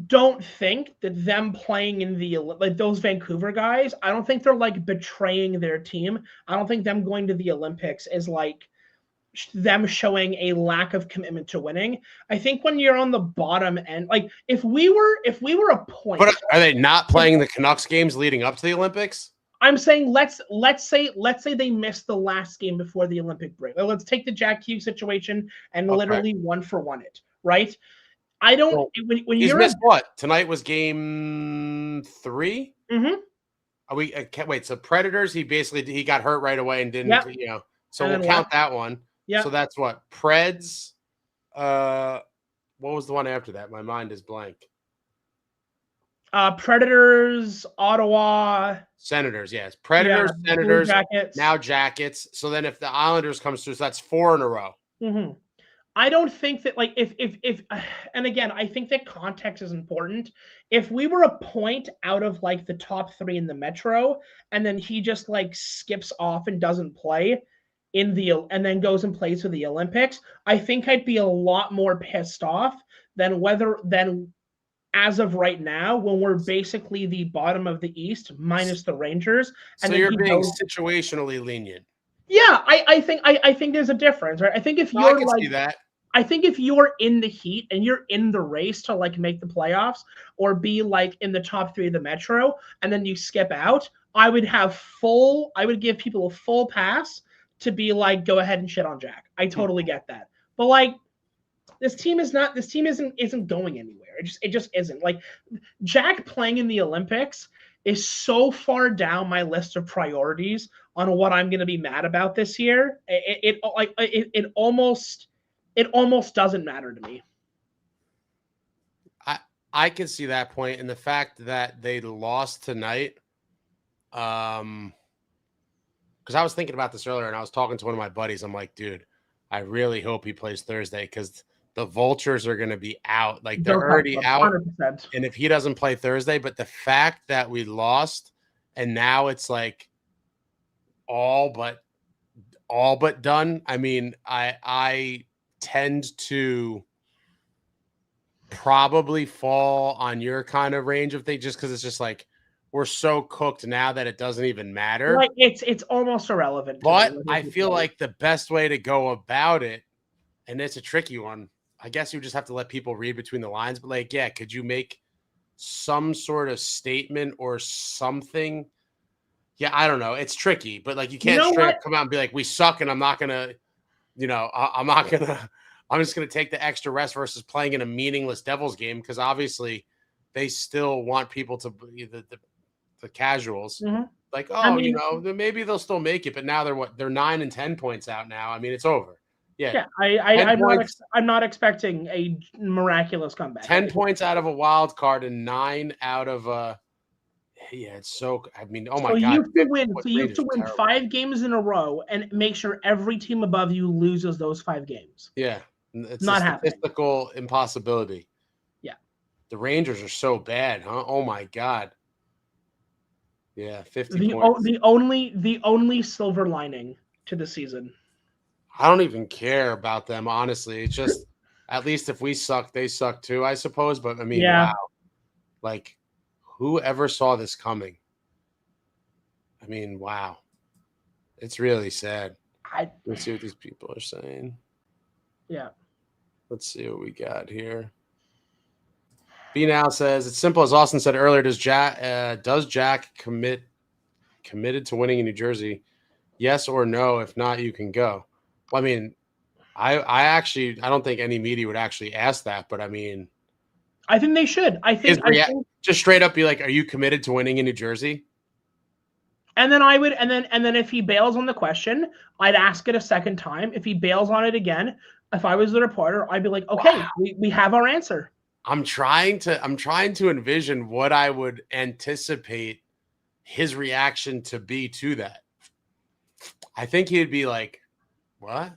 don't think that them playing in the, like those Vancouver guys, I don't think they're like betraying their team. I don't think them going to the Olympics is like them showing a lack of commitment to winning. I think when you're on the bottom end, like if we were a point. But are they not playing the Canucks games leading up to the Olympics? I'm saying let's say they missed the last game before the Olympic break. Let's take the Jack Hughes situation and literally 1-for-1 it, right? I don't. Well, when he's you're missed what? Tonight was game 3. Mm-hmm. Are we? Wait. So Predators, he got hurt right away and didn't. You know. So we'll count that one. Yeah. So that's what Preds. What was the one after that? My mind is blank. Predators, Ottawa, Senators. Yes, Predators, Senators. Jackets. Now Jackets. So then, if the Islanders comes through, so that's 4 in a row. Mm-hmm. I don't think that, like, if and again, I think that context is important. If we were a point out of like the top 3 in the Metro, and then he just like skips off and doesn't play and then goes and plays for the Olympics, I think I'd be a lot more pissed off than as of right now, when we're basically the bottom of the East minus the Rangers. And so you're being situationally lenient. Yeah, I think there's a difference, right? I think if you're see that. I think if you're in the heat and you're in the race to like make the playoffs or be like in the top 3 of the Metro, and then you skip out, I would give people a full pass to be like, go ahead and shit on Jack. I totally get that. But like, this team isn't going anywhere. It just isn't. Like, Jack playing in the Olympics is so far down my list of priorities on what I'm going to be mad about this year. It almost doesn't matter to me. I can see that point, and the fact that they lost tonight. Because I was thinking about this earlier, and I was talking to one of my buddies. I'm like, dude, I really hope he plays Thursday because the Vultures are going to be out. Like, they're already out. 100%. And if he doesn't play Thursday, but the fact that we lost and now it's like all but done. I mean, I tend to probably fall on your kind of range of things just because it's just like we're so cooked now that it doesn't even matter. Like it's almost irrelevant. But I feel like the best way to go about it, and it's a tricky one, I guess you just have to let people read between the lines. But like, yeah, could you make some sort of statement or something? Yeah, I don't know. It's tricky, but like you can't straight up come out and be like, we suck, and I'm not gonna, I'm just gonna take the extra rest versus playing in a meaningless Devils game because obviously they still want people to be the casuals. Mm-hmm. Like, maybe they'll still make it, but now they're 9 and 10 points out now. I mean, it's over. Yeah. I'm not expecting a miraculous comeback. 10 points out of a wild card and 9 out of it's so. I mean, oh my god! You have to win 5 games in a row and make sure every team above you loses those 5 games. Yeah, it's not a statistical impossibility. Yeah, the Rangers are so bad, huh? Oh my god! Yeah, 50 points. The only silver lining to the season. I don't even care about them, honestly. It's just at least if we suck, they suck too, I suppose. But I mean, wow, like. Who ever saw this coming? I mean, wow. It's really sad. Let's see what these people are saying. Yeah. Let's see what we got here. B now says, it's simple as Austin said earlier. Does Jack committed to winning in New Jersey? Yes or no? If not, you can go. Well, I mean, I don't think any media would actually ask that, but I mean, I think they should. I think just straight up be like, "Are you committed to winning in New Jersey?" And then and then if he bails on the question, I'd ask it a second time. If he bails on it again, if I was the reporter, I'd be like, "Okay, wow. we have our answer." I'm trying to envision what I would anticipate his reaction to be to that. I think he'd be like, "What?"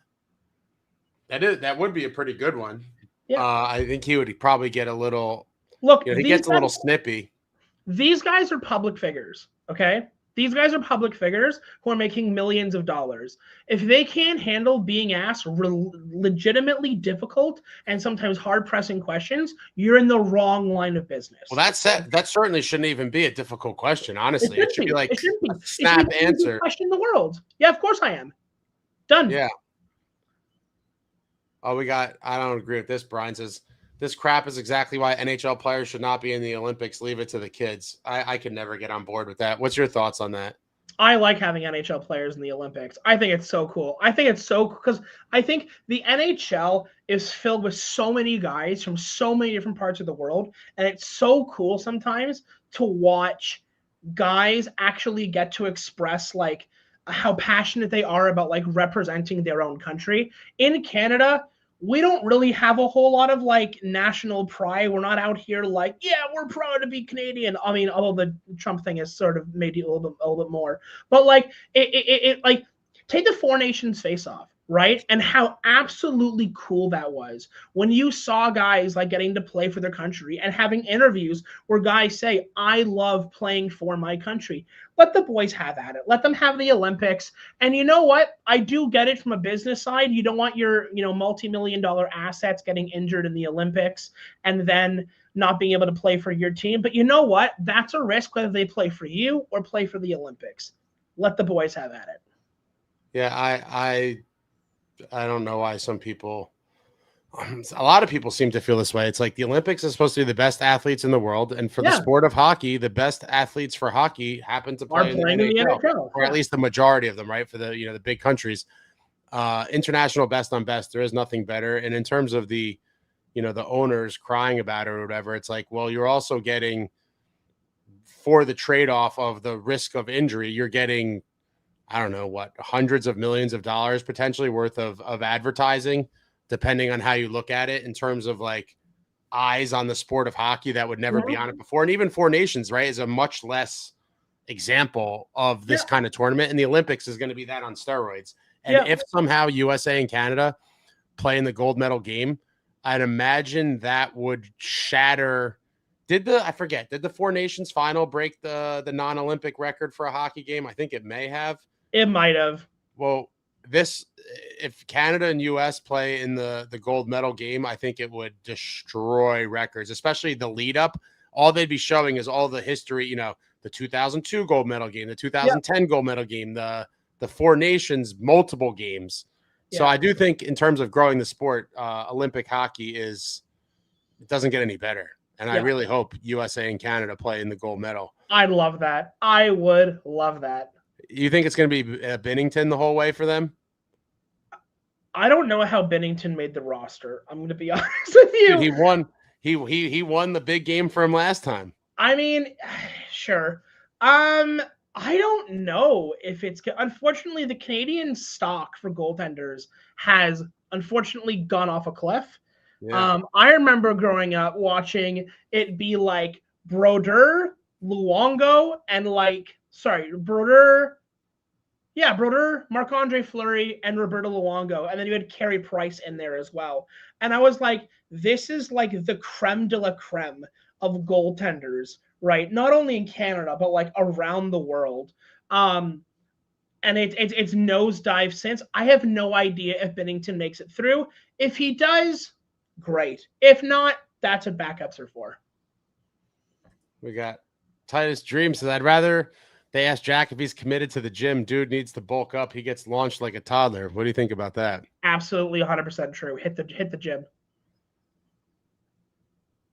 That would be a pretty good one. Yeah. I think he would probably get a little. Look, he gets a little snippy. These guys are public figures, okay? These guys are public figures who are making millions of dollars. If they can't handle being asked legitimately difficult and sometimes hard-pressing questions, you're in the wrong line of business. Well, that certainly shouldn't even be a difficult question, honestly. It should be like a snap answer. Question in the world. Yeah, of course I am. Done. Yeah. Oh, I don't agree with this. Brian says, this crap is exactly why NHL players should not be in the Olympics. Leave it to the kids. I could never get on board with that. What's your thoughts on that? I like having NHL players in the Olympics. I think it's so cool. I think it's so because I think the NHL is filled with so many guys from so many different parts of the world. And it's so cool sometimes to watch guys actually get to express like how passionate they are about like representing their own country. In Canada, we don't really have a whole lot of like national pride. We're not out here like, yeah, we're proud to be Canadian. I mean, although the Trump thing has sort of made it a little bit more, but like it like take the Four Nations face off, right? And how absolutely cool that was when you saw guys like getting to play for their country and having interviews where guys say, I love playing for my country. Let the boys have at it. Let them have the Olympics. And you know what? I do get it from a business side. You don't want your, multi-million-dollar assets getting injured in the Olympics and then not being able to play for your team. But you know what? That's a risk whether they play for you or play for the Olympics. Let the boys have at it. Yeah, I don't know why some people, a lot of people seem to feel this way. It's like the Olympics is supposed to be the best athletes in the world. And for the sport of hockey, the best athletes for hockey happen to play in the NHL, or at least the majority of them, right? For the, the big countries, international best on best, there is nothing better. And in terms of the, the owners crying about it or whatever, it's like, well, you're also getting for the trade-off of the risk of injury, you're getting, I don't know what, hundreds of millions of dollars potentially worth of advertising, depending on how you look at it in terms of like eyes on the sport of hockey that would never be on it before. And even Four Nations, right, is a much less example of this kind of tournament. And the Olympics is going to be that on steroids. And if somehow USA and Canada play in the gold medal game, I'd imagine that would shatter. Did the Four Nations final break the non-Olympic record for a hockey game? I think it may have. It might have. Well, if Canada and US play in the gold medal game, I think it would destroy records, especially the lead up. All they'd be showing is all the history, you know, the 2002 gold medal game, the 2010 gold medal game, the Four Nations multiple games. So I do think in terms of growing the sport, Olympic hockey it doesn't get any better. And I really hope USA and Canada play in the gold medal. I'd love that. I would love that. You think it's going to be Binnington the whole way for them? I don't know how Binnington made the roster. I'm going to be honest with you. Dude, he won. He won the big game for him last time. I mean, sure. I don't know if it's. Unfortunately, the Canadian stock for goaltenders has unfortunately gone off a cliff. Yeah. I remember growing up watching it be like Brodeur, Luongo, and Brodeur, Marc-Andre Fleury, and Roberto Luongo, and then you had Carey Price in there as well. And I was like, this is like the creme de la creme of goaltenders, right? Not only in Canada, but like around the world. And it's nosedive since. I have no idea if Binnington makes it through. If he does, great. If not, that's what backups are for. We got Titus Dream says, I'd rather they ask Jack if he's committed to the gym. Dude needs to bulk up. He gets launched like a toddler. What do you think about that? Absolutely 100% true. Hit the gym.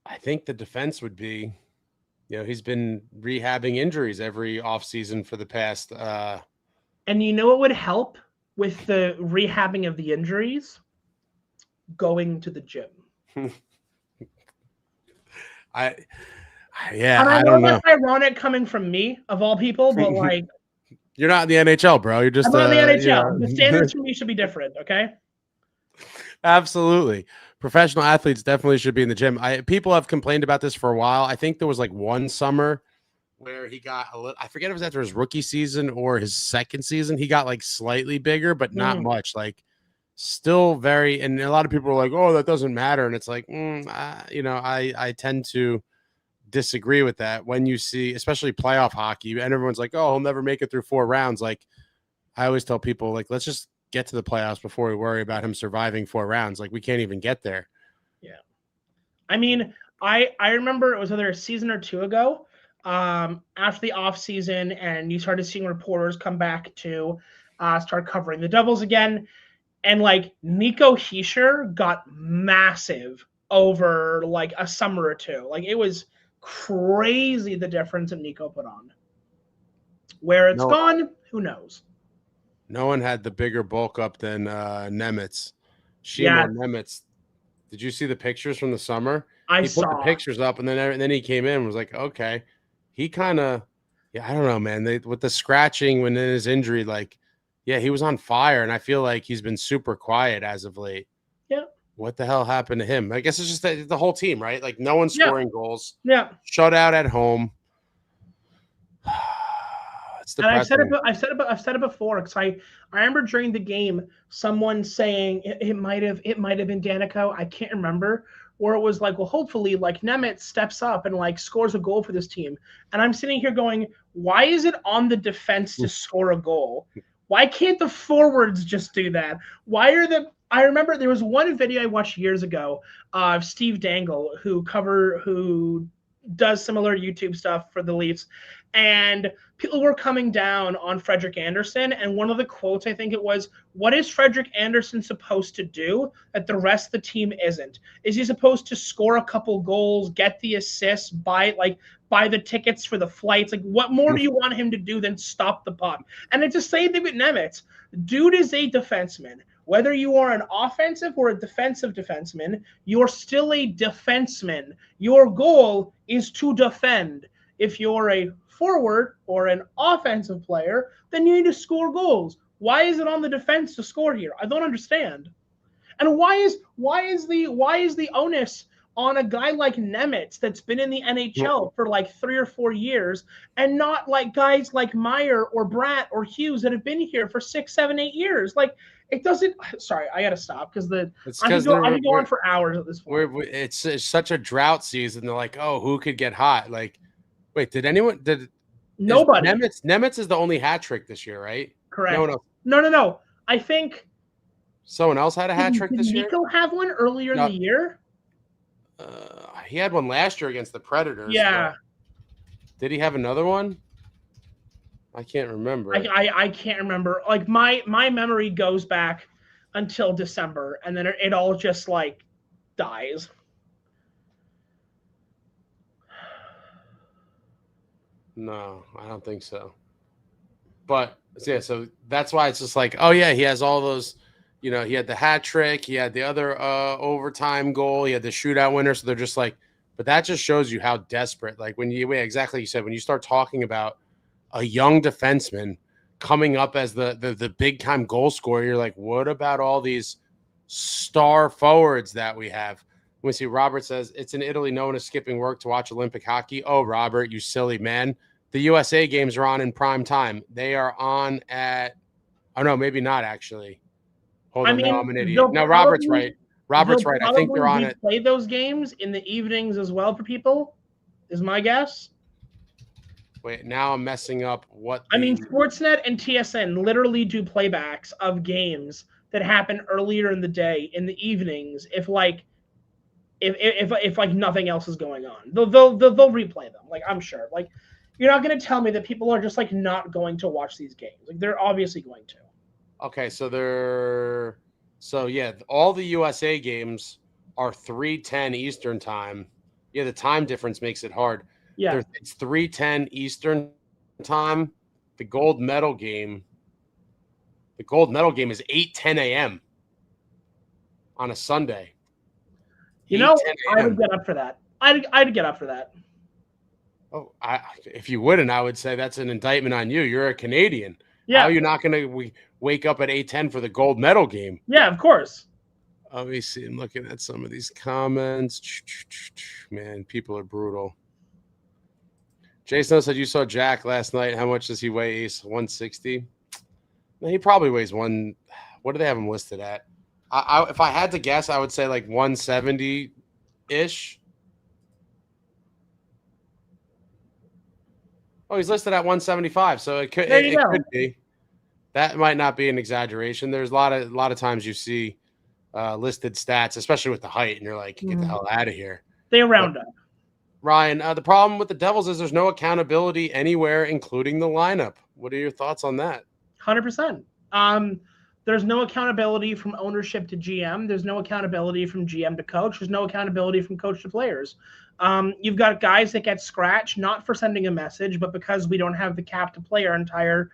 I think the defense would be, you know, he's been rehabbing injuries every offseason for the past. And you know what would help with the rehabbing of the injuries? Going to the gym. I don't know. That's ironic coming from me, of all people, but like. You're not in the NHL, bro. You're just I'm not in the NHL. The standards for me should be different, okay? Absolutely. Professional athletes definitely should be in the gym. People have complained about this for a while. I think there was like one summer where he got I forget if it was after his rookie season or his second season. He got like slightly bigger, but not much. Like still very, and a lot of people are like, oh, that doesn't matter. And it's like, I tend to disagree with that when you see, especially playoff hockey, and everyone's like, oh, he'll never make it through 4 rounds. Like I always tell people, like, let's just get to the playoffs before we worry about him surviving 4 rounds. Like we can't even get there. Yeah. I mean, I remember it was either a season or 2 ago, after the off season, and you started seeing reporters come back to start covering the Devils again. And like Nico Hischier got massive over like a summer or 2. Like it was crazy the difference that Nico put on. Where it's gone, who knows? No one had the bigger bulk up than Nemitz. Nemitz. Did you see the pictures from the summer? He put the pictures up, and then he came in and was like, okay. He kind of, I don't know, man. With the scratching when in his injury, like, he was on fire, and I feel like he's been super quiet as of late. Yeah. What the hell happened to him? I guess it's just the whole team, right? Like no one's scoring goals. Yeah. Shut out at home. And I've said it before, because I remember during the game someone saying it might have been Danico, I can't remember, where it was like, well, hopefully like Nemitz steps up and like scores a goal for this team. And I'm sitting here going, why is it on the defense to score a goal? Why can't the forwards just do that? I remember there was one video I watched years ago of Steve Dangle, who does similar YouTube stuff for the Leafs, and people were coming down on Frederik Andersen, and one of the quotes, I think it was, what is Frederik Andersen supposed to do that the rest of the team isn't? Is he supposed to score a couple goals, get the assists, buy the tickets for the flights? Like, what more do you want him to do than stop the puck? And it's the same thing with Nemitz. Dude is a defenseman. Whether you are an offensive or a defensive defenseman, you're still a defenseman. Your goal is to defend. If you're a forward or an offensive player, then you need to score goals. Why is it on the defense to score here? I don't understand. And why is the onus on a guy like Nemitz that's been in the NHL for like 3 or 4 years, and not like guys like Meier or Bratt or Hughes that have been here for 6, 7, 8 years? Like, it doesn't. Sorry, I gotta stop because I could go on for hours at this point. It's such a drought season. They're like, oh, who could get hot? Like, wait, nobody? Nemitz is the only hat trick this year, right? Correct. No. I think someone else had a hat trick this year. Did Nico have one earlier in the year? He had one last year against the Predators. Yeah. Did he have another one? I can't remember. I can't remember. Like my memory goes back until December, and then it all just like dies. No, I don't think so. But yeah, so that's why it's just like, oh yeah, he has all those. You know, he had the hat trick, he had the other overtime goal, he had the shootout winner. So they're just like, but that just shows you how desperate. Like when exactly you said, when you start talking about a young defenseman coming up as the big time goal scorer, you're like, what about all these star forwards that we have? We see Robert says it's in Italy. No one is skipping work to watch Olympic hockey. Oh, Robert, you silly man. The USA games are on in prime time. They are on at, oh no, maybe not actually. Hold on, no, I'm an idiot. No, Robert's right. Robert's right. I think they're on it. Play those games in the evenings as well for people, is my guess. Wait, now I'm messing up what. I mean, Sportsnet and TSN literally do playbacks of games that happen earlier in the day, in the evenings, if nothing else is going on. They'll replay them. Like, I'm sure. Like, you're not going to tell me that people are just like not going to watch these games. Like, they're obviously going to. Okay, so all the USA games are 3:10 Eastern time. Yeah, the time difference makes it hard. Yeah, it's 3:10 Eastern time. The gold medal game is 8:10 a.m. on a Sunday. You know, I would get up for that. I'd get up for that. Oh, if you wouldn't, I would say that's an indictment on you. You're a Canadian. Yeah. How are you not going to wake up at 8:10 for the gold medal game? Yeah, of course. Let me see. I'm looking at some of these comments. Man, people are brutal. Jason said you saw Jack last night. How much does he weigh, Ace? 160? He probably weighs one. What do they have him listed at? If I had to guess, I would say like 170-ish. Oh, he's listed at 175, so it could be. That might not be an exaggeration. There's a lot of times you see listed stats, especially with the height, and you're like, get the hell out of here. They round up. Ryan, the problem with the Devils is there's no accountability anywhere, including the lineup. What are your thoughts on that? 100%. There's no accountability from ownership to GM. There's no accountability from GM to coach. There's no accountability from coach to players. You've got guys that get scratched, not for sending a message, but because we don't have the cap to play our entire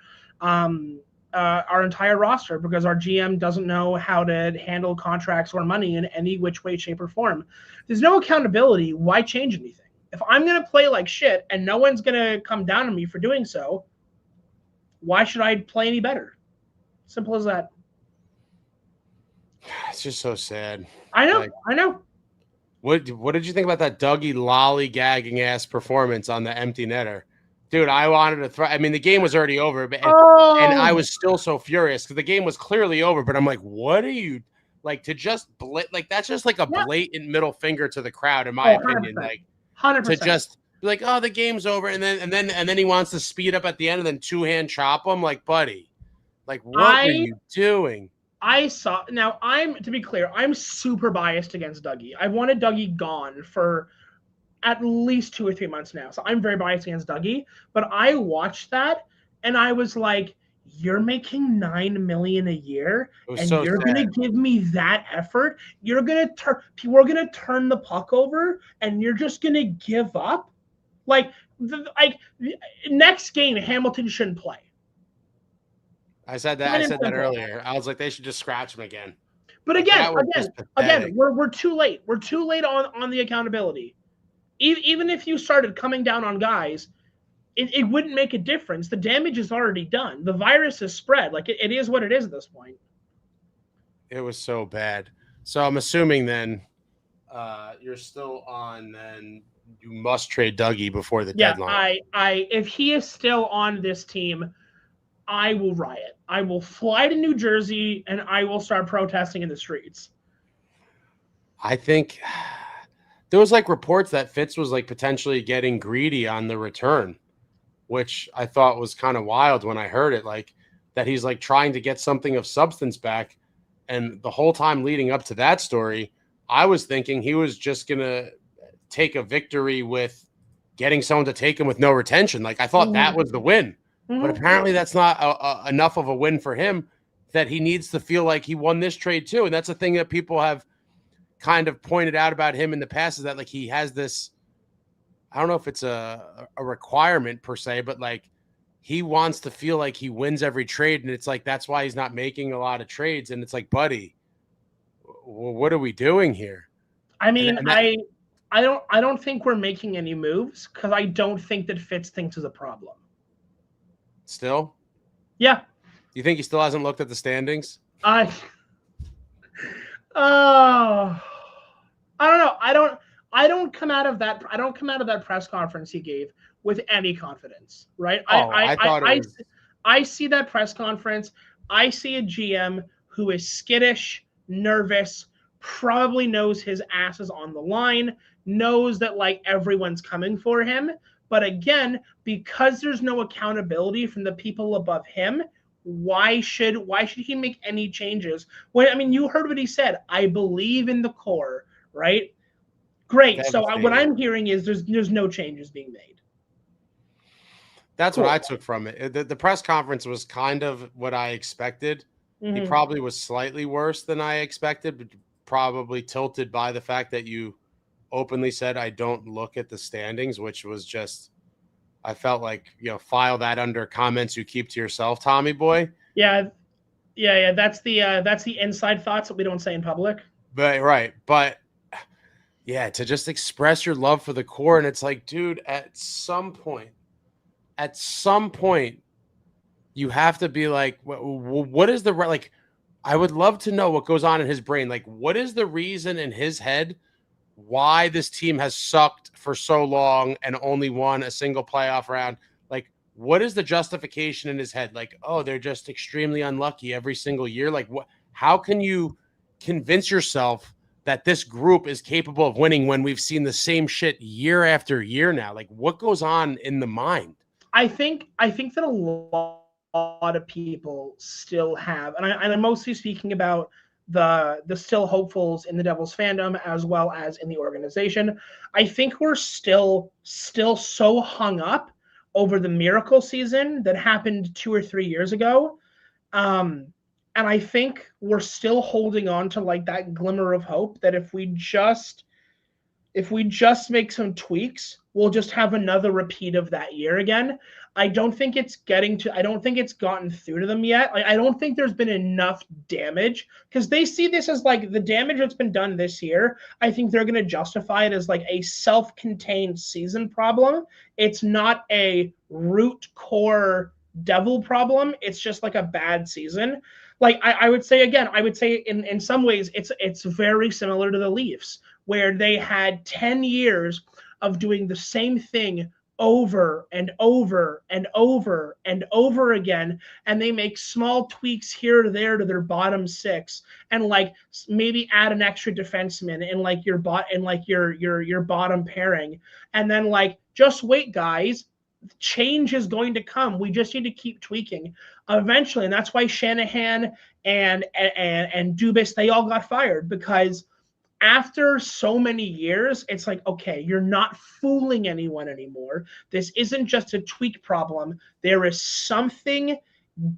roster, because our GM doesn't know how to handle contracts or money in any which way, shape, or form. There's no accountability. Why change anything? If I'm going to play like shit and no one's going to come down on me for doing so, why should I play any better? Simple as that. It's just so sad. I know. What did you think about that Dougie lollygagging ass performance on the empty netter? Dude, I wanted to throw. I mean, the game was already over, and I was still so furious because the game was clearly over. But I'm like, what are you like to just like? That's just like a blatant middle finger to the crowd, in my opinion. 100%. Like 100%. To just be like, oh, the game's over, and then he wants to speed up at the end and then two-hand chop him. Like, buddy, like what were you doing? To be clear, I'm super biased against Dougie. I've wanted Dougie gone for at least 2 or 3 months now. So I'm very biased against Dougie. But I watched that and I was like, you're making $9 million a year and you're going to give me that effort? We're going to turn the puck over and you're just going to give up? Next game, Hamilton shouldn't play. I said that earlier. I was like, they should just scratch him again. But again, we're too late. We're too late on the accountability. Even if you started coming down on guys, it wouldn't make a difference. The damage is already done. The virus is spread. Like it is what it is at this point. It was so bad. So I'm assuming then you're still on. Then you must trade Dougie before the deadline. If he is still on this team, I will riot. I will fly to New Jersey and I will start protesting in the streets. I think there was like reports that Fitz was like potentially getting greedy on the return, which I thought was kind of wild when I heard it, like that he's like trying to get something of substance back. And the whole time leading up to that story, I was thinking he was just going to take a victory with getting someone to take him with no retention. Like I thought that was the win, but apparently that's not enough of a win for him, that he needs to feel like he won this trade too. And that's a thing that people have kind of pointed out about him in the past, is that like he has this, I don't know if it's a requirement per se, but like he wants to feel like he wins every trade. And it's like, that's why he's not making a lot of trades. And it's like, buddy, what are we doing here? I mean, I don't think we're making any moves because I don't think that Fitz thinks is a problem. Still? Yeah. You think he still hasn't looked at the standings? I don't know. I don't come out of that press conference he gave with any confidence, right? I see that press conference. I see a GM who is skittish, nervous, probably knows his ass is on the line, knows that like everyone's coming for him. But again, because there's no accountability from the people above him, why should he make any changes? Well, I mean, you heard what he said. I believe in the core, right? Great. So what I'm hearing is there's no changes being made. That's cool. What I took from it. The press conference was kind of what I expected. He probably was slightly worse than I expected, but probably tilted by the fact that you openly said, I don't look at the standings, which was just, I felt like, file that under comments you keep to yourself, Tommy boy. Yeah. That's the inside thoughts that we don't say in public. But right. But yeah, to just express your love for the core. And it's like, dude, at some point, you have to be like, what is the, like, I would love to know what goes on in his brain. Like, what is the reason in his head why this team has sucked for so long and only won a single playoff round? Like, what is the justification in his head? Like, oh, they're just extremely unlucky every single year. Like, what? How can you convince yourself that this group is capable of winning when we've seen the same shit year after year now? Like, what goes on in the mind? I think that a lot of people still have, and I'm mostly speaking about the still hopefuls in the Devils fandom as well as in the organization. I think we're still so hung up over the miracle season that happened 2 or 3 years ago. And I think we're still holding on to like that glimmer of hope that if we just make some tweaks, we'll just have another repeat of that year again. I don't think it's gotten through to them yet. I don't think there's been enough damage because they see this as like the damage that's been done this year. I think they're going to justify it as like a self-contained season problem. It's not a root core devil problem. It's just like a bad season. Like I would say in some ways it's very similar to the Leafs, where they had 10 years of doing the same thing over and over and over and over again, and they make small tweaks here or there to their bottom six, and like maybe add an extra defenseman in like your bottom pairing, and then like just wait, guys. Change is going to come. We just need to keep tweaking eventually, and that's why Shanahan and Dubas, they all got fired, because after so many years, it's like, okay, you're not fooling anyone anymore. This isn't just a tweak problem. There is something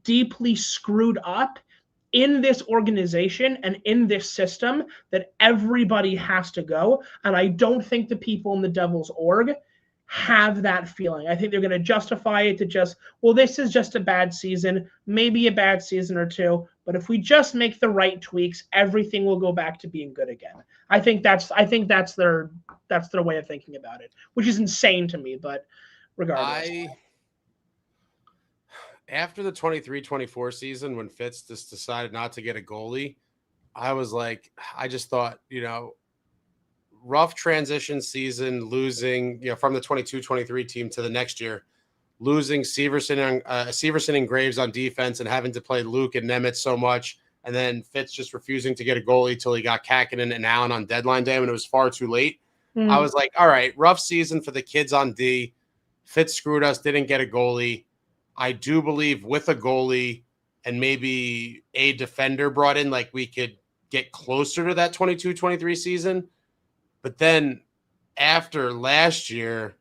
deeply screwed up in this organization and in this system that everybody has to go. And I don't think the people in the Devils org have that feeling. I think they're going to justify it to just, well, this is just a bad season, maybe a bad season or two, but if we just make the right tweaks, everything will go back to being good again. I think that's their way of thinking about it, which is insane to me, but regardless. after the 23-24 season, when Fitz just decided not to get a goalie, I was like, I just thought, rough transition season, losing, from the 22-23 team to the next year, losing Severson and Graves on defense and having to play Luke and Nemeth so much. And then Fitz just refusing to get a goalie till he got Kakinen and Allen on deadline day when it was far too late. I was like, all right, rough season for the kids on D. Fitz screwed us, didn't get a goalie. I do believe with a goalie and maybe a defender brought in, like we could get closer to that 22-23 season. But then after last year,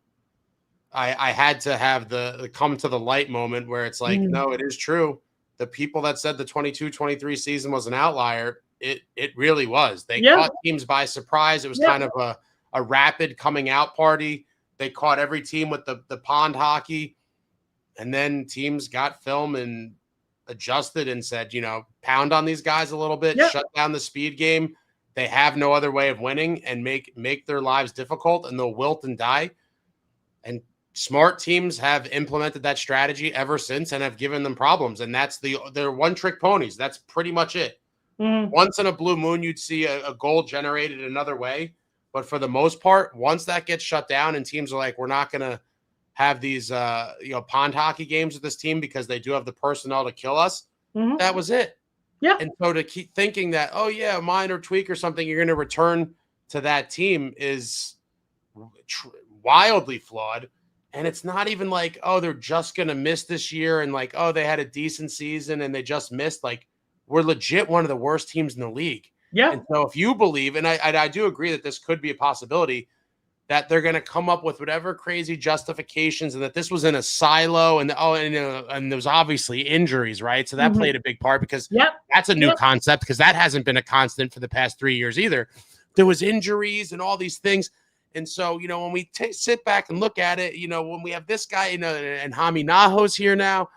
I had to have the come to the light moment where it's like, no, it is true. The people that said the 22-23 season was an outlier, it really was. They caught teams by surprise. It was kind of a rapid coming out party. They caught every team with the pond hockey. And then teams got film and adjusted and said, pound on these guys a little bit, shut down the speed game. They have no other way of winning and make their lives difficult, and they'll wilt and die. And smart teams have implemented that strategy ever since and have given them problems. And they're one-trick ponies. That's pretty much it. Once in a blue moon, you'd see a goal generated another way. But for the most part, once that gets shut down and teams are like, we're not going to have these pond hockey games with this team because they do have the personnel to kill us, that was it. Yeah. And so to keep thinking that, oh, yeah, minor tweak or something, you're going to return to that team is wildly flawed. And it's not even like, oh, they're just going to miss this year and like, oh, they had a decent season and they just missed. Like, we're legit one of the worst teams in the league. Yeah. And so if you believe, and I do agree that this could be a possibility, that they're going to come up with whatever crazy justifications and that this was in a silo and there was obviously injuries, right? So that played a big part because that's a new concept because that hasn't been a constant for the past 3 years either. There was injuries and all these things. And so, when we sit back and look at it, when we have this guy, and Hameenaho's here now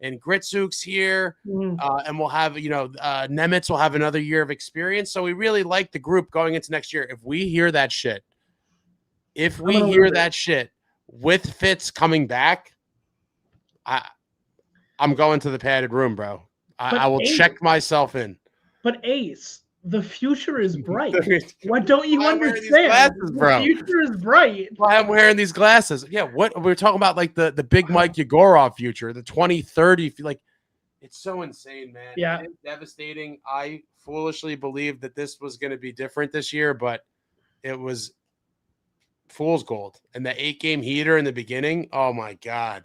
and Gritsuk's here and we'll have, Nemeth will have another year of experience. So we really like the group going into next year. If we hear that shit, with Fitz coming back, I'm going to the padded room, bro. I will check myself in. But Ace, the future is bright. What don't you understand? Glasses, bro. The future is bright. Why I'm wearing these glasses? Yeah, what we're talking about, like the big Mike Yegorov future, the 2030. Like, it's so insane, man. Yeah, it's devastating. I foolishly believed that this was going to be different this year, but it was fool's gold. And the 8-game heater in the beginning, oh my god.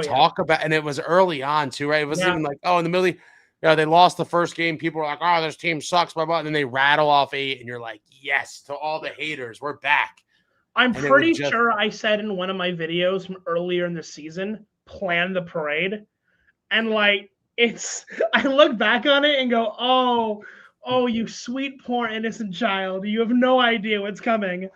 Talk about, and it was early on too, right? It wasn't even like, in the middle, they lost the first game, people were like, oh, this team sucks, blah blah, and then they rattle off 8 and you're like, yes, to all the haters, we're back. I'm pretty sure I said in one of my videos from earlier in the season, plan the parade, and like I look back on it and go, oh, you sweet poor innocent child, you have no idea what's coming.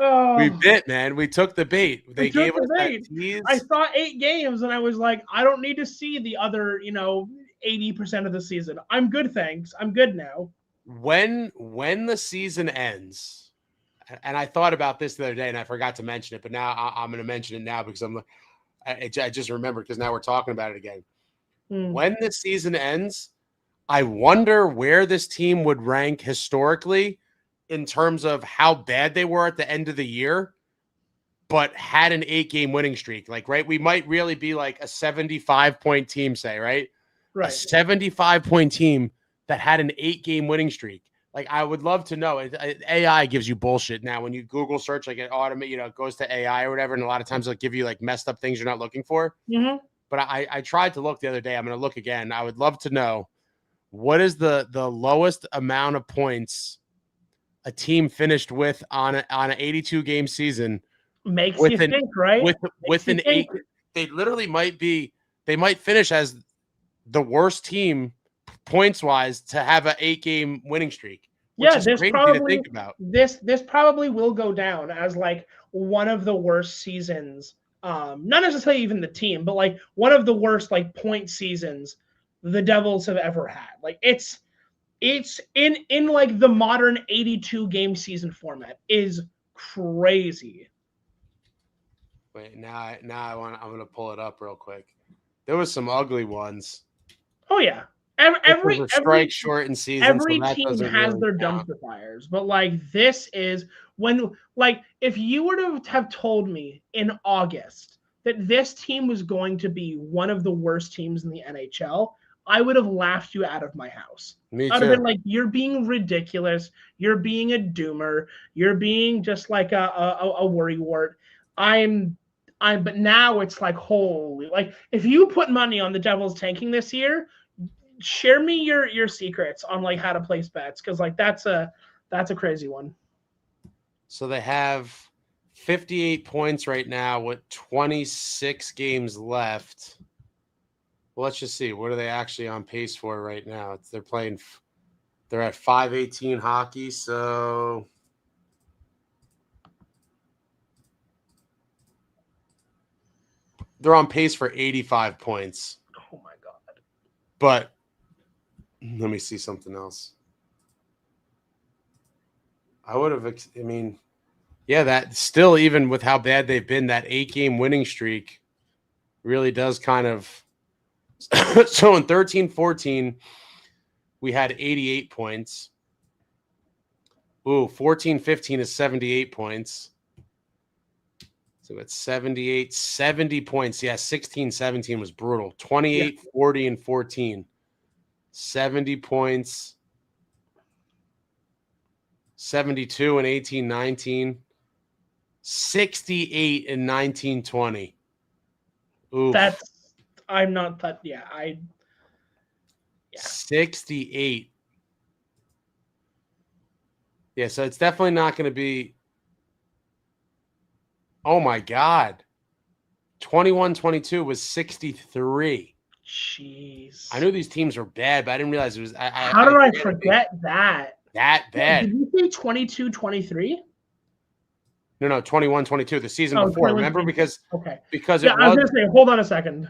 Oh, we bit, man. We took the bait. They gave us that tease. I saw 8 games and I was like, I don't need to see the other, 80% of the season. I'm good, thanks. I'm good now. When the season ends, and I thought about this the other day and I forgot to mention it, but now I'm going to mention it now because I just remembered because now we're talking about it again. When the season ends, I wonder where this team would rank historically in terms of how bad they were at the end of the year, but had an 8-game winning streak. Like, right, we might really be like a 75-point team, say, right? A 75-point team that had an 8-game winning streak. Like, I would love to know. AI gives you bullshit now. When you Google search, like it automate, it goes to AI or whatever, and a lot of times it'll give you like messed up things you're not looking for. But I tried to look the other day. I'm going to look again. I would love to know what is the lowest amount of points a team finished with on an 82-game season. Makes you think, right? With an 8, they literally might finish as the worst team points wise to have an 8-game winning streak. Which is crazy to think about. This probably will go down as like one of the worst seasons. Not necessarily even the team, but like one of the worst like point seasons the Devils have ever had. Like it's in like the modern 82-game season format is crazy. Wait, I'm gonna pull it up real quick. There was some ugly ones. Oh yeah, Every strike shortened season. Every so team has their dumpster fires, but like this is when, like, if you were to have told me in August that this team was going to be one of the worst teams in the NHL, I would have laughed you out of my house. Me too. I'd have been like, "You're being ridiculous. You're being a doomer. You're being just like a worrywart." But now it's like, holy, like if you put money on the Devils tanking this year, share me your secrets on like how to place bets, because like that's a crazy one. So they have 58 points right now with 26 games left. Well, let's just see. What are they actually on pace for right now? They're at 518 hockey, so they're on pace for 85 points. Oh my god. But let me see something else. That still, even with how bad they've been, that 8-game winning streak really does kind of. So in 13-14, we had 88 points. 14-15 is 78 points. So it's 70 points. Yeah, 16-17 was brutal. 28, 40, and 14. 70 points. 72 and 18-19. 68 and 19-20. Oof. I'm not that. Yeah, 68. Yeah, so it's definitely not going to be. Oh my God. 21-22 was 63. Jeez. I knew these teams were bad, but I didn't realize it was. How did I forget that? That bad. Did you say 22-23? No, 21-22, the season before. Remember, because I was gonna say, hold on a second.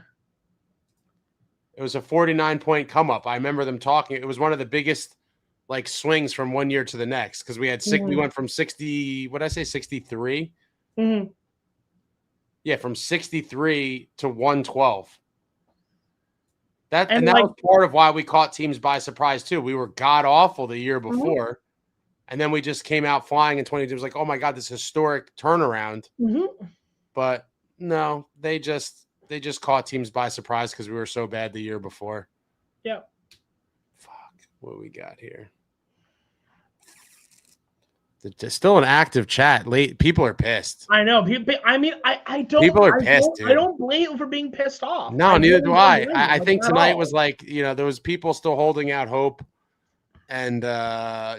It was a 49-point come up. I remember them talking. It was one of the biggest like swings from one year to the next, because we had we went from 60. What did I say? 63. Mm-hmm. Yeah, from 63 to 112. That was part of why we caught teams by surprise too. We were god awful the year before, and then we just came out flying in 22. It was like, oh my God, this historic turnaround. Mm-hmm. But no, they just caught teams by surprise because we were so bad the year before. Yeah. Fuck, what we got here? There's still an active chat. People are pissed. I know. I mean, I don't. People are pissed. I don't blame them for being pissed off. No, neither do I. I think tonight was like, there was people still holding out hope and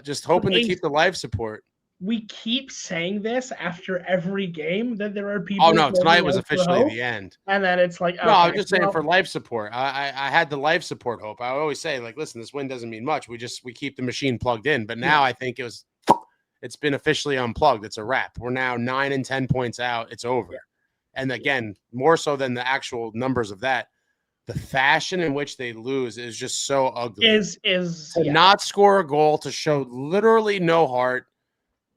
just hoping to keep the live support. We keep saying this after every game that there are people. Oh no, tonight was officially the end. And then it's like, no, I was just saying for life support. I had the life support hope. I always say, like, listen, this win doesn't mean much. We keep the machine plugged in. But now I think it's been officially unplugged. It's a wrap. We're now 9 and 10 points out. It's over. And again, more so than the actual numbers of that, the fashion in which they lose is just so ugly. To not score a goal, to show literally no heart,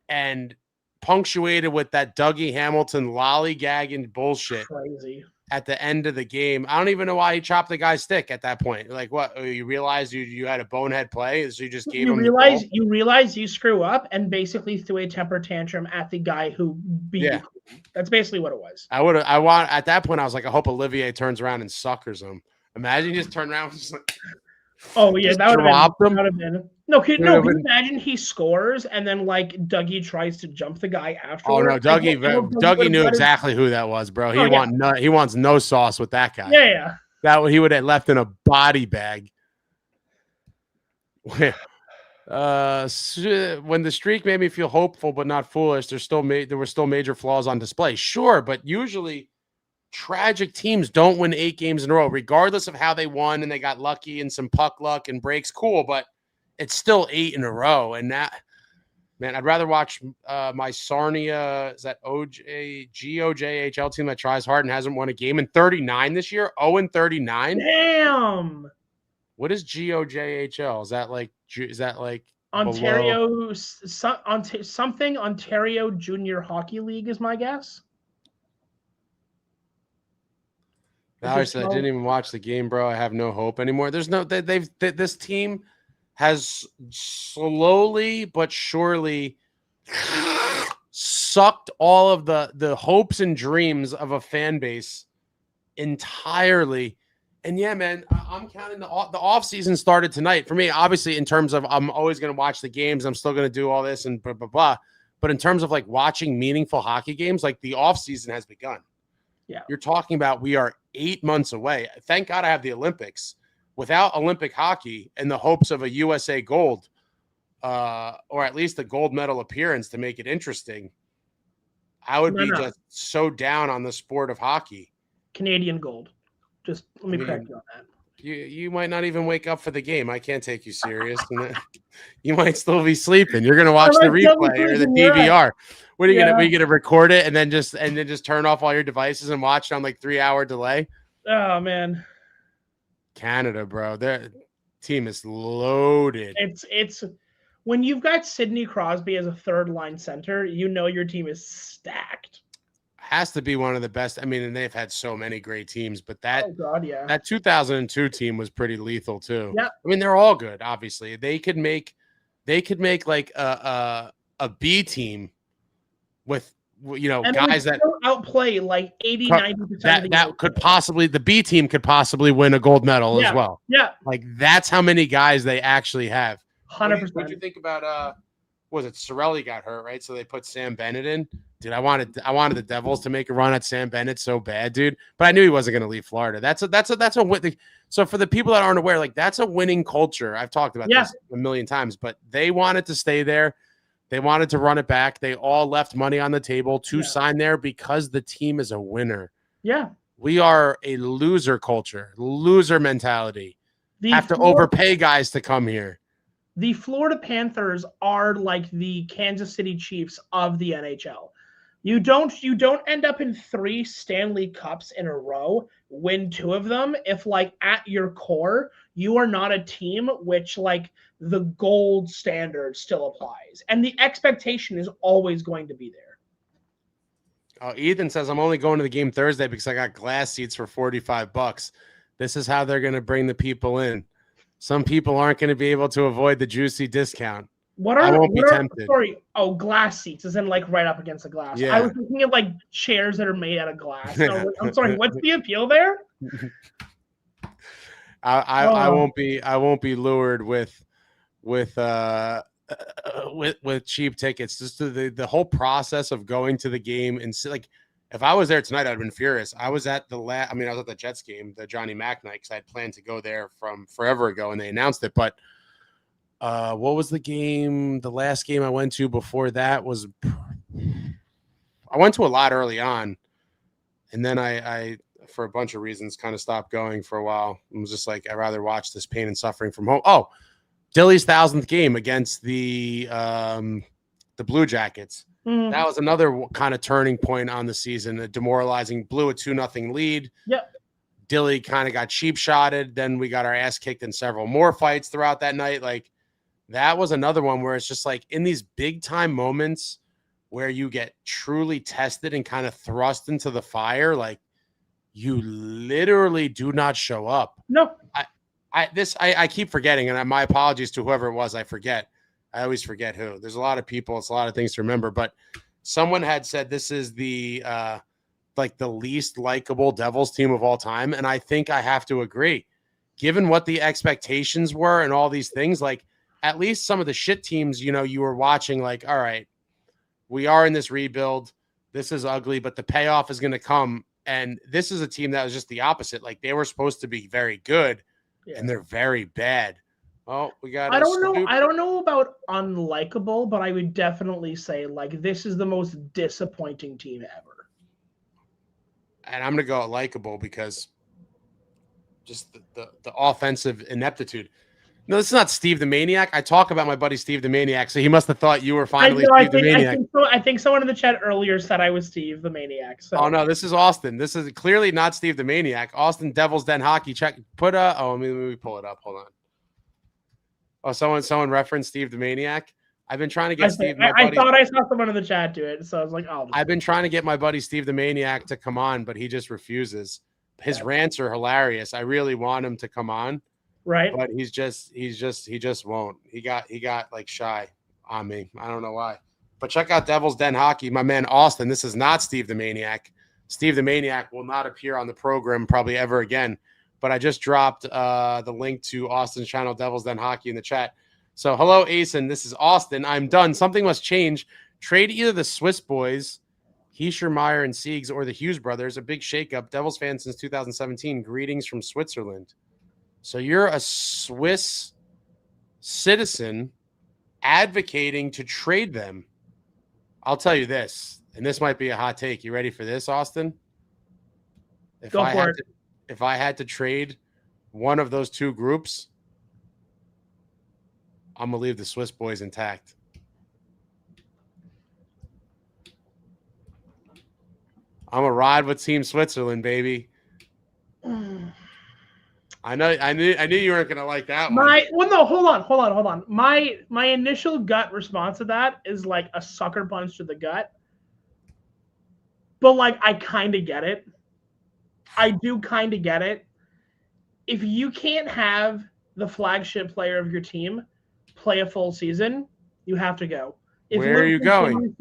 and punctuated with that Dougie Hamilton lollygagging bullshit. Crazy. At the end of the game. I don't even know why he chopped the guy's stick at that point. Like, what? You realized you had a bonehead play, so you just gave him. You realize you screw up and basically threw a temper tantrum at the guy who beat you. That's basically what it was. At that point, I was like, I hope Olivier turns around and suckers him. Imagine he just turned around and just like, oh yeah, that would have been. No, can you imagine he scores and then like Dougie tries to jump the guy afterwards? Oh no, Dougie knew exactly who that was, bro. He wants no sauce with that guy. Yeah. That he would have left in a body bag. When the streak made me feel hopeful but not foolish, there were still major flaws on display. Sure, but usually tragic teams don't win 8 games in a row, regardless of how they won and they got lucky and some puck luck and breaks. Cool, but it's still 8 in a row. And that, man, I'd rather watch my Sarnia, is that GOJHL team that tries hard and hasn't won a game in 39 this year? 0-39? Damn. What is GOJHL? Is that like Ontario something Ontario Junior Hockey League is my guess. Obviously, I didn't even watch the game, bro. I have no hope anymore. There's no this team has slowly but surely sucked all of the hopes and dreams of a fan base entirely. And yeah, man, I'm counting the off season started tonight for me. Obviously, in terms of I'm always going to watch the games, I'm still going to do all this and blah blah blah. But in terms of like watching meaningful hockey games, like the off season has begun. Yeah, you're talking about we are 8 months away. Thank God I have the Olympics. Without Olympic hockey and the hopes of a USA gold, or at least a gold medal appearance to make it interesting, I would be just so down on the sport of hockey. Canadian gold. Just let me correct you on that. You might not even wake up for the game. I can't take you serious. You might still be sleeping. You're gonna watch the replay or the DVR. What are you gonna? Are you gonna record it and then just turn off all your devices and watch it on like 3-hour delay? Oh man, Canada, bro. Their team is loaded. It's when you've got Sidney Crosby as a third line center, you know your team is stacked. Has to be one of the best. I mean, and they've had so many great teams, but that that 2002 team was pretty lethal too. Yeah, I mean, they're all good. Obviously, they could make like a B team with guys that outplay like 80-90%. That could possibly the B team could possibly win a gold medal as well. Yeah, like that's how many guys they actually have. 100%. What do you think about was it Cirelli got hurt, right? So they put Sam Bennett in. Dude, I wanted the Devils to make a run at Sam Bennett so bad, dude. But I knew he wasn't going to leave Florida. That's a win. So for the people that aren't aware, like that's a winning culture. I've talked about this a million times, but they wanted to stay there. They wanted to run it back. They all left money on the table to sign there because the team is a winner. Yeah, we are a loser culture, loser mentality. Have to overpay guys to come here. The Florida Panthers are like the Kansas City Chiefs of the NHL. You don't end up in 3 Stanley Cups in a row, win 2 of them, if like at your core, you are not a team which like the gold standard still applies. And the expectation is always going to be there. Oh, Ethan says, I'm only going to the game Thursday because I got glass seats for $45. This is how they're going to bring the people in. Some people aren't going to be able to avoid the juicy discount. I won't be tempted. Sorry. Oh, glass seats, as in like right up against the glass. Yeah. I was thinking of like chairs that are made out of glass. I'm sorry. What's the appeal there? I won't be lured with cheap tickets. Just the whole process of going to the game and like. If I was there tonight, I'd have been furious. I was at I was at the Jets game, the Johnny Mac night, because I had planned to go there from forever ago, and they announced it. But what was the game? The last game I went to before that was I went to a lot early on, and then I for a bunch of reasons, kind of stopped going for a while. I was just like, I'd rather watch this pain and suffering from home. Oh, Dilly's 1000th game against the Blue Jackets. That was another kind of turning point on the season. A demoralizing, blew a 2-0 lead. Yep. Dilly kind of got cheap shotted. Then we got our ass kicked in several more fights throughout that night. Like that was another one where it's just like in these big time moments where you get truly tested and kind of thrust into the fire, like you literally do not show up. No. I keep forgetting, and my apologies to whoever it was. I forget. I always forget who. There's a lot of people. It's a lot of things to remember. But someone had said this is the like the least likable Devils team of all time, and I think I have to agree. Given what the expectations were and all these things, like at least some of the shit teams, you were watching, like, all right, we are in this rebuild. This is ugly, but the payoff is going to come. And this is a team that was just the opposite. Like they were supposed to be very good, and they're very bad. Oh, we got. I don't know about unlikable, but I would definitely say like this is the most disappointing team ever. And I'm gonna go likable because just the offensive ineptitude. No, this is not Steve the Maniac. I talk about my buddy Steve the Maniac, so he must have thought you were finally Steve the Maniac. I think someone in the chat earlier said I was Steve the Maniac. So. Oh no, this is Austin. This is clearly not Steve the Maniac. Austin Devils Den Hockey. Check. Let me pull it up. Hold on. Oh, someone referenced Steve the Maniac. I've been trying to get Steve. I thought I saw someone in the chat do it, so I was like, "Oh." I've been trying to get my buddy Steve the Maniac to come on, but he just refuses. his rants are hilarious. I really want him to come on, Right. but he just won't. He got like shy on me. I don't know why. But check out Devil's Den Hockey. My man Austin. This is not Steve the Maniac. Steve the Maniac will not appear on the program probably ever again. But I just dropped the link to Austin's channel, Devil's Den Hockey, in the chat. So hello, Asen. This is Austin. I'm done. Something must change. Trade either the Swiss boys, Meyer and Siegs, or the Hughes brothers. A big shakeup. Devils fan since 2017. Greetings from Switzerland. So you're a Swiss citizen advocating to trade them. I'll tell you this, and this might be a hot take. You ready for this, Austin? If I had to trade one of those two groups, I'm going to leave the Swiss boys intact. I'm going to ride with Team Switzerland, baby. I knew you weren't going to like that one. Hold on. My initial gut response to that is like a sucker punch to the gut. But like, I kind of get it. I do kind of get it. If you can't have the flagship player of your team play a full season, you have to go. Where are you going?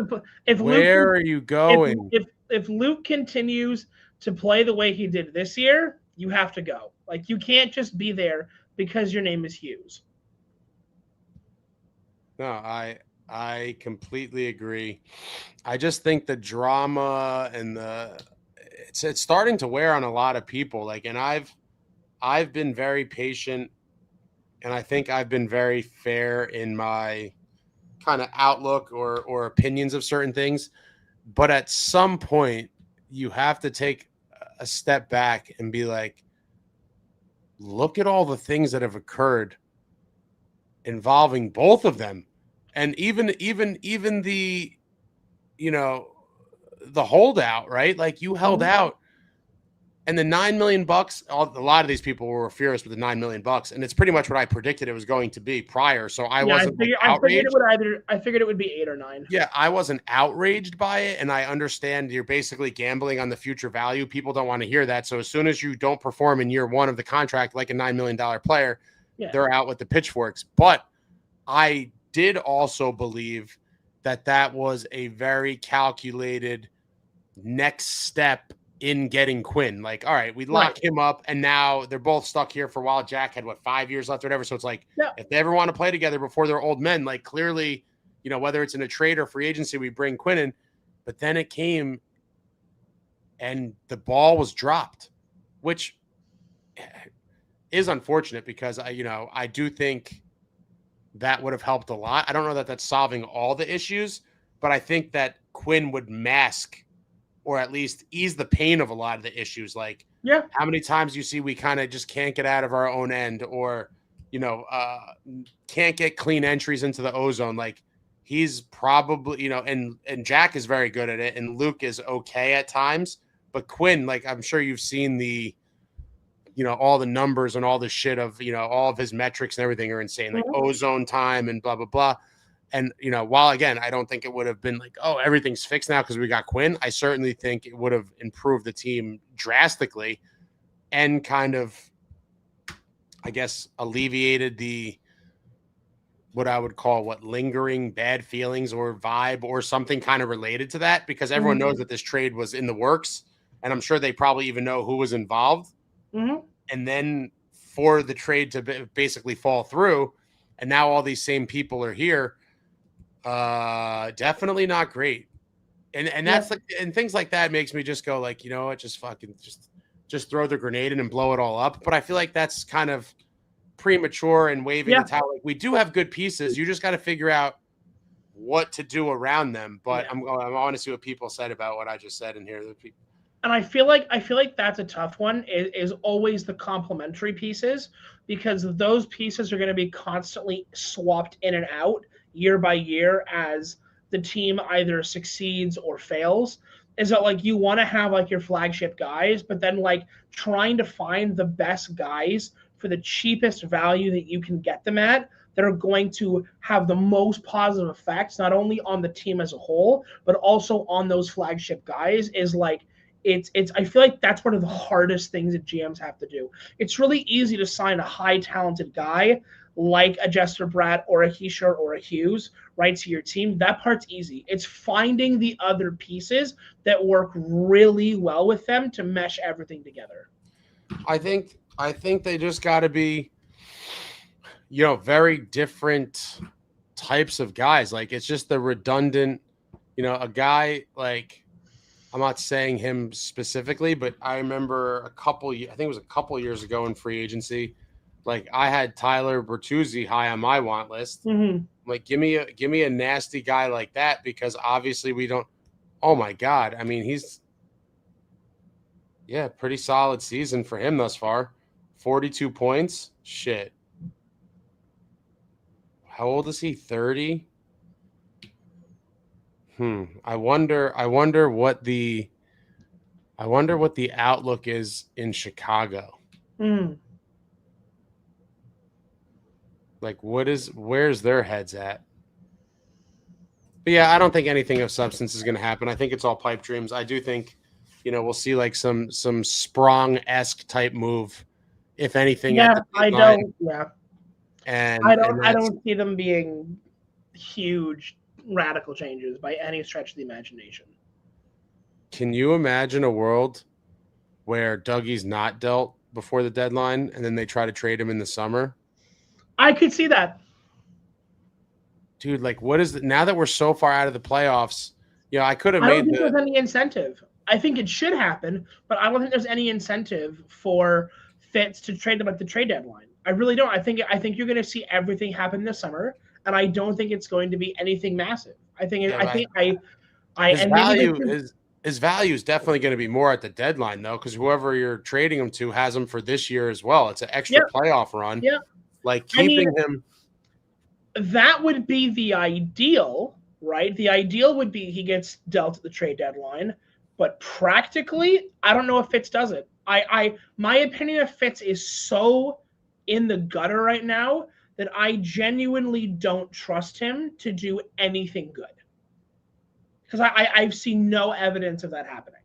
Where are you going? If Luke continues to play the way he did this year, you have to go. Like, you can't just be there because your name is Hughes. No, I completely agree. I just think the drama and it's starting to wear on a lot of people. Like, and I've been very patient, and I think I've been very fair in my kind of outlook or opinions of certain things. But at some point, you have to take a step back and be like, look at all the things that have occurred involving both of them. And even the, the holdout, right? Like, you held out, and the $9 million, a lot of these people were furious with the $9 million, and it's pretty much what I predicted it was going to be prior. So I wasn't outraged. I figured it would be 8 or 9. Yeah, I wasn't outraged by it, and I understand you're basically gambling on the future value. People don't want to hear that. So as soon as you don't perform in year one of the contract like a $9 million player, they're out with the pitchforks. But I did also believe that was a very calculated next step in getting Quinn. Like, all right, we lock him up, and now they're both stuck here for a while. Jack had 5 years left or whatever. So it's like, if they ever want to play together before they're old men, like, clearly, whether it's in a trade or free agency, we bring Quinn in. But then it came and the ball was dropped, which is unfortunate because I do think that would have helped a lot. I don't know that that's solving all the issues, but I think that Quinn would mask or at least ease the pain of a lot of the issues. Like, how many times you see we kind of just can't get out of our own end, or, can't get clean entries into the ozone. Like, he's probably, and Jack is very good at it, and Luke is okay at times. But Quinn, like, I'm sure you've seen the, all the numbers and all the shit of, all of his metrics and everything are insane, like ozone time and blah, blah, blah. And, while, again, I don't think it would have been like, oh, everything's fixed now because we got Quinn, I certainly think it would have improved the team drastically and kind of, I guess, alleviated the, what I would call lingering bad feelings or vibe or something kind of related to that, because everyone knows that this trade was in the works. And I'm sure they probably even know who was involved. And then for the trade to basically fall through, and now all these same people are here, definitely not great. And that's like, and things like that makes me just go like, what, just fucking just throw the grenade in and blow it all up. But I feel like that's kind of premature and waving the towel. Like, we do have good pieces. You just got to figure out what to do around them. But I want to see what people said about what I just said in here. And I feel like that's a tough one, is always the complementary pieces, because those pieces are going to be constantly swapped in and out year by year as the team either succeeds or fails. Is that, like, you want to have like your flagship guys, but then like trying to find the best guys for the cheapest value that you can get them at, that are going to have the most positive effects, not only on the team as a whole, but also on those flagship guys, is like I feel like that's one of the hardest things that GMs have to do. It's really easy to sign a high talented guy like a Jesperbratt or a Hughes or a Hughes, right, to your team. That part's easy. It's finding the other pieces that work really well with them to mesh everything together. I think they just got to be, very different types of guys. Like, it's just the redundant, a guy like, I'm not saying him specifically, but I remember I think it was a couple years ago in free agency, like I had Tyler Bertuzzi high on my want list. Mm-hmm. Like, give me a nasty guy like that, because obviously we don't. Oh my God! I mean, he's pretty solid season for him thus far. 42 points. Shit. How old is he? 30. I wonder what the outlook is in Chicago. Like, where's their heads at? But yeah, I don't think anything of substance is going to happen. I think it's all pipe dreams. I do think, we'll see like some Sprong-esque type move, if anything. Yeah, I don't. Yeah, and I don't see them being huge radical changes by any stretch of the imagination. Can you imagine a world where Dougie's not dealt before the deadline and then they try to trade him in the summer? I could see that. Dude, like, what is it now that we're so far out of the playoffs? I could have I made don't think there's any incentive. I think it should happen, but I don't think there's any incentive for Fitz to trade them at the trade deadline. I really don't. I think you're going to see everything happen this summer, and I don't think it's going to be anything massive. His value is definitely going to be more at the deadline, though, because whoever you're trading him to has him for this year as well. It's an extra playoff run. Yeah, like keeping him. That would be the ideal, right? The ideal would be he gets dealt at the trade deadline, but practically, I don't know if Fitz does it. My opinion of Fitz is so in the gutter right now that I genuinely don't trust him to do anything good. Because I've seen no evidence of that happening.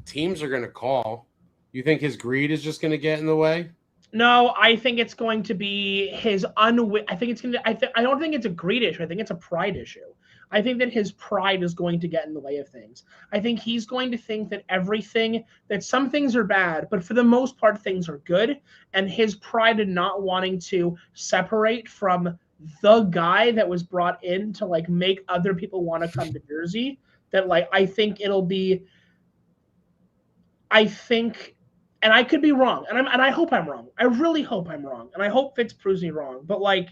Teams are going to call. You think his greed is just going to get in the way? No, I think it's going to be his I don't think it's a greed issue. I think it's a pride issue. I think that his pride is going to get in the way of things. I think he's going to think that some things are bad, but for the most part, things are good. And his pride in not wanting to separate from the guy that was brought in to like make other people want to come to Jersey, that like, and I could be wrong, and I hope I'm wrong. I really hope I'm wrong, and I hope Fitz proves me wrong. But like,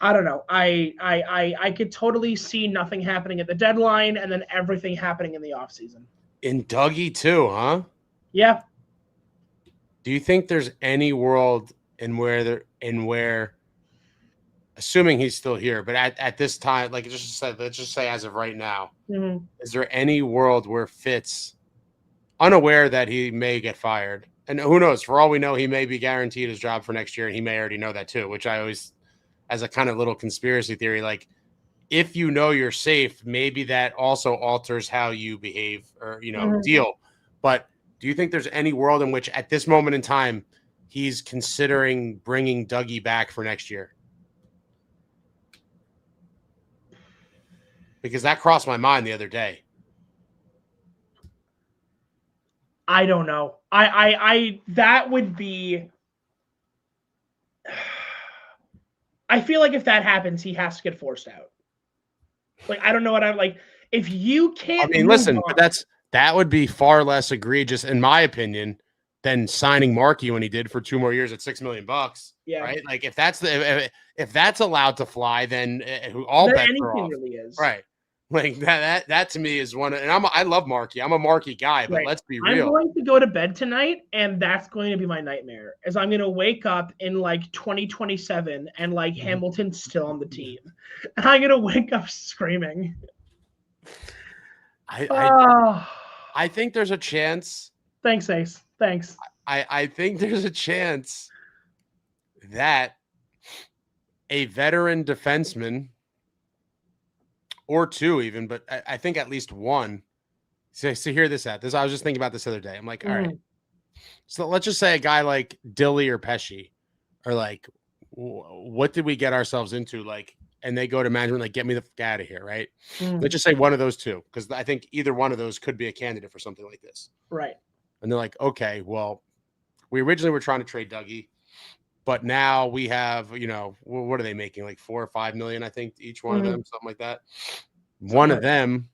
I don't know. I could totally see nothing happening at the deadline, and then everything happening in the offseason. In Dougie too, huh? Yeah. Do you think there's any world where, assuming he's still here, but at this time, like let's just say as of right now, is there any world where Fitz, unaware that he may get fired, and who knows, for all we know, he may be guaranteed his job for next year, and he may already know that too, which I always, as a kind of little conspiracy theory, like if you're safe, maybe that also alters how you behave or, deal. But do you think there's any world in which at this moment in time, he's considering bringing Dougie back for next year? Because that crossed my mind the other day. I don't know. That would be. I feel like if that happens, he has to get forced out. Like, I don't know what I'm like. If you can't. I mean, listen, but that would be far less egregious, in my opinion, than signing Markey when he did for 2 more years at $6 million. Yeah. Right. Like if that's allowed to fly, then all bets are off. Really is. Right. Like that to me is one, and I love Markey. I'm a Markey guy, but let's be real. I'm going to go to bed tonight, and that's going to be my nightmare. Is I'm going to wake up in like 2027, and like Hamilton's still on the team, and I'm going to wake up screaming. I think there's a chance. Thanks, Ace. Thanks. I think there's a chance that a veteran defenseman or two even, but I think at least one. So hear this out. I was just thinking about this the other day. I'm like, all right. So let's just say a guy like Dilly or Pesci are like, what did we get ourselves into? Like, and they go to management, like, get me the fuck out of here, right? Let's just say one of those two, because I think either one of those could be a candidate for something like this. Right. And they're like, okay, well, we originally were trying to trade Dougie, but now we have, what are they making? Like 4 or 5 million, I think, each one of them, something like that. One of them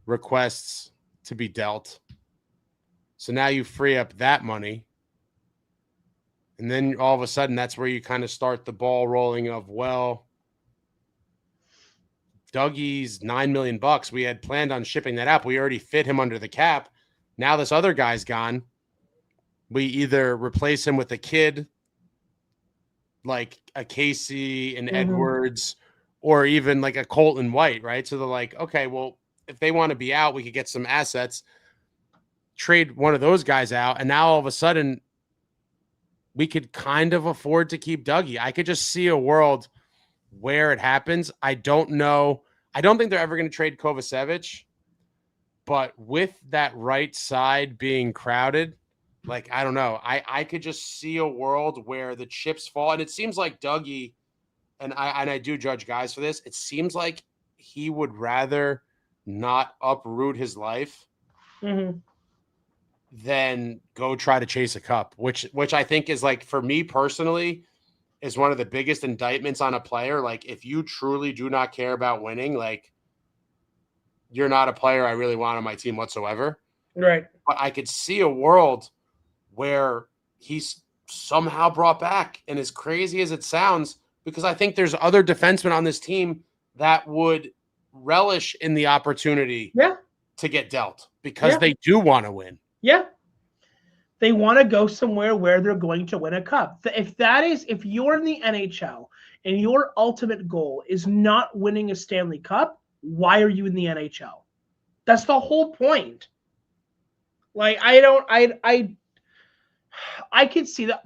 requests to be dealt. So now you free up that money. And then all of a sudden, that's where you kind of start the ball rolling of, well, Dougie's $9 million. We had planned on shipping that out. We already fit him under the cap. Now this other guy's gone. We either replace him with a kid like a Casey and Edwards, or even like a Colton White, right? So they're like, okay, well, if they want to be out, we could get some assets, trade one of those guys out, and now all of a sudden we could kind of afford to keep Dougie. I could just see a world where it happens. I don't know. I don't think they're ever going to trade Kovacevic, but with that right side being crowded, like, I don't know. I could just see a world where the chips fall. And it seems like Dougie, and I do judge guys for this, it seems like he would rather not uproot his life than go try to chase a cup, which I think is, like, for me personally, is one of the biggest indictments on a player. Like, if you truly do not care about winning, like, you're not a player I really want on my team whatsoever. Right. But I could see a world where he's somehow brought back, and as crazy as it sounds, because I think there's other defensemen on this team that would relish in the opportunity to get dealt, because they do want to win. Yeah. They want to go somewhere where they're going to win a cup. If you're in the NHL and your ultimate goal is not winning a Stanley Cup, why are you in the NHL? That's the whole point. Like, I could see that.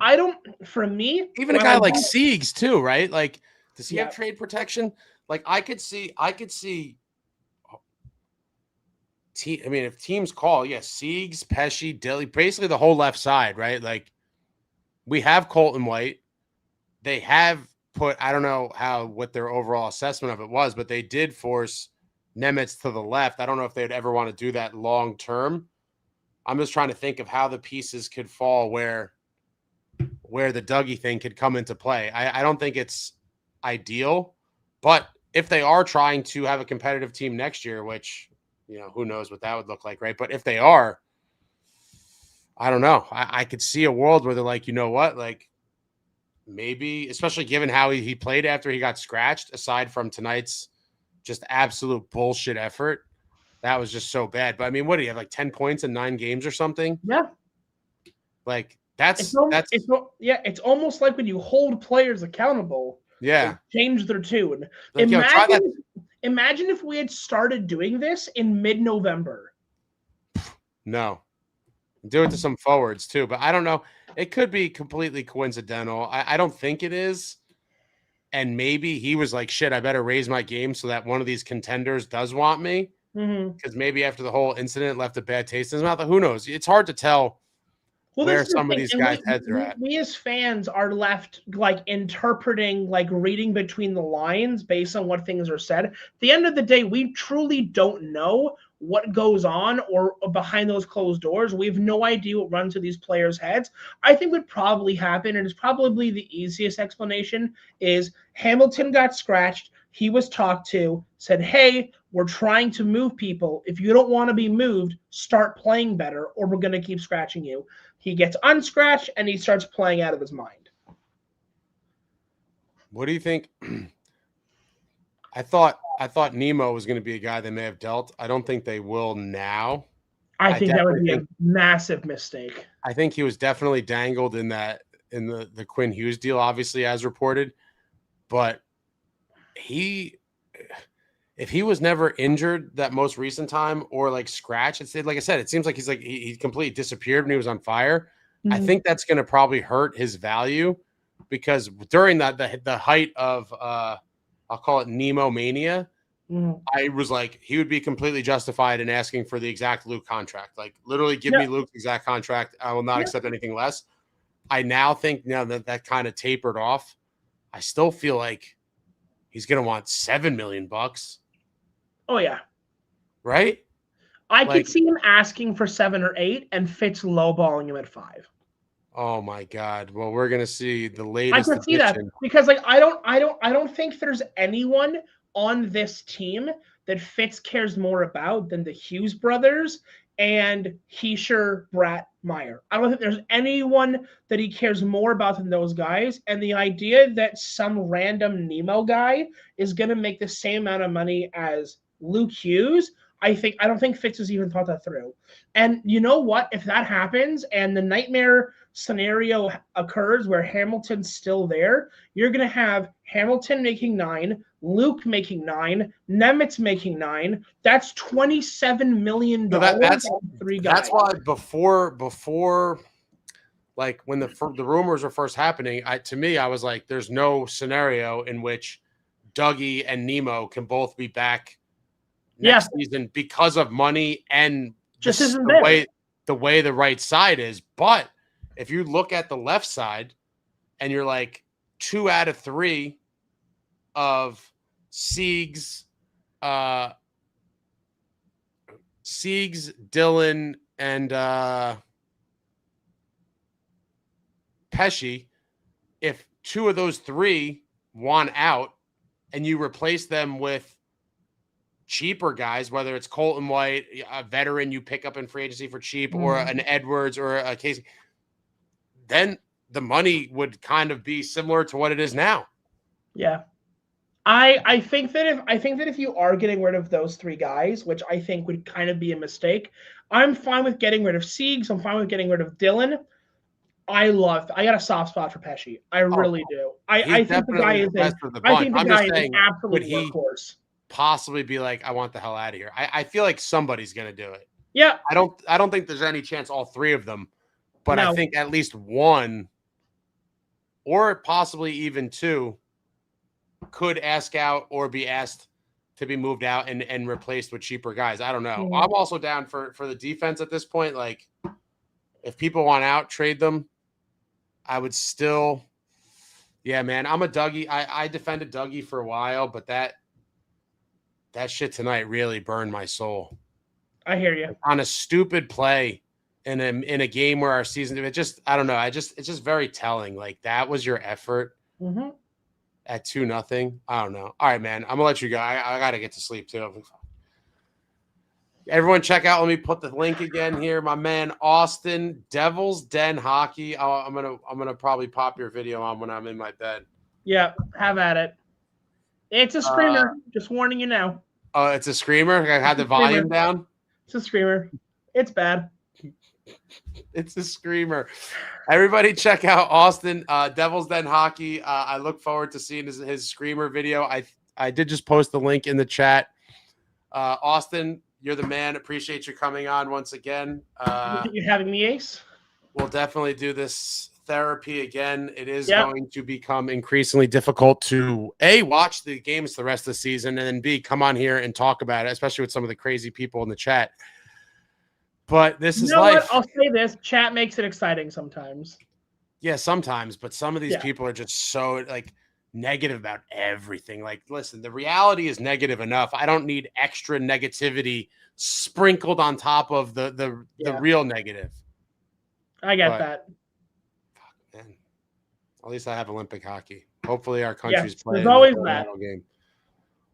For me, even a guy like Siegs too, right? Like, does he have trade protection? Like, I could see if teams call, Siegs, Pesci, Dilly, basically the whole left side, right? Like, we have Colton White. They have put, I don't know what their overall assessment of it was, but they did force Nemitz to the left. I don't know if they'd ever want to do that long term. I'm just trying to think of how the pieces could fall where the Dougie thing could come into play. I don't think it's ideal, but if they are trying to have a competitive team next year, which, who knows what that would look like, right? But if they are, I don't know. I could see a world where they're like, you know what? Like, maybe, especially given how he played after he got scratched, aside from tonight's just absolute bullshit effort. That was just so bad. But I mean, what do you have, like 10 points in 9 games or something? Yeah. Like, it's almost like when you hold players accountable. Yeah. Change their tune. Like, Imagine if we had started doing this in mid-November. No. Do it to some forwards too, but I don't know. It could be completely coincidental. I don't think it is. And maybe he was like, shit, I better raise my game so that one of these contenders does want me. Because maybe after the whole incident left a bad taste in his mouth. Who knows? It's hard to tell where some of these guys' heads are at. We as fans are left like interpreting, like reading between the lines based on what things are said. At the end of the day, we truly don't know what goes on or behind those closed doors. We have no idea what runs through these players' heads. I think what probably happened, and it's probably the easiest explanation, is Hamilton got scratched. He was talked to, said, hey, we're trying to move people. If you don't want to be moved, start playing better, or we're going to keep scratching you. He gets unscratched, and he starts playing out of his mind. What do you think? I thought Nemo was going to be a guy they may have dealt. I don't think they will now. I think that would be a massive mistake. I think he was definitely dangled in the Quinn Hughes deal, obviously, as reported. But if he was never injured that most recent time or like scratched, like I said, it seems like he completely disappeared when he was on fire. I think that's going to probably hurt his value, because during the height of I'll call it Nemo mania, I was like, he would be completely justified in asking for the exact Luke contract. Like, literally, give me Luke's exact contract. I will not accept anything less. I now think now that kind of tapered off, I still feel like he's going to want $7 million. Oh yeah, right? I could see him asking for 7 or 8, and Fitz lowballing him at 5. Oh my God! Well, we're gonna see the latest. I can see that because, like, I don't think there's anyone on this team that Fitz cares more about than the Hughes brothers and Jesperbratt Meyer. I don't think there's anyone that he cares more about than those guys. And the idea that some random Nemo guy is going to make the same amount of money as Luke Hughes, I don't think Fitz has even thought that through. And you know what? If that happens and the nightmare scenario occurs where Hamilton's still there, you're going to have Hamilton making 9, Luke making 9, Nemitz making 9. That's $27 million. That's 3 guys. That's why before, like when the rumors were first happening, to me, I was like, there's no scenario in which Dougie and Nemo can both be back next season because of money and just the way the right side is. But if you look at the left side and you're like 2 out of 3 of Siegs, Dylan, and Pesci, if 2 of those 3 want out and you replace them with cheaper guys, whether it's Colton White, a veteran you pick up in free agency for cheap, or an Edwards or a Casey, then the money would kind of be similar to what it is now. Yeah. I think that if you are getting rid of those 3 guys, which I think would kind of be a mistake, I'm fine with getting rid of Siegs. I'm fine with getting rid of Dylan. I got a soft spot for Pesci. I really do. I think the guy is an absolute workhorse. Possibly be like, I want the hell out of here. I feel like somebody's gonna do it. Yeah. I don't think there's any chance all 3 of them, but I think at least 1 or possibly even 2 could ask out or be asked to be moved out and replaced with cheaper guys. I don't know. I'm also down for the defense at this point. Like, if people want out, trade them. I would still, man. I'm a Dougie. I defended Dougie for a while, but that shit tonight really burned my soul. I hear you. On a stupid play in a game where our season, I don't know. It's just very telling. Like, that was your effort. At 2-0. I don't know. All right, man. I'm gonna let you go. I gotta get to sleep too. Everyone check out. Let me put the link again here. My man Austin, Devils Den Hockey. I'm gonna probably pop your video on when I'm in my bed. Yeah, have at it. It's a screamer. Just warning you now. Oh, it's a screamer. I had the volume down. It's a screamer. It's bad. It's a screamer. Everybody check out Austin, Devils Den Hockey. I look forward to seeing his screamer video. I did just post the link in the chat. Austin, you're the man. Appreciate you coming on once again. You having me, Ace? We'll definitely do this therapy again. It is going to become increasingly difficult to A, watch the games the rest of the season, and then B, come on here and talk about it, especially with some of the crazy people in the chat. But this is life. What? I'll say this. Chat makes it exciting sometimes. Yeah, sometimes. But some of these people are just so, like, negative about everything. Like, listen, the reality is negative enough. I don't need extra negativity sprinkled on top of the real negative. I get that. Fuck, man. At least I have Olympic hockey. Hopefully our country's playing the gold medal game.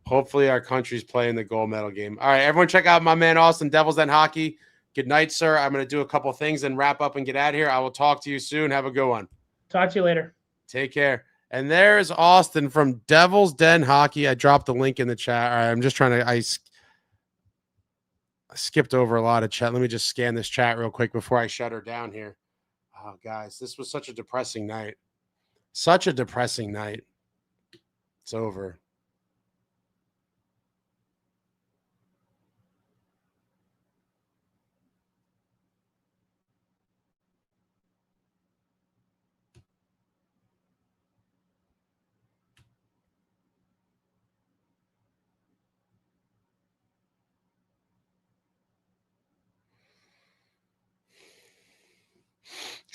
Hopefully our country's playing the gold medal game. All right, everyone check out my man Austin, Devils Den Hockey. Good night, sir. I'm going to do a couple things and wrap up and get out of here. I will talk to you soon. Have a good one. Talk to you later. Take care. And there's Austin from Devils Den Hockey. I dropped the link in the chat. All right, I'm just trying to – I skipped over a lot of chat. Let me just scan this chat real quick before I shut her down here. Oh, guys, this was such a depressing night. Such a depressing night. It's over.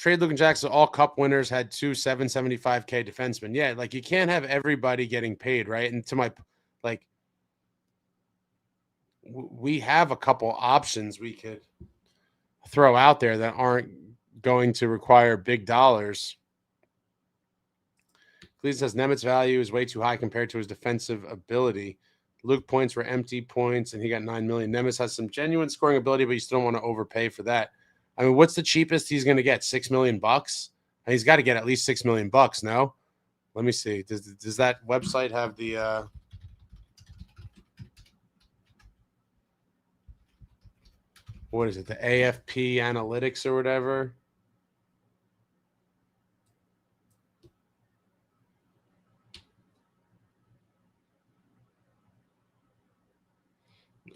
Trade looking Jacks, all cup winners had 2 775K defensemen. Yeah, like you can't have everybody getting paid, right? And to my, like, we have a couple options we could throw out there that aren't going to require big dollars. Cleveland says Nemit's value is way too high compared to his defensive ability. Luke points were empty points, and he got 9 million. Nemitz has some genuine scoring ability, but you still don't want to overpay for that. I mean, what's the cheapest he's going to get? $6 million bucks? And he's got to get at least $6 million bucks. No, let me see. Does that website have the? What is it? The AFP analytics or whatever.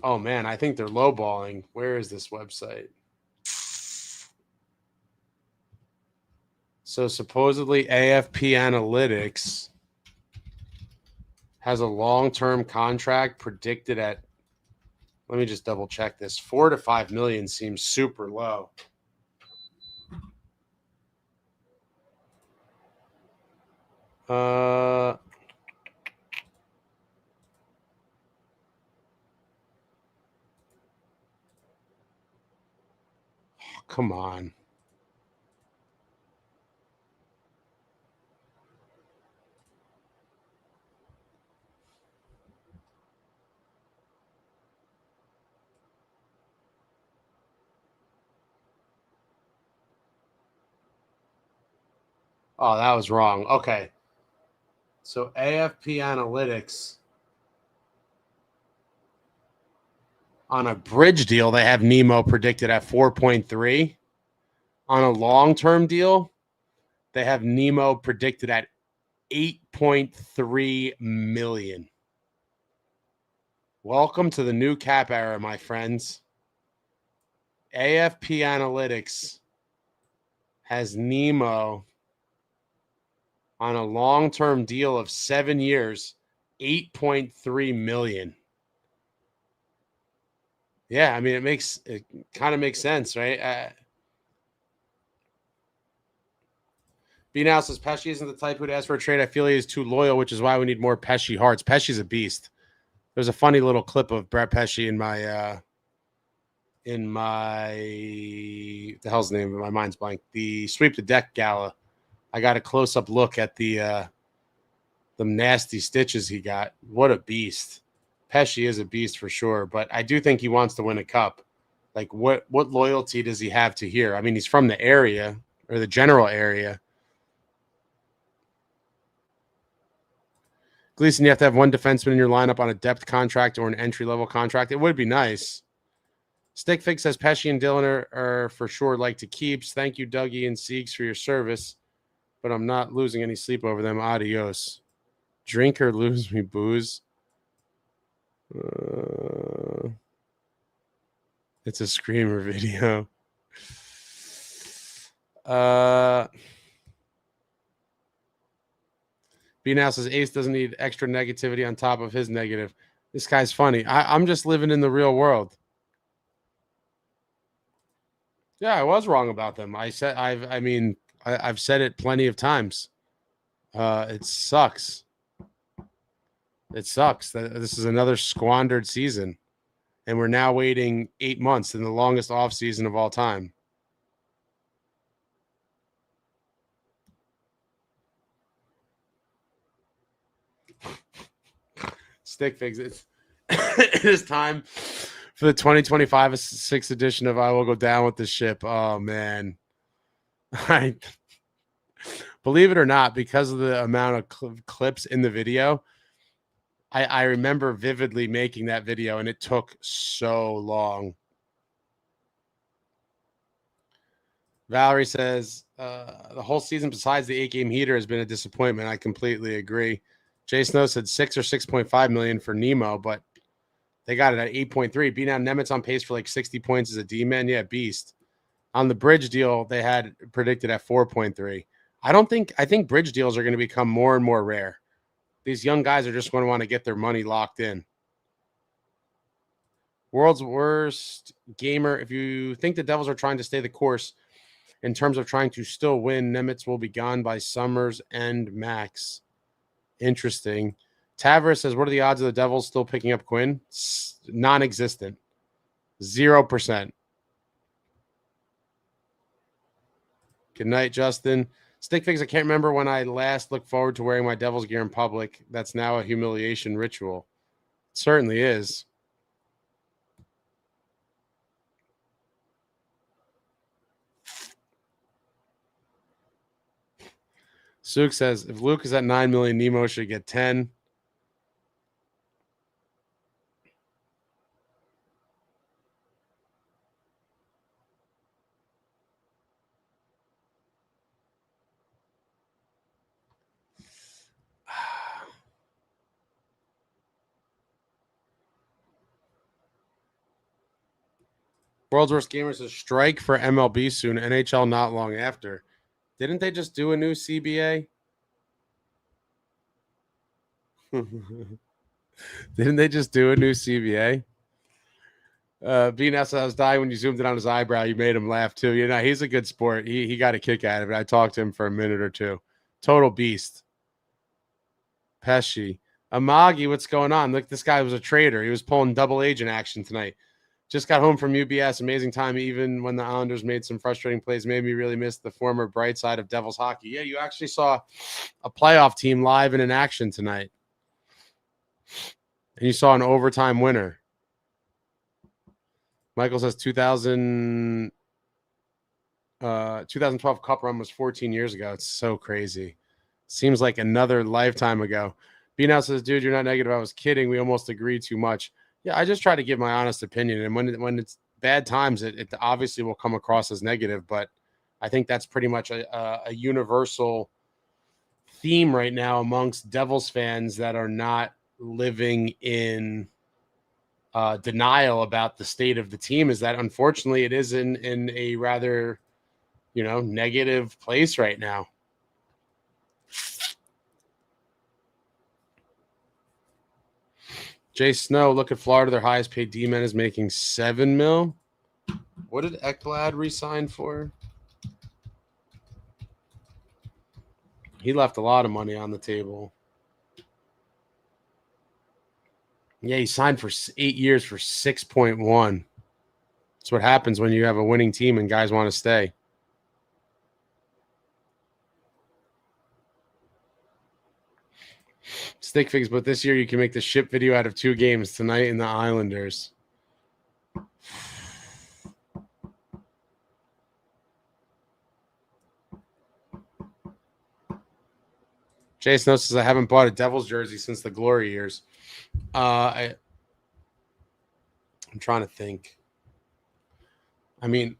Oh man, I think they're lowballing. Where is this website? So supposedly AFP Analytics has a long-term contract predicted at, let me just double check this. 4 to 5 million seems super low. Come on. Oh, that was wrong. Okay. So AFP Analytics, on a bridge deal, they have Nemo predicted at 4.3. On a long-term deal, they have Nemo predicted at 8.3 million. Welcome to the new cap era, my friends. AFP Analytics has Nemo on a long-term deal of 7 years, 8.3 million. Yeah, I mean, it kind of makes sense, right? B now says Pesci isn't the type who'd ask for a trade. I feel he is too loyal, which is why we need more Pesci hearts. Pesci's a beast. There's a funny little clip of Brett Pesci in my the hell's the name of it? My mind's blank. The Sweep the Deck Gala. I got a close-up look at the nasty stitches he got. What a beast. Pesci is a beast for sure, but I do think he wants to win a cup. Like, what loyalty does he have to here? I mean, he's from the area or the general area. Gleason, you have to have one defenseman in your lineup on a depth contract or an entry-level contract. It would be nice. Stickfig says Pesci and Dylan are for sure like to keeps. Thank you, Dougie and Siegs, for your service, but I'm not losing any sleep over them. Adios. Drink or lose me booze. It's a screamer video. B now says Ace doesn't need extra negativity on top of his negative. This guy's funny. I'm just living in the real world. Yeah, I was wrong about them. I've said it plenty of times. It sucks. It sucks that this is another squandered season, and we're now waiting 8 months in the longest off season of all time. Stick figs. It is time for the 2025 6th edition of I Will Go Down with the Ship. Oh man, believe it or not, because of the amount of clips in the video, I remember vividly making that video, and it took so long. Valerie says the whole season, besides the 8-game heater, has been a disappointment. I completely agree. Jay Snow said 6 or 6.5 million for Nemo, but they got it at 8.3. Be now Nemitz on pace for like 60 points as a D-man. Yeah, beast. On the bridge deal, they had predicted at 4.3. I think bridge deals are going to become more and more rare. These young guys are just going to want to get their money locked in. World's worst gamer. If you think the Devils are trying to stay the course, In terms of trying to still win, Nemitz will be gone by summer's end max. Interesting. Tavares says, what are the odds of the Devils still picking up Quinn? Non-existent. 0%. Good night, Justin. Stickfigs, I can't remember when I last looked forward to wearing my Devils gear in public. That's now a humiliation ritual. It certainly is. Suk says, if Luke is at 9 million, Nemo should get 10. World's Worst Gamer says, strike for MLB soon. NHL not long after. Didn't they just do a new CBA? Didn't they just do a new CBA? BNS, I was dying when you zoomed in on his eyebrow. You made him laugh too. You know, he's a good sport. He got a kick out of it. I talked to him for a minute or two. Total beast. Pesci. Amagi, what's going on? Look, this guy was a traitor. He was pulling double agent action tonight. Just got home from UBS. Amazing time, even when the Islanders made some frustrating plays. Made me really miss the former bright side of Devils hockey. Yeah, you actually saw a playoff team live and in action tonight. And you saw an overtime winner. Michael says 2012 Cup run was 14 years ago. It's so crazy. Seems like another lifetime ago. B now says, dude, you're not negative. I was kidding. We almost agreed too much. Yeah, I just try to give my honest opinion. And when it's bad times, it obviously will come across as negative. But I think that's pretty much a universal theme right now amongst Devils fans that are not living in denial about the state of the team, is that unfortunately it is in a rather, negative place right now. Jay Snow, look at Florida. Their highest paid D-man is making $7 million. What did Ekblad resign for? He left a lot of money on the table. Yeah, he signed for 8 years for 6.1. That's what happens when you have a winning team and guys want to stay. Stick figs, but this year you can make the ship video out of 2 games tonight in the Islanders. Jason says, I haven't bought a Devils jersey since the glory years. I'm trying to think. I mean,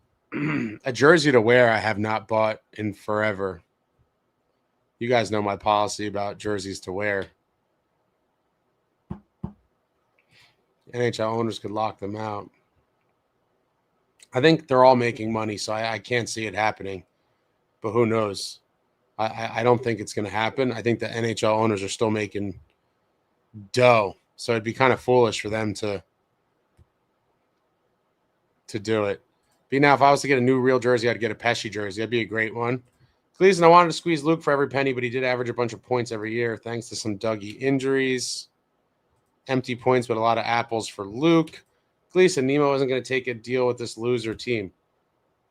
a jersey to wear I have not bought in forever. You guys know my policy about jerseys to wear. NHL owners could lock them out. I think they're all making money, so I can't see it happening. But who knows? I don't think it's going to happen. I think the NHL owners are still making dough. So it'd be kind of foolish for them to do it. But now, if I was to get a new real jersey, I'd get a Pesci jersey. That'd be a great one. Gleason, I wanted to squeeze Luke for every penny, but he did average a bunch of points every year thanks to some Dougie injuries. Empty points, but a lot of apples for Luke. Gleason, Nemo isn't going to take a deal with this loser team.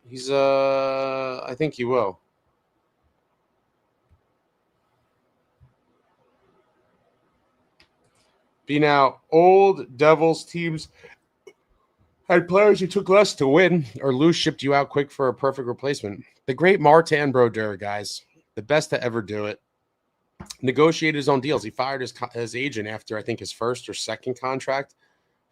He's, I think he will. Be now, old Devils teams had players who took less to win or lose, shipped you out quick for a perfect replacement. The great Martin Brodeur, guys, the best to ever do it, negotiated his own deals. He fired his agent after, I think, his first or second contract.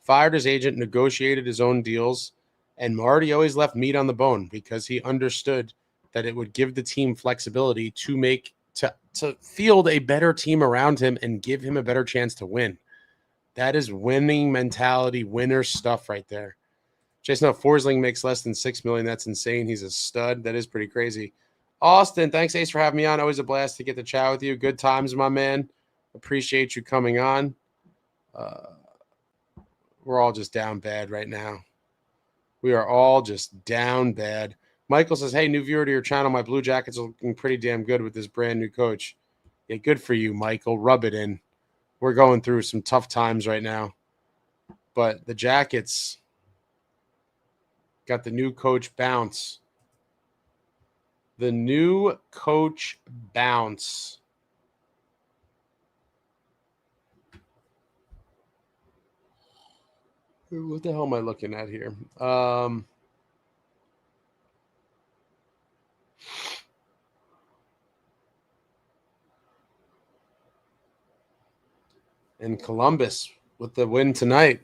Fired his agent, negotiated his own deals, and Marty always left meat on the bone because he understood that it would give the team flexibility to field a better team around him and give him a better chance to win. That is winning mentality, winner stuff right there. Jason, Forsling makes less than $6 million. That's insane. He's a stud. That is pretty crazy. Austin, thanks, Ace, for having me on. Always a blast to get to chat with you. Good times, my man. Appreciate you coming on. We're all just down bad right now. We are all just down bad. Michael says, hey, new viewer to your channel. My Blue Jackets are looking pretty damn good with this brand new coach. Yeah, good for you, Michael. Rub it in. We're going through some tough times right now. But the Jackets got the new coach bounce. The new coach bounce. What the hell am I looking at here? And Columbus with the win tonight.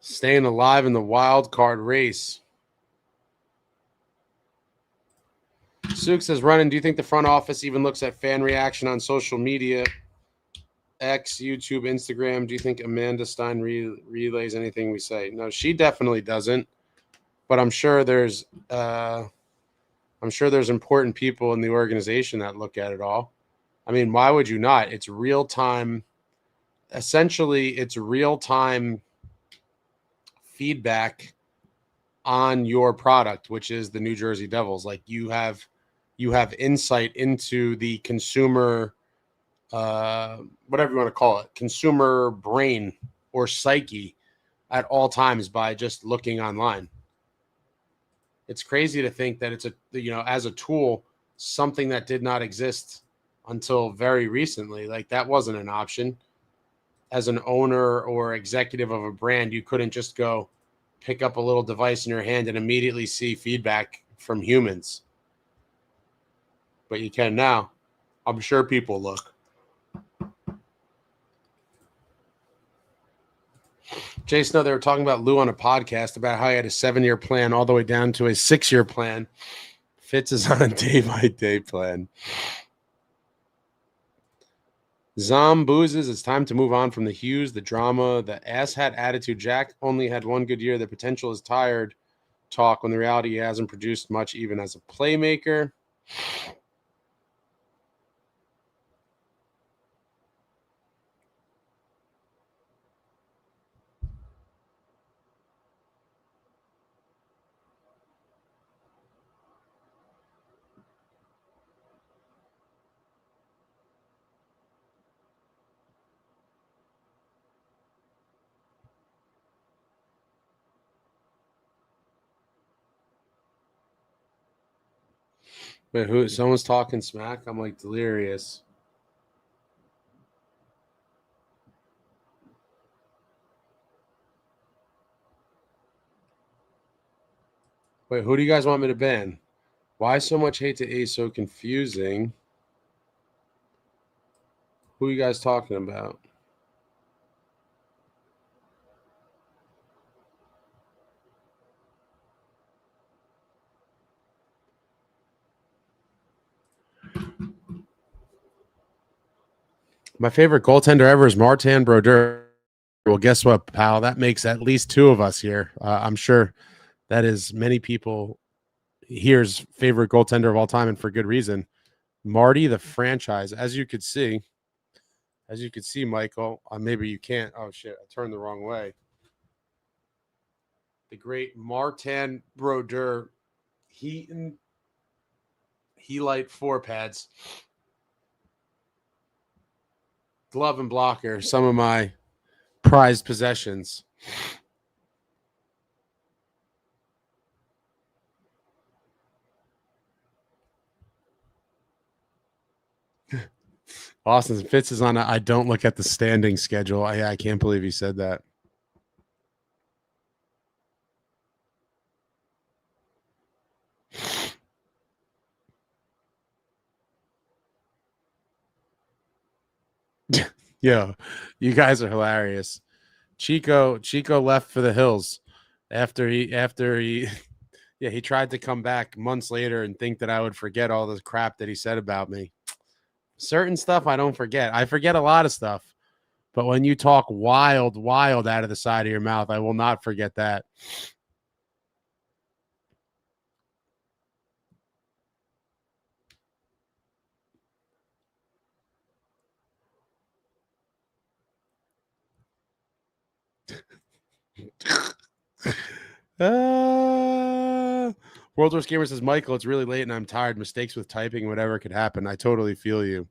Staying alive in the wild card race. Suk says, Runnin, do you think the front office even looks at fan reaction on social media? X, YouTube, Instagram. Do you think Amanda Stein relays anything we say? No, she definitely doesn't. But I'm sure there's important people in the organization that look at it all. I mean, why would you not? It's real time. Essentially, it's real time feedback on your product, which is the New Jersey Devils. Like you have insight into the consumer, whatever you want to call it, consumer brain or psyche at all times by just looking online. It's crazy to think that it's as a tool, something that did not exist until very recently. Like that wasn't an option. As an owner or executive of a brand, you couldn't just go pick up a little device in your hand and immediately see feedback from humans. But you can now. I'm sure people look. Jason, they were talking about Lou on a podcast about how he had a 7-year plan all the way down to a 6-year plan. Fitz is on a day-by-day plan. Zomboozes, it's time to move on from the Hughes, the drama, the asshat attitude. Jack only had one good year. The potential is tired talk when the reality he hasn't produced much even as a playmaker. Wait, who? Someone's talking smack? I'm like delirious. Wait, who do you guys want me to ban? Why so much hate to Ace? So confusing. Who are you guys talking about? My favorite goaltender ever is Martin Brodeur. Well, guess what, pal? That makes at least 2 of us here. I'm sure that is many people here's favorite goaltender of all time, and for good reason. Marty, the franchise, as you could see, Michael. Maybe you can't. Oh shit! I turned the wrong way. The great Martin Brodeur, Heaton, Helite 4 pads, glove and blocker. Some of my prized possessions. Austin Fitz is on I don't look at the standing schedule. I can't believe he said that. Yeah, you guys are hilarious. Chico left for the hills after he yeah, he tried to come back months later and think that I would forget all the crap that he said about me. Certain stuff I don't forget. I forget a lot of stuff. But when you talk wild out of the side of your mouth, I will not forget that. World's Worst Gamer says, Michael, it's really late and I'm tired. Mistakes with typing, whatever could happen. I totally feel you.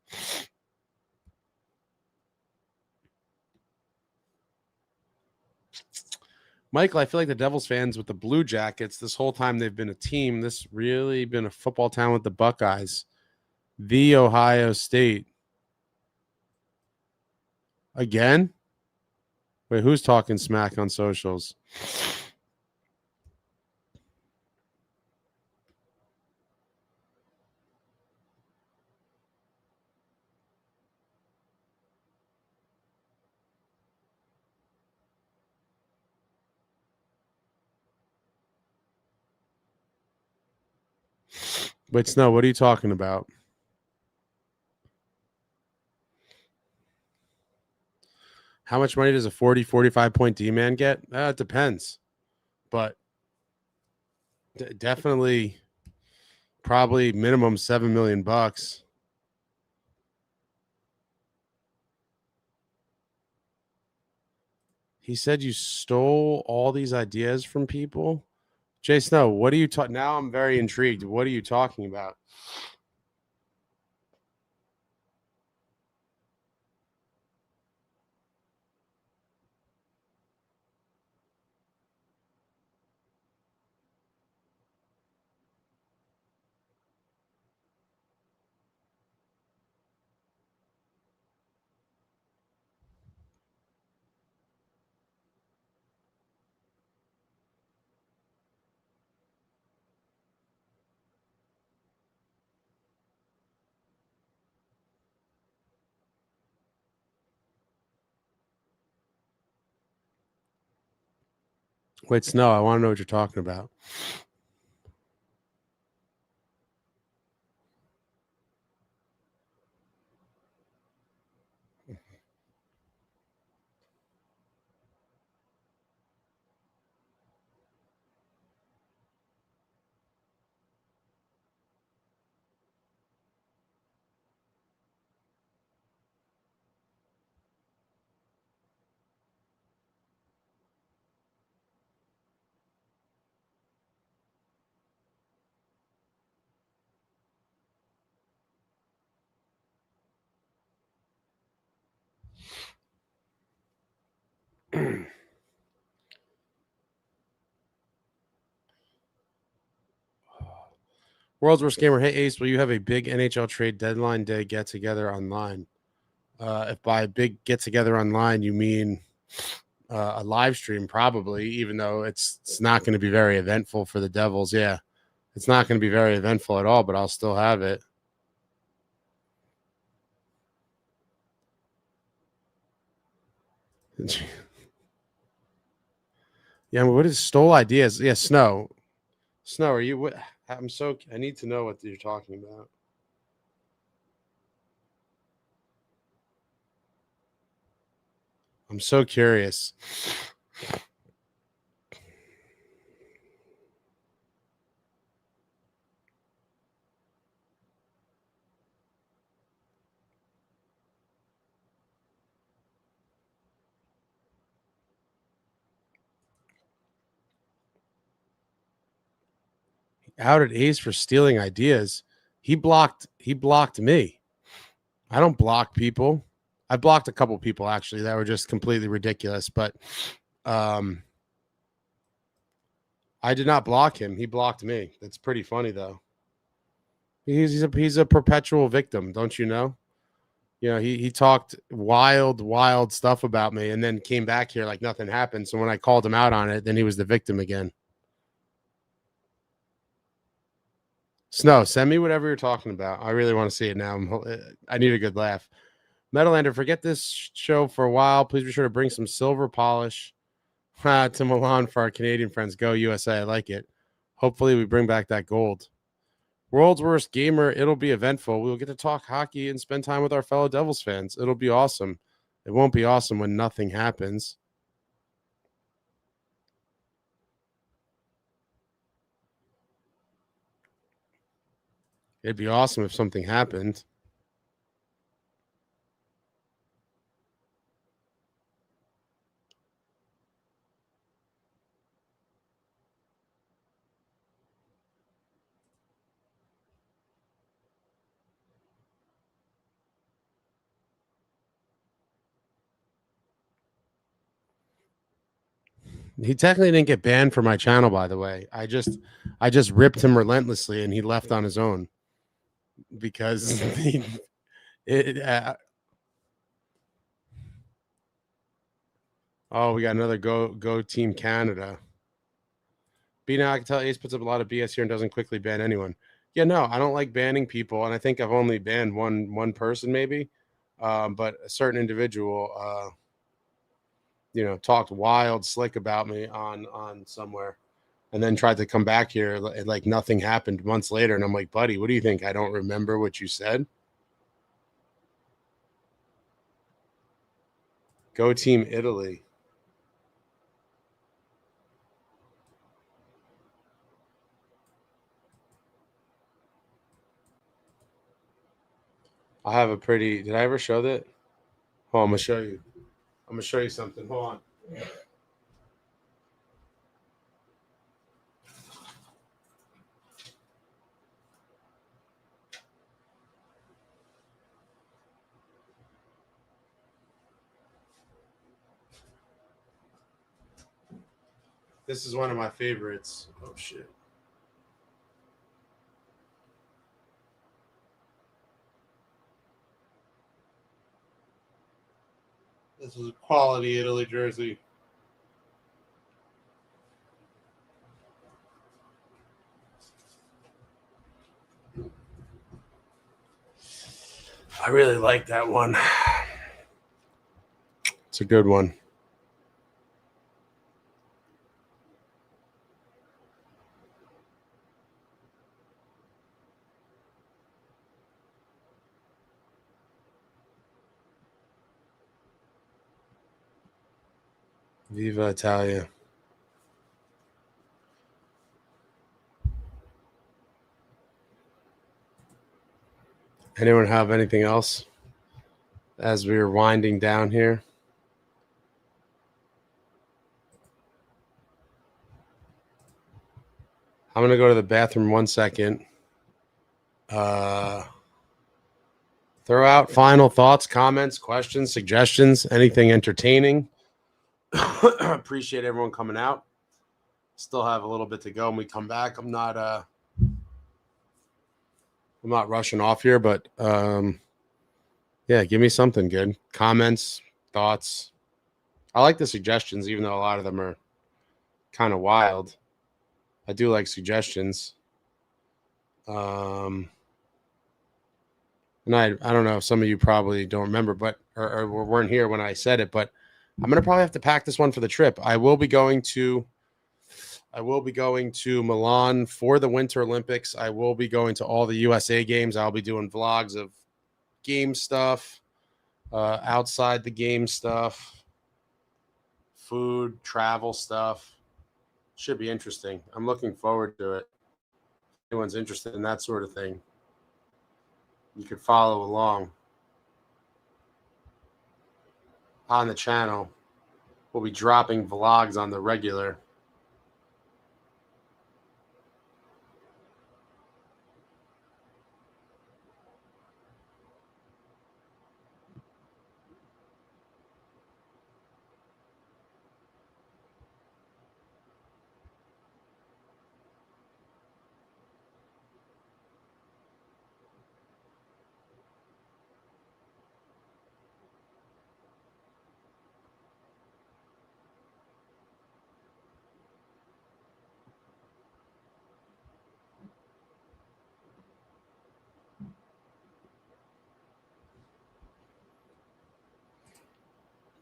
Michael, I feel like the Devils fans with the Blue Jackets, this whole time they've been a team, this really been a football town with the Buckeyes. The Ohio State. Again? Wait, who's talking smack on socials? Wait, Snow, what are you talking about? How much money does a 40, 45-point D-man get? It depends. But definitely probably minimum $7 million. He said you stole all these ideas from people. Jay Snow, what are you talking? Now I'm very intrigued. What are you talking about? Wait, Snow, I want to know what you're talking about. World's Worst Gamer, hey Ace, will you have a big NHL trade deadline day get together online? If by big get together online you mean a live stream, probably, even though it's not going to be very eventful for the Devils. Yeah, it's not going to be very eventful at all, but I'll still have it. Yeah, I mean, what is stole ideas? Yeah, Snow. Snow, are you? What? I need to know what you're talking about. I'm so curious. Outed Ace for stealing ideas. He blocked me. I don't block people. I blocked a couple people actually that were just completely ridiculous, but I did not block him. He blocked me. That's pretty funny though. He's a perpetual victim, don't you know? You know, he talked wild stuff about me and then came back here like nothing happened. So when I called him out on it, then he was the victim again. Snow, send me whatever you're talking about. I really want to see it now. I need a good laugh. Metalander, forget this show for a while. Please be sure to bring some silver polish to Milan for our Canadian friends. Go USA. I like it. Hopefully we bring back that gold. World's Worst Gamer. It'll be eventful. We'll get to talk hockey and spend time with our fellow Devils fans. It'll be awesome. It won't be awesome when nothing happens. It'd be awesome if something happened. He technically didn't get banned from my channel, by the way. I just ripped him relentlessly, and he left on his own because oh, we got another go Team Canada. B now I can tell Ace puts up a lot of BS here and doesn't quickly ban anyone. Yeah, no, I don't like banning people, and I think I've only banned one person maybe, but a certain individual, talked wild slick about me on somewhere, and then tried to come back here like nothing happened months later, and I'm like, buddy, what do you think? I don't remember what you said? Go Team Italy. I have a pretty. Did I ever show that? Oh, I'm gonna show you. I'm gonna show you something. Hold on. This is one of my favorites. Oh shit. This is a quality Italy jersey. I really like that one. It's a good one. Viva Italia. Anyone have anything else as we are winding down here? I'm going to go to the bathroom 1 second. Throw out final thoughts, comments, questions, suggestions, anything entertaining. Appreciate everyone coming out. Still have a little bit to go when we come back. I'm not rushing off here, but yeah, give me something good. Comments, thoughts. I like the suggestions, even though a lot of them are kind of wild. I do like suggestions. And I don't know if some of you probably don't remember, but or weren't here when I said it, but I'm gonna probably have to pack this one for the trip. I will be going to Milan for the Winter Olympics. I will be going to all the USA games. I'll be doing vlogs of game stuff, outside the game stuff, food, travel stuff. Should be interesting. I'm looking forward to it. If anyone's interested in that sort of thing, you could follow along on the channel. We'll be dropping vlogs on the regular.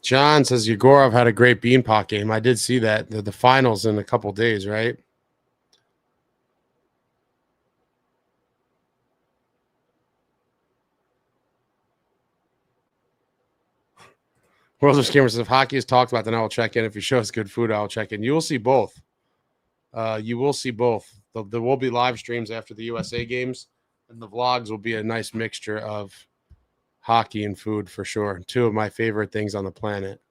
John says Yegorov had a great Beanpot game. I did see that. The finals in a couple days, right? World of Scammers says if hockey is talked about, then I will check in. If you show us good food, I will check in. You will see both. You will see both. There will be live streams after the USA games, and the vlogs will be a nice mixture of hockey and food for sure. Two of my favorite things on the planet.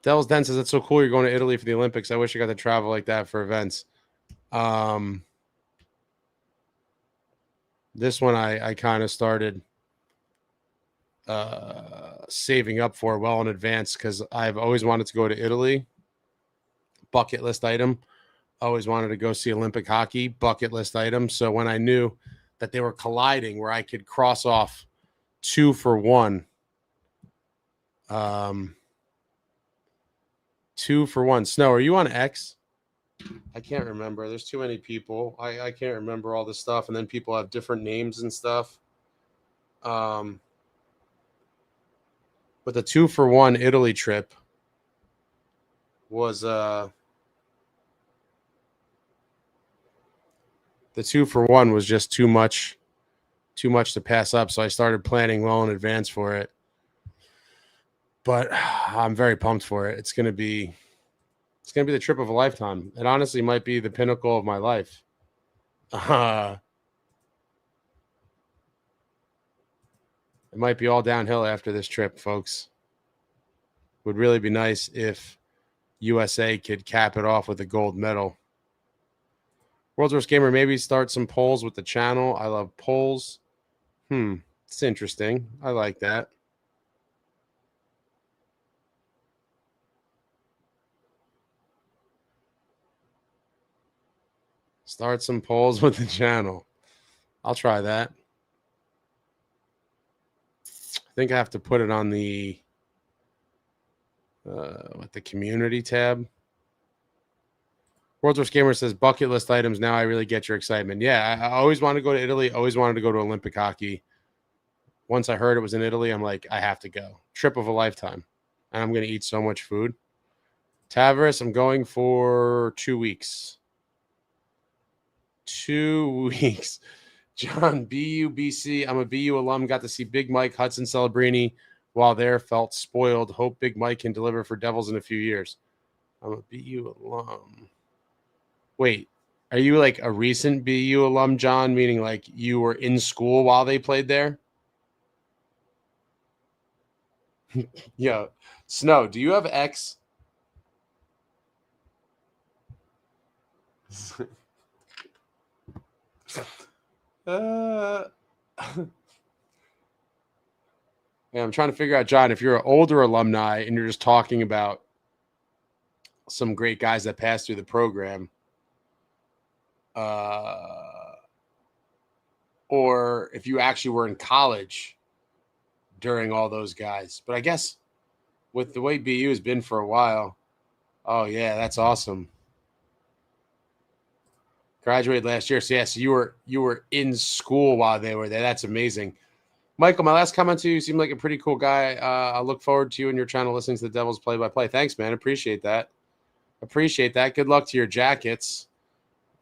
Devils Den says it's so cool you're going to Italy for the Olympics. I wish I got to travel like that for events. This one I kind of started saving up for well in advance because I've always wanted to go to Italy. Bucket list item. Always wanted to go see Olympic hockey. Bucket list item. So when I knew that they were colliding where I could cross off 2 for 1. 2 for 1. Snow, are you on X? I can't remember. There's too many people. I can't remember all this stuff. And then people have different names and stuff. But the 2 for 1 Italy trip was the 2 for 1 was just too much to pass up. So I started planning well in advance for it. But I'm very pumped for it. It's gonna be the trip of a lifetime. It honestly might be the pinnacle of my life. It might be all downhill after this trip, folks. Would really be nice if USA could cap it off with a gold medal. World's Worst Gamer, maybe start some polls with the channel. I love polls. It's interesting. I like that. Start some polls with the channel. I'll try that. I think I have to put it on the the community tab. World's Worst Gamer says bucket list items. Now I really get your excitement. Yeah, I always wanted to go to Italy. Always wanted to go to Olympic hockey. Once I heard it was in Italy, I'm like, I have to go. Trip of a lifetime. And I'm going to eat so much food. Tavares, I'm going for 2 weeks. 2 weeks. John, BC. I'm a BU alum. Got to see Big Mike, Hudson, Celebrini while there. Felt spoiled. Hope Big Mike can deliver for Devils in a few years. I'm a BU alum. Wait, are you like a recent BU alum, John? Meaning like you were in school while they played there? Yo, Snow, do you have X? Yeah, I'm trying to figure out, John, if you're an older alumni and you're just talking about some great guys that passed through the program, or if you actually were in college during all those guys. But I guess with the way BU has been for a while, oh yeah, that's awesome. Graduated last year, so yes, you were in school while they were there. That's amazing. Michael, my last comment to you, seem like a pretty cool guy. I look forward to you and your channel listening to the Devils play-by-play. Thanks, man. Appreciate that. Good luck to your Jackets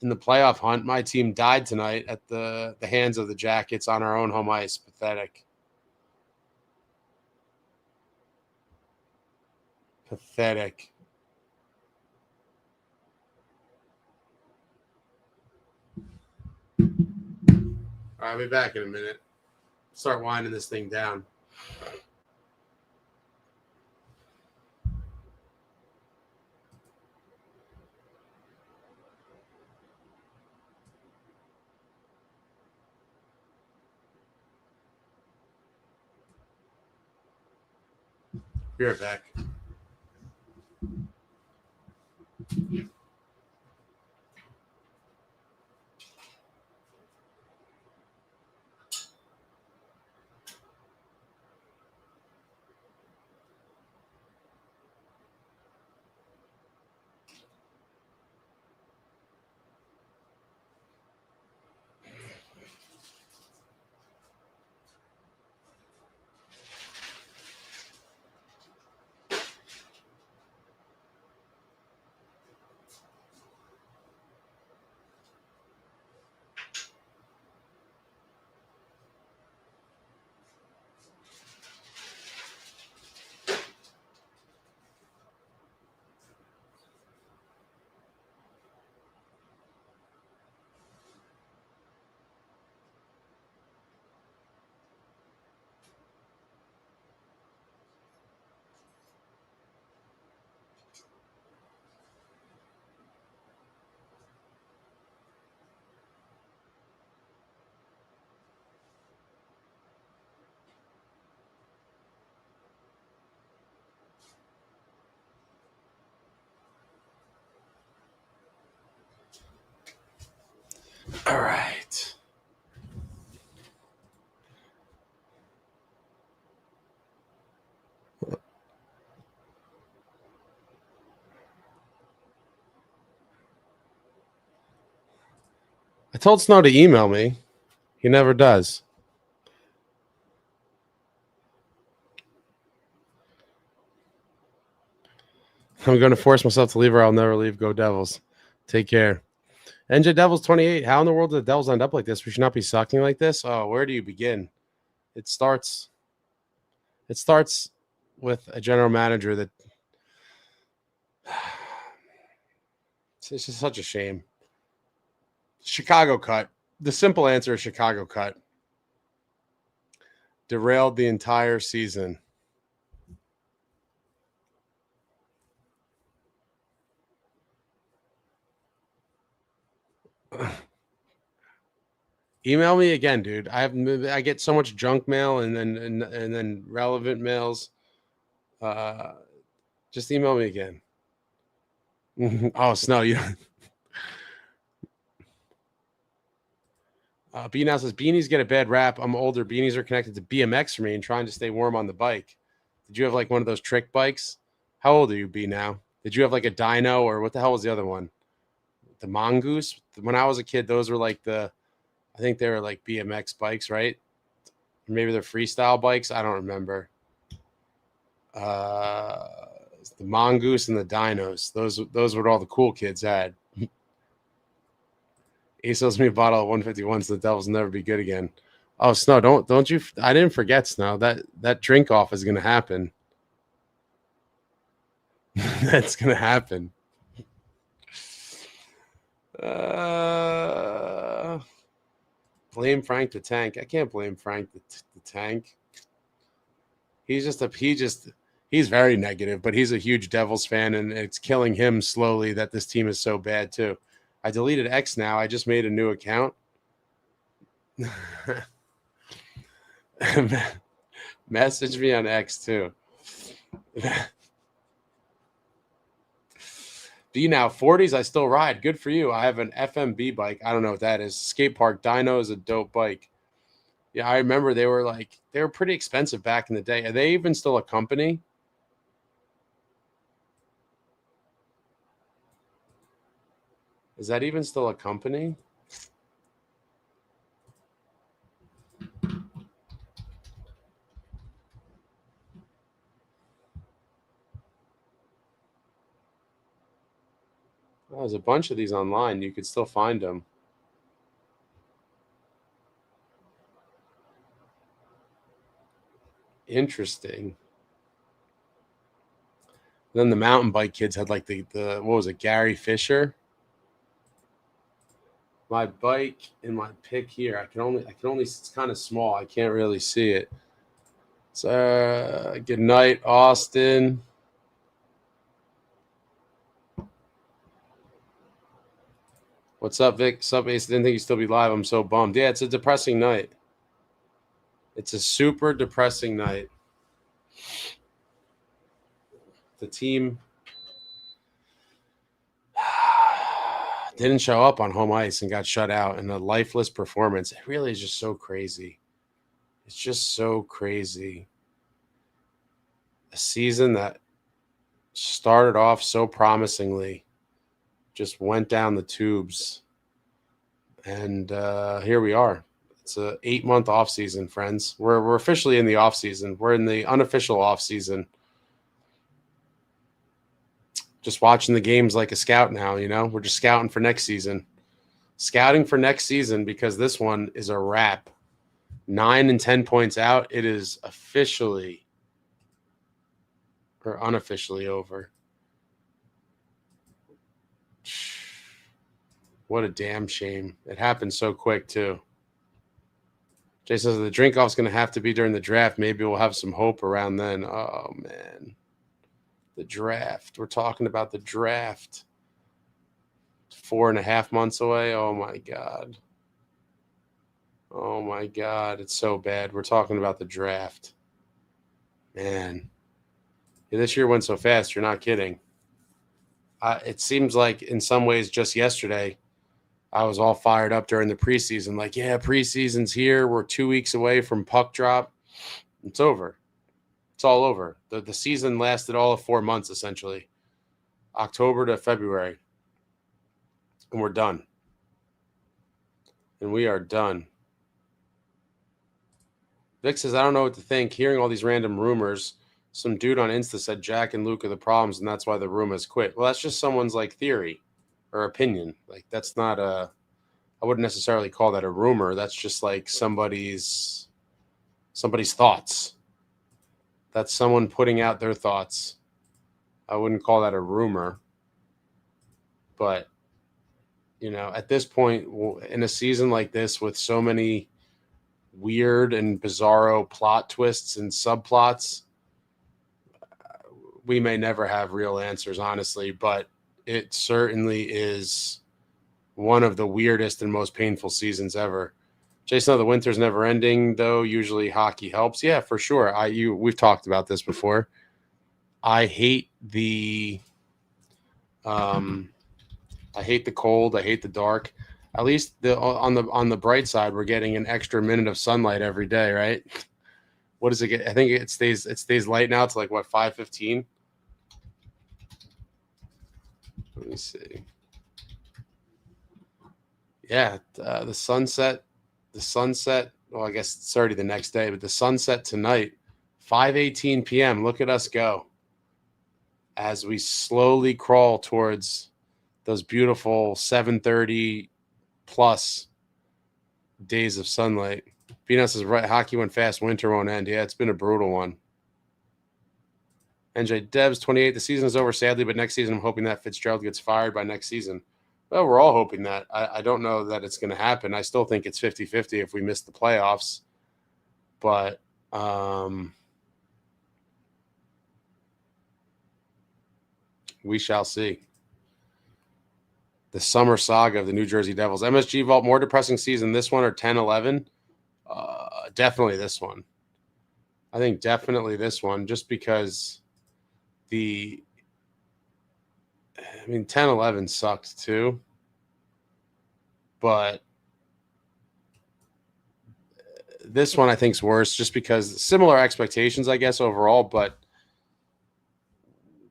in the playoff hunt. My team died tonight at the hands of the Jackets on our own home ice. Pathetic. Pathetic. All right, I'll be back in a minute. Start winding this thing down. Be right back. All right. I told Snow to email me. He never does. I'm going to force myself to leave or I'll never leave. Go Devils. Take care. NJDevils28. How in the world did the Devils end up like this? We should not be sucking like this. Oh, where do you begin? It starts with a general manager that it's just such a shame. Chicago cut. The simple answer is Chicago cut. Derailed the entire season. Email me again, dude. I get so much junk mail and then relevant mails. Just email me again. Oh, Snow, you. B now says beanies get a bad rap. I'm older. Beanies are connected to BMX for me and trying to stay warm on the bike. Did you have like one of those trick bikes? How old are you, B now? Did you have like a dyno or what the hell was the other one? The Mongoose? When I was a kid, those were like I think they were like BMX bikes, right? Maybe they're freestyle bikes. I don't remember. The Mongoose and the Dinos. Those were all the cool kids had. He sells me a bottle of 151, so the Devils will never be good again. Oh, Snow, don't you? I didn't forget, Snow. That drink off is going to happen. That's going to happen. Blame Frank the Tank. I can't blame Frank the Tank. He's very negative, but he's a huge Devils fan, and it's killing him slowly that this team is so bad too. I deleted X now. I just made a new account. Message me on X too. B now 40s. I still ride. Good for you. I have an FMB bike. I don't know what that is. Skate Park Dyno is a dope bike. Yeah, I remember they were pretty expensive back in the day. Are they even still a company? Is that even still a company? Oh, there's a bunch of these online. You could still find them. Interesting. Then the mountain bike kids had like the what was it, Gary Fisher? My bike in my pick here. I can only it's kind of small. I can't really see it. So good night, Austin. What's up, Vic? What's up, Ace? I didn't think you'd still be live. I'm so bummed. Yeah, it's a depressing night. It's a super depressing night. The team didn't show up on home ice and got shut out in a lifeless performance. It really is just so crazy. It's just so crazy. A season that started off so promisingly just went down the tubes. And here we are. It's an 8-month off season, friends. We're officially in the off season. We're in the unofficial off season. Just watching the games like a scout now, you know? We're just scouting for next season. Scouting for next season because this one is a wrap. 9 and 10 points out. It is officially or unofficially over. What a damn shame. It happened so quick, too. Jay says the drink off's going to have to be during the draft. Maybe we'll have some hope around then. Oh, man. The draft. We're talking about the draft. 4.5 months away. Oh, my God. Oh, my God. It's so bad. We're talking about the draft. Man. Yeah, this year went so fast. You're not kidding. It seems like in some ways just yesterday I was all fired up during the preseason. Like, yeah, preseason's here. We're 2 weeks away from puck drop. It's over. It's all over. The season lasted all of 4 months, essentially. October to February. And we're done. And we are done. Vic says, I don't know what to think. Hearing all these random rumors. Some dude on Insta said Jack and Luke are the problems, and that's why the room has quit. Well, that's just someone's like theory or opinion. Like, that's not I wouldn't necessarily call that a rumor. That's just like somebody's thoughts. That's someone putting out their thoughts. I wouldn't call that a rumor. But, you know, at this point in a season like this with so many weird and bizarro plot twists and subplots, we may never have real answers, honestly, but it certainly is one of the weirdest and most painful seasons ever. Jason, the winter's never ending, though. Usually hockey helps. Yeah, for sure. We've talked about this before. I hate the cold. I hate the dark. At least on the bright side, we're getting an extra minute of sunlight every day, right? What does it get? I think it stays light now to like what, 5:15. Let me see. Yeah, the sunset. Well, I guess it's already the next day, but the sunset tonight, 5:18 p.m. Look at us go as we slowly crawl towards those beautiful 7:30 plus days of sunlight. Venus is right. Hockey went fast. Winter won't end. Yeah, it's been a brutal one. NJDevils 28. The season is over, sadly, but next season I'm hoping that Fitzgerald gets fired by next season. Well, we're all hoping that. I don't know that it's going to happen. I still think it's 50-50 if we miss the playoffs. But we shall see. The summer saga of the New Jersey Devils. MSG Vault, more depressing season, this one or 10-11? Definitely this one. I think definitely this one, just because 10-11 sucked too. But this one I think is worse just because similar expectations, I guess, overall, but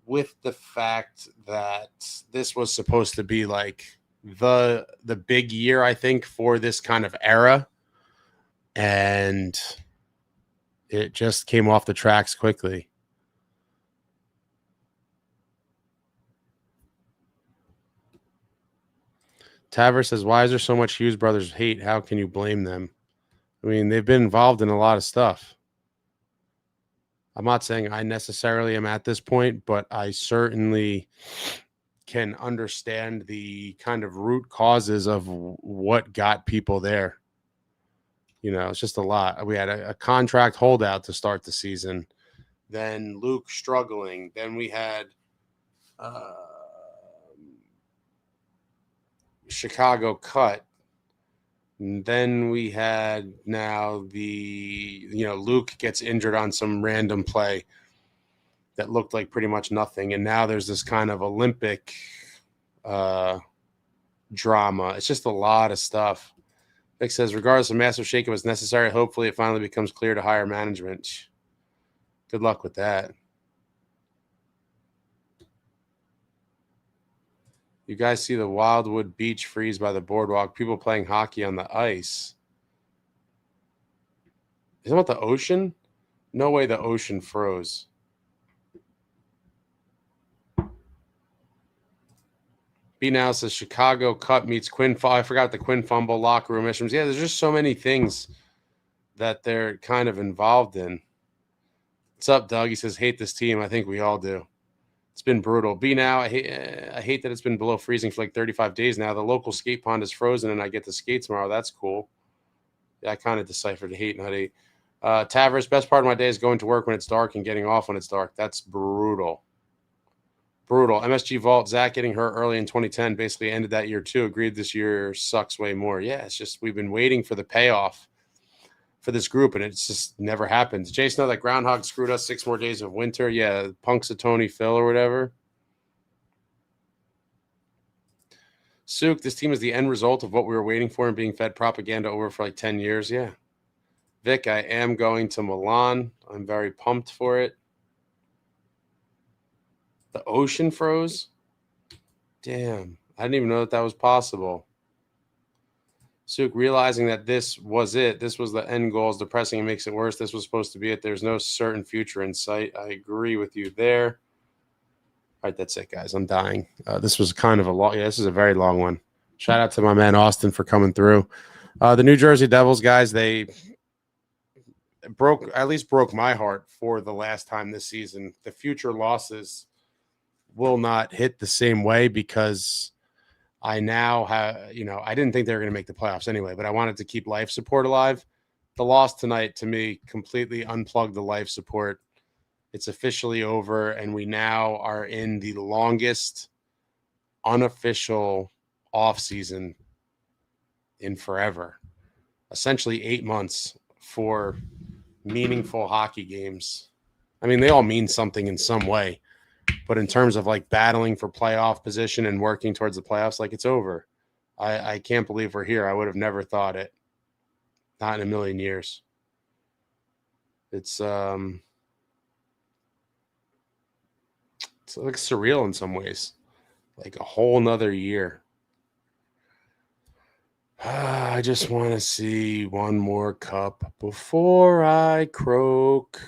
with the fact that this was supposed to be like the big year, I think, for this kind of era, and it just came off the tracks quickly. Taver says, why is there so much Hughes brothers hate? How can you blame them? I mean, they've been involved in a lot of stuff. I'm not saying I necessarily am at this point, but I certainly can understand the kind of root causes of what got people there. You know, it's just a lot. We had a contract holdout to start the season. Then Luke struggling. Then we had Chicago cut. And then we had now Luke gets injured on some random play that looked like pretty much nothing. And now there's this kind of Olympic drama. It's just a lot of stuff. Vic says, regardless of massive shakeup was necessary, hopefully it finally becomes clear to higher management. Good luck with that. You guys see the Wildwood Beach freeze by the boardwalk. People playing hockey on the ice. Isn't that the ocean? No way the ocean froze. B now says Chicago cut meets Quinn. I forgot the Quinn fumble, locker room issues. Yeah, there's just so many things that they're kind of involved in. What's up, Doug? He says, hate this team. I think we all do. It's been brutal. B now, I hate that it's been below freezing for like 35 days now. The local skate pond is frozen and I get to skate tomorrow. That's cool. Yeah, I kind of deciphered hate and hate. Tavers, best part of my day is going to work when it's dark and getting off when it's dark. That's brutal. Brutal. MSG Vault, Zach getting hurt early in 2010 basically ended that year too. Agreed this year sucks way more. Yeah, it's just we've been waiting for the payoff for this group, and it's just never happens. Jason, that groundhog screwed us 6 more days of winter. Yeah, Punxsutawney Phil or whatever. Suk, this team is the end result of what we were waiting for and being fed propaganda over for like 10 years. Yeah. Vic, I am going to Milan. I'm very pumped for it. The ocean froze? Damn. I didn't even know that was possible. Suk, realizing that this was it. This was the end goal is depressing and makes it worse. This was supposed to be it. There's no certain future in sight. I agree with you there. All right, that's it, guys. I'm dying. This was kind of a long. Yeah, this is a very long one. Shout out to my man Austin for coming through. The New Jersey Devils, guys, they broke my heart for the last time this season. The future losses will not hit the same way because I now have, I didn't think they were going to make the playoffs anyway, but I wanted to keep life support alive. The loss tonight, to me, completely unplugged the life support. It's officially over, and we now are in the longest unofficial offseason in forever. Essentially 8 months for meaningful hockey games. I mean, they all mean something in some way, but in terms of like battling for playoff position and working towards the playoffs, like it's over. I can't believe we're here. I would have never thought it. Not in a million years. It's like surreal in some ways. Like a whole nother year. I just want to see one more cup before I croak.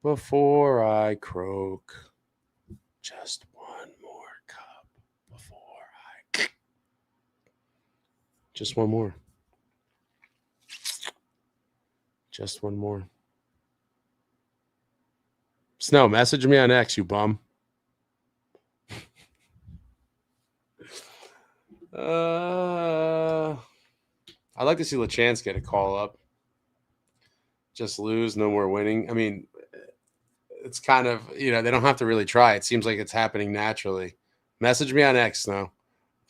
Before I croak. Just one more cup before I. Just one more. Just one more. Snow, message me on X, you bum. I'd like to see LeChance get a call up. Just lose, no more winning. I mean, it's kind of, they don't have to really try. It seems like it's happening naturally. Message me on X, Snow.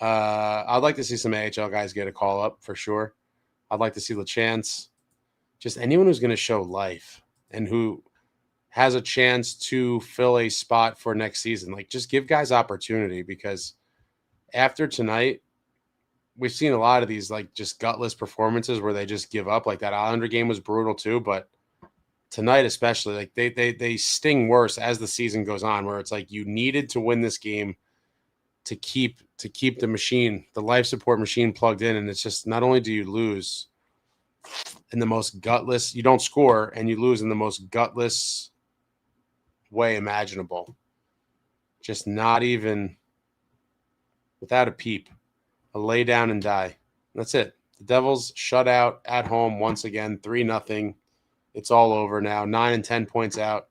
I'd like to see some AHL guys get a call up for sure. I'd like to see LeChance. Just anyone who's going to show life and who has a chance to fill a spot for next season. Like, just give guys opportunity, because after tonight, we've seen a lot of these like just gutless performances where they just give up. Like that Islander game was brutal too, but tonight especially, like they sting worse as the season goes on, where it's like you needed to win this game to keep the machine, the life support machine plugged in. And it's just, not only do you lose in the most gutless, you don't score and you lose in the most gutless way imaginable. Just not even without a peep. A lay down and die. That's it. The Devils shut out at home once again, 3-0. It's all over now. 9 and 10 points out.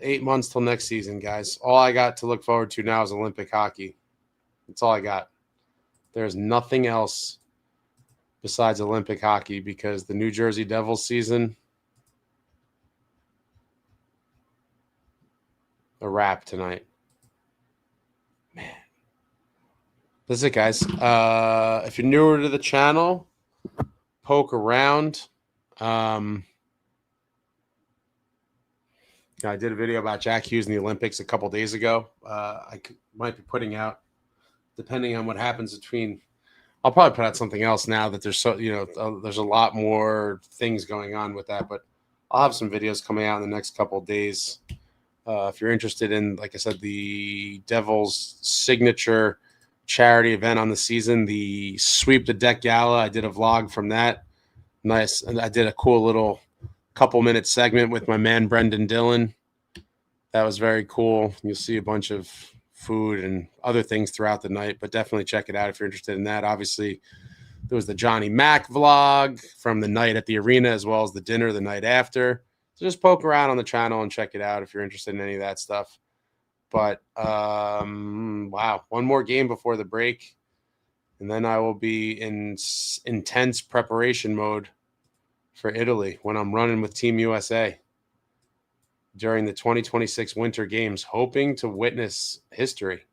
8 months till next season, guys. All I got to look forward to now is Olympic hockey. That's all I got. There's nothing else besides Olympic hockey, because the New Jersey Devils season, a wrap tonight. Man. That's it, guys. If you're newer to the channel, poke around. I did a video about Jack Hughes in the Olympics a couple days ago. I might be putting out, depending on what happens between. I'll probably put out something else now that there's there's a lot more things going on with that. But I'll have some videos coming out in the next couple of days. If you're interested in, like I said, the Devils' signature charity event on the season, the Sweep the Deck Gala, I did a vlog from that. Nice. And I did a cool little couple-minute segment with my man Brendan Dillon. That was very cool. You'll see a bunch of food and other things throughout the night, but definitely check it out if you're interested in that. Obviously, there was the Johnny Mac vlog from the night at the arena, as well as the dinner the night after. So just poke around on the channel and check it out if you're interested in any of that stuff. But, wow, one more game before the break, and then I will be in intense preparation mode for Italy when I'm running with Team USA during the 2026 Winter Games, hoping to witness history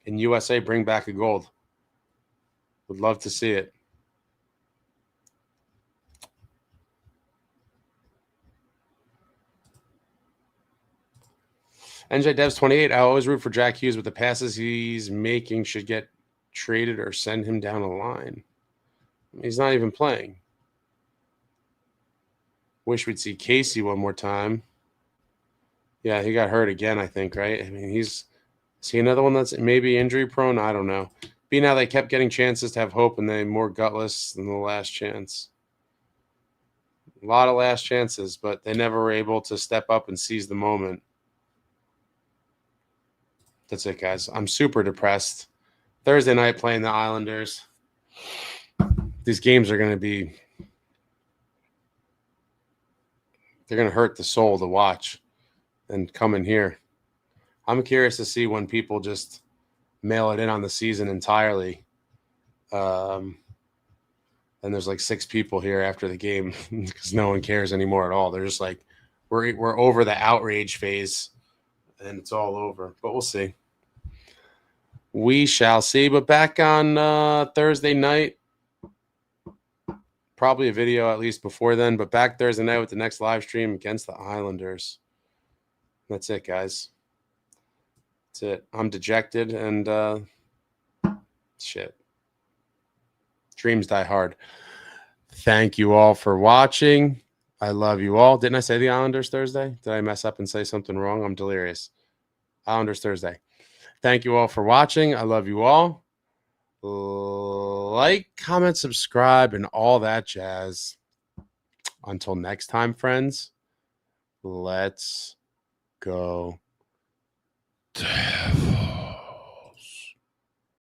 and USA bring back a gold. Would love to see it. NJDevils28. I always root for Jack Hughes, but the passes he's making should get traded or send him down a line. He's not even playing. Wish we'd see Casey one more time. Yeah, he got hurt again, I think, right? I mean, is he another one that's maybe injury prone? I don't know. Being how they kept getting chances to have hope and they more gutless than the last chance. A lot of last chances, but they never were able to step up and seize the moment. That's it, guys. I'm super depressed. Thursday night playing the Islanders. These games are going to be – they're going to hurt the soul to watch and come in here. I'm curious to see when people just mail it in on the season entirely. And there's like 6 people here after the game because no one cares anymore at all. They're just like, we're over the outrage phase and it's all over. But we'll see. We shall see. But back on Thursday night, probably a video at least before then, but back Thursday night with the next live stream against the Islanders. That's it, guys. That's it. I'm dejected and shit. Dreams die hard. Thank you all for watching. I love you all. Didn't I say the Islanders Thursday? Did I mess up and say something wrong? I'm delirious. Islanders Thursday. Thank you all for watching. I love you all. Like, comment, subscribe, and all that jazz. Until next time, friends, let's go. Devils.